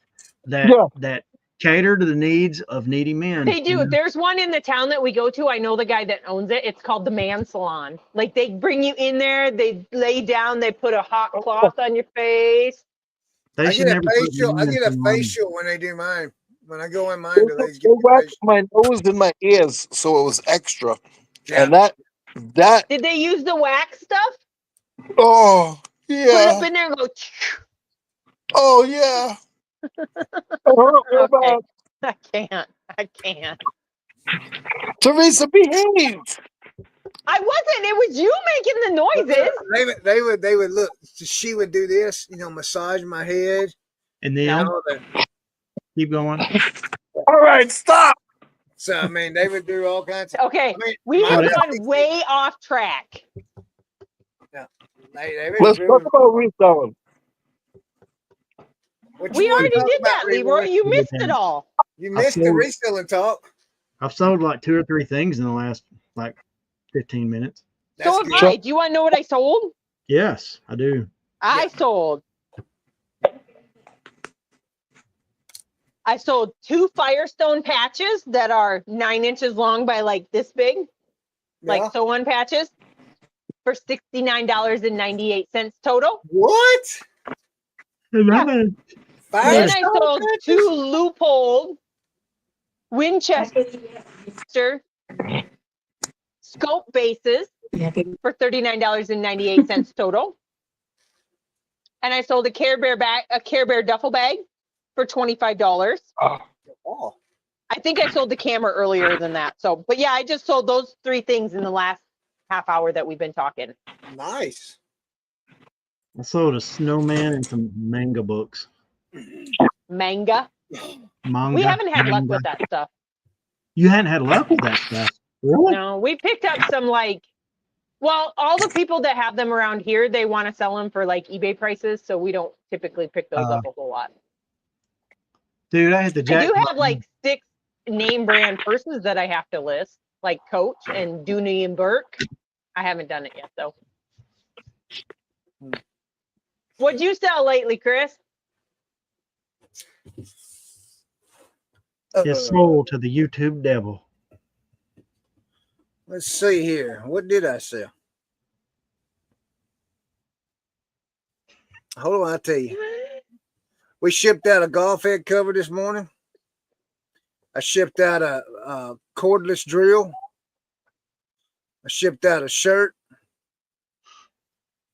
C: that
D: Yeah.
C: that cater to the needs of needy men.
B: They
C: you
B: do.
C: know?
B: There's one in the town that we go to. I know the guy that owns it. It's called the Man Salon. Like they bring you in there, they lay down, they put a hot cloth on your face.
C: They
A: I
C: should
A: get a
C: never put
A: facial. I
C: men
A: get a
C: in salon.
A: facial when they do mine. When I go in mine,
D: They
A: do they
D: they waxed my nose and my ears, so it was extra.
A: Yeah.
D: And that
B: Did they use the wax stuff?
D: oh
B: Put it up
D: yeah,
B: in there and go.
D: oh yeah. Oh,
B: Okay. I can't.
D: Teresa, behave.
B: I wasn't. It was you making the noises.
A: They would look. She would do this, massage my head.
C: And then
A: All that.
C: keep going.
D: All right, stop.
A: So I mean, they would do all kinds of.
B: Okay,
A: I mean,
B: we
A: my
B: have
C: dad-
B: gone way off track.
A: They would
D: Let's
A: do-
D: talk about reselling.
A: what
B: We
A: you wanna
B: already
A: talk
B: did
A: about,
B: that, Leroy. You missed it all.
A: You missed the
C: sold-
A: reselling talk.
C: I've sold like 2 or 3 things in the last like 15 minutes.
A: That's
B: So have
A: good.
B: I. Do you want to know what I sold?
C: Yes, I do.
B: I sold 2 Firestone patches that are 9 inches long by like this big,
A: Yeah.
B: like sew-on patches, for $69.98 total.
A: What?
C: And
B: Then I
A: Firestone
B: sold
A: patches?
B: 2 loophole Winchester scope bases for $39.98 total. And I sold a Care Bear duffel bag for $25.
A: Oh,
B: I think I sold the camera earlier than that. So, but yeah, I just sold those 3 things in the last half hour that we've been talking.
A: nice.
C: I sold a snowman and some manga books.
B: Manga.
C: Manga.
B: We haven't had luck
C: manga.
B: with that stuff.
C: You hadn't had luck with that stuff. Really?
B: No, we picked up some well, all the people that have them around here, they want to sell them for like eBay prices. So we don't typically pick those up a whole lot.
C: Dude, I hit the
B: I
C: jack.
B: do have like 6 name brand purses that I have to list, like Coach and Dooney and Burke. I haven't done it yet though. What'd you sell lately, Chris?
C: His soul to the YouTube devil.
A: Let's see here. What did I sell? Hold on, I'll tell you. We shipped out a golf head cover this morning. I shipped out a cordless drill. I shipped out a shirt.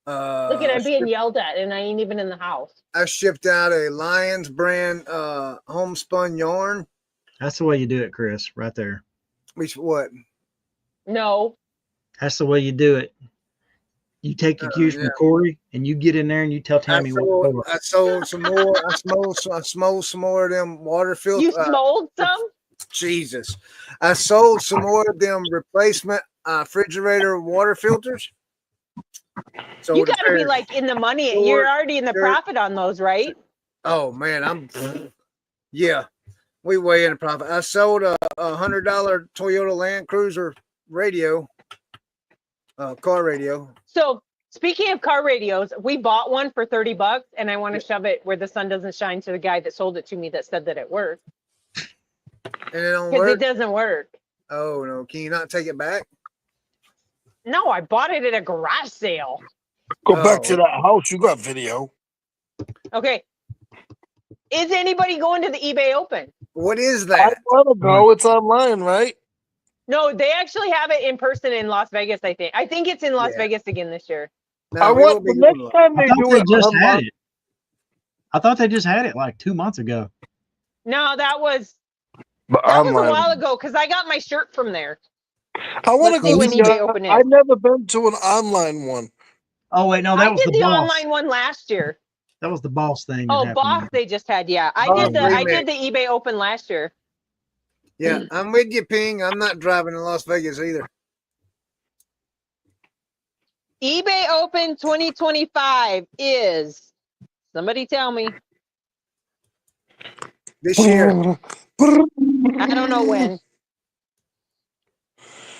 B: Look at I'm being yelled at and I ain't even in the house.
A: I shipped out a Lions brand homespun yarn.
C: That's the way you do it, Chris, right there.
A: Which what?
B: No.
C: That's the way you do it. You take the cues from Corey and you get in there and you tell Tammy what for.
A: I sold some more. I smoked some more of them water filters.
B: You smold some?
A: Jesus. I sold some more of them replacement refrigerator water filters. So
B: You gotta be like in the money. You're already in the profit on those, right?
A: Oh man, yeah. We way in the profit. I sold a $100 Toyota Land Cruiser radio, car radio.
B: So speaking of car radios, we bought one for $30 and I want to shove it where the sun doesn't shine to the guy that sold it to me that said that it worked.
A: And it don't
B: Because
A: work.
B: it doesn't work.
A: Oh no, can you not take it back?
B: No, I bought it at a garage sale.
D: Go back to that house. You got video.
B: Okay. Is anybody going to the eBay Open?
A: What is
D: I
A: that?
D: want to go. It's online, right?
B: No, they actually have it in person in Las Vegas, I think. I think it's in Las Vegas again this year.
A: No,
D: I
A: we
D: want
A: won't be
D: the
A: going
D: next
A: to-
D: time
C: I
D: they
C: thought
D: do
C: they
D: it
C: just had
D: online.
C: it. I thought they just had it like 2 months ago.
B: No, that was
D: But
B: a
D: online.
B: while ago because I got my shirt from there.
D: I want to
B: Let's see
D: go.
B: when
D: to
B: eBay
D: the-
B: Open is.
D: I've never been to an online one.
C: Oh wait, no, that
B: I
C: was
B: did
C: the
B: the
C: boss.
B: online one last year.
C: That was the boss thing. that
B: Oh,
C: happened.
B: Boss they just had, yeah. I did the eBay Open last year.
A: Yeah, I'm with you, Ping. I'm not driving to Las Vegas either.
B: eBay Open 2025 is, somebody tell me.
A: This year.
B: I don't know when.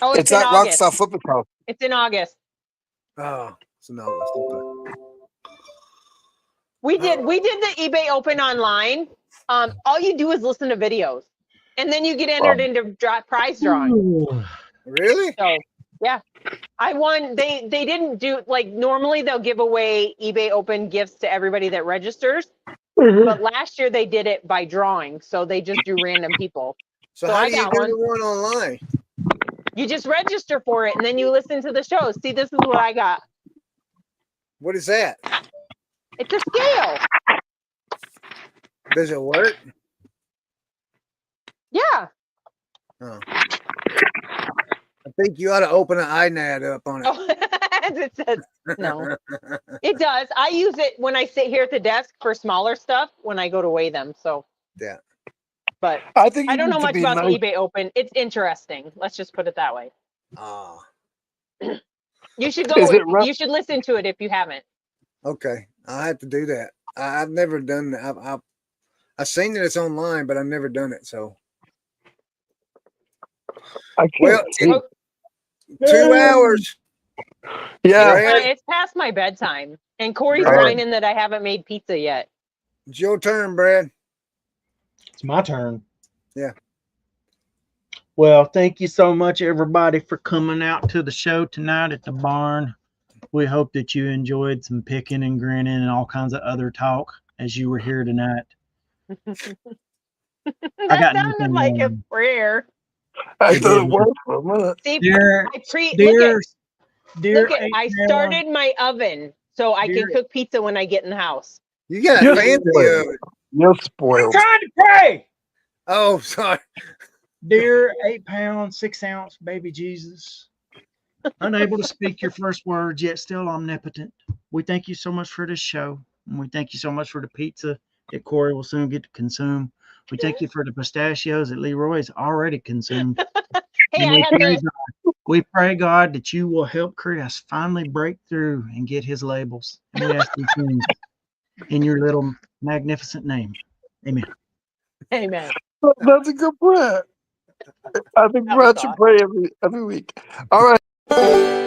B: Oh,
D: It's
B: in
D: at
B: August.
D: Rockstar Flipper's house.
B: It's in August.
A: Oh, it's an August. Okay.
B: We did the eBay Open online. All you do is listen to videos, and then you get entered into prize drawing.
C: Ooh.
A: Really?
B: So yeah, I won. They didn't do like normally they'll give away eBay Open gifts to everybody that registers, but last year they did it by drawing, so they just drew random people.
A: So
B: So
A: how
B: I
A: do you
B: got
A: do
B: one.
A: the one online?
B: You just register for it, and then you listen to the show. See, this is what I got.
A: What is that?
B: It's a scale.
A: Does it work?
B: Yeah.
A: Oh. I think you ought to open an INAD up on it.
B: Oh, as it says, no, it does. I use it when I sit here at the desk for smaller stuff when I go to weigh them. So,
A: Yeah.
B: but
D: I think
B: I
D: you
B: don't
D: need
B: know
D: to
B: much
D: be
B: about
D: nice.
B: the eBay Open. It's interesting. Let's just put it that way.
A: Ah,
B: You should go.
D: Is it rough?
B: You should listen to it if you haven't.
A: okay. I have to do that. I've never done that. I've seen that it's online, but I've never done it. So,
D: I can't
A: well,
D: see.
B: Oh,
A: 2 hours.
D: Yeah.
A: Brad,
B: it's past my bedtime, and Corey's
A: Brad.
B: whining that I haven't made pizza yet.
A: It's your turn, Brad.
C: It's my turn.
A: Yeah.
C: Well, thank you so much, everybody, for coming out to the show tonight at the barn. We hope that you enjoyed some picking and grinning and all kinds of other talk as you were here tonight.
B: That
C: got
B: sounded
C: nothing
B: like a
C: wrong.
B: prayer.
D: I
C: It
D: thought it
C: didn't.
D: was for a minute.
B: See,
C: Dear,
B: look at
C: dear
B: I
C: 8-pound,
B: started my oven so I
C: Dear-
B: can cook pizza when I get in the house.
A: You got
D: You're
A: a fancy
D: spoiled.
A: oven.
D: You're
C: I'm
D: spoiled.
C: trying to pray.
A: Oh, sorry.
C: Dear 8-pound, 6-ounce baby Jesus, unable to speak your first words, yet still omnipotent. We thank you so much for this show. And we thank you so much for the pizza that Corey will soon get to consume. We thank you for the pistachios that Leroy has already consumed.
B: Hey,
C: And
B: I had the
C: we pray, God, that you will help Chris finally break through and get his labels. And we ask these things in your little magnificent name. Amen.
B: amen.
D: That's a good prayer. I think
B: That was
D: Brad should
B: awesome.
D: pray every week. All right.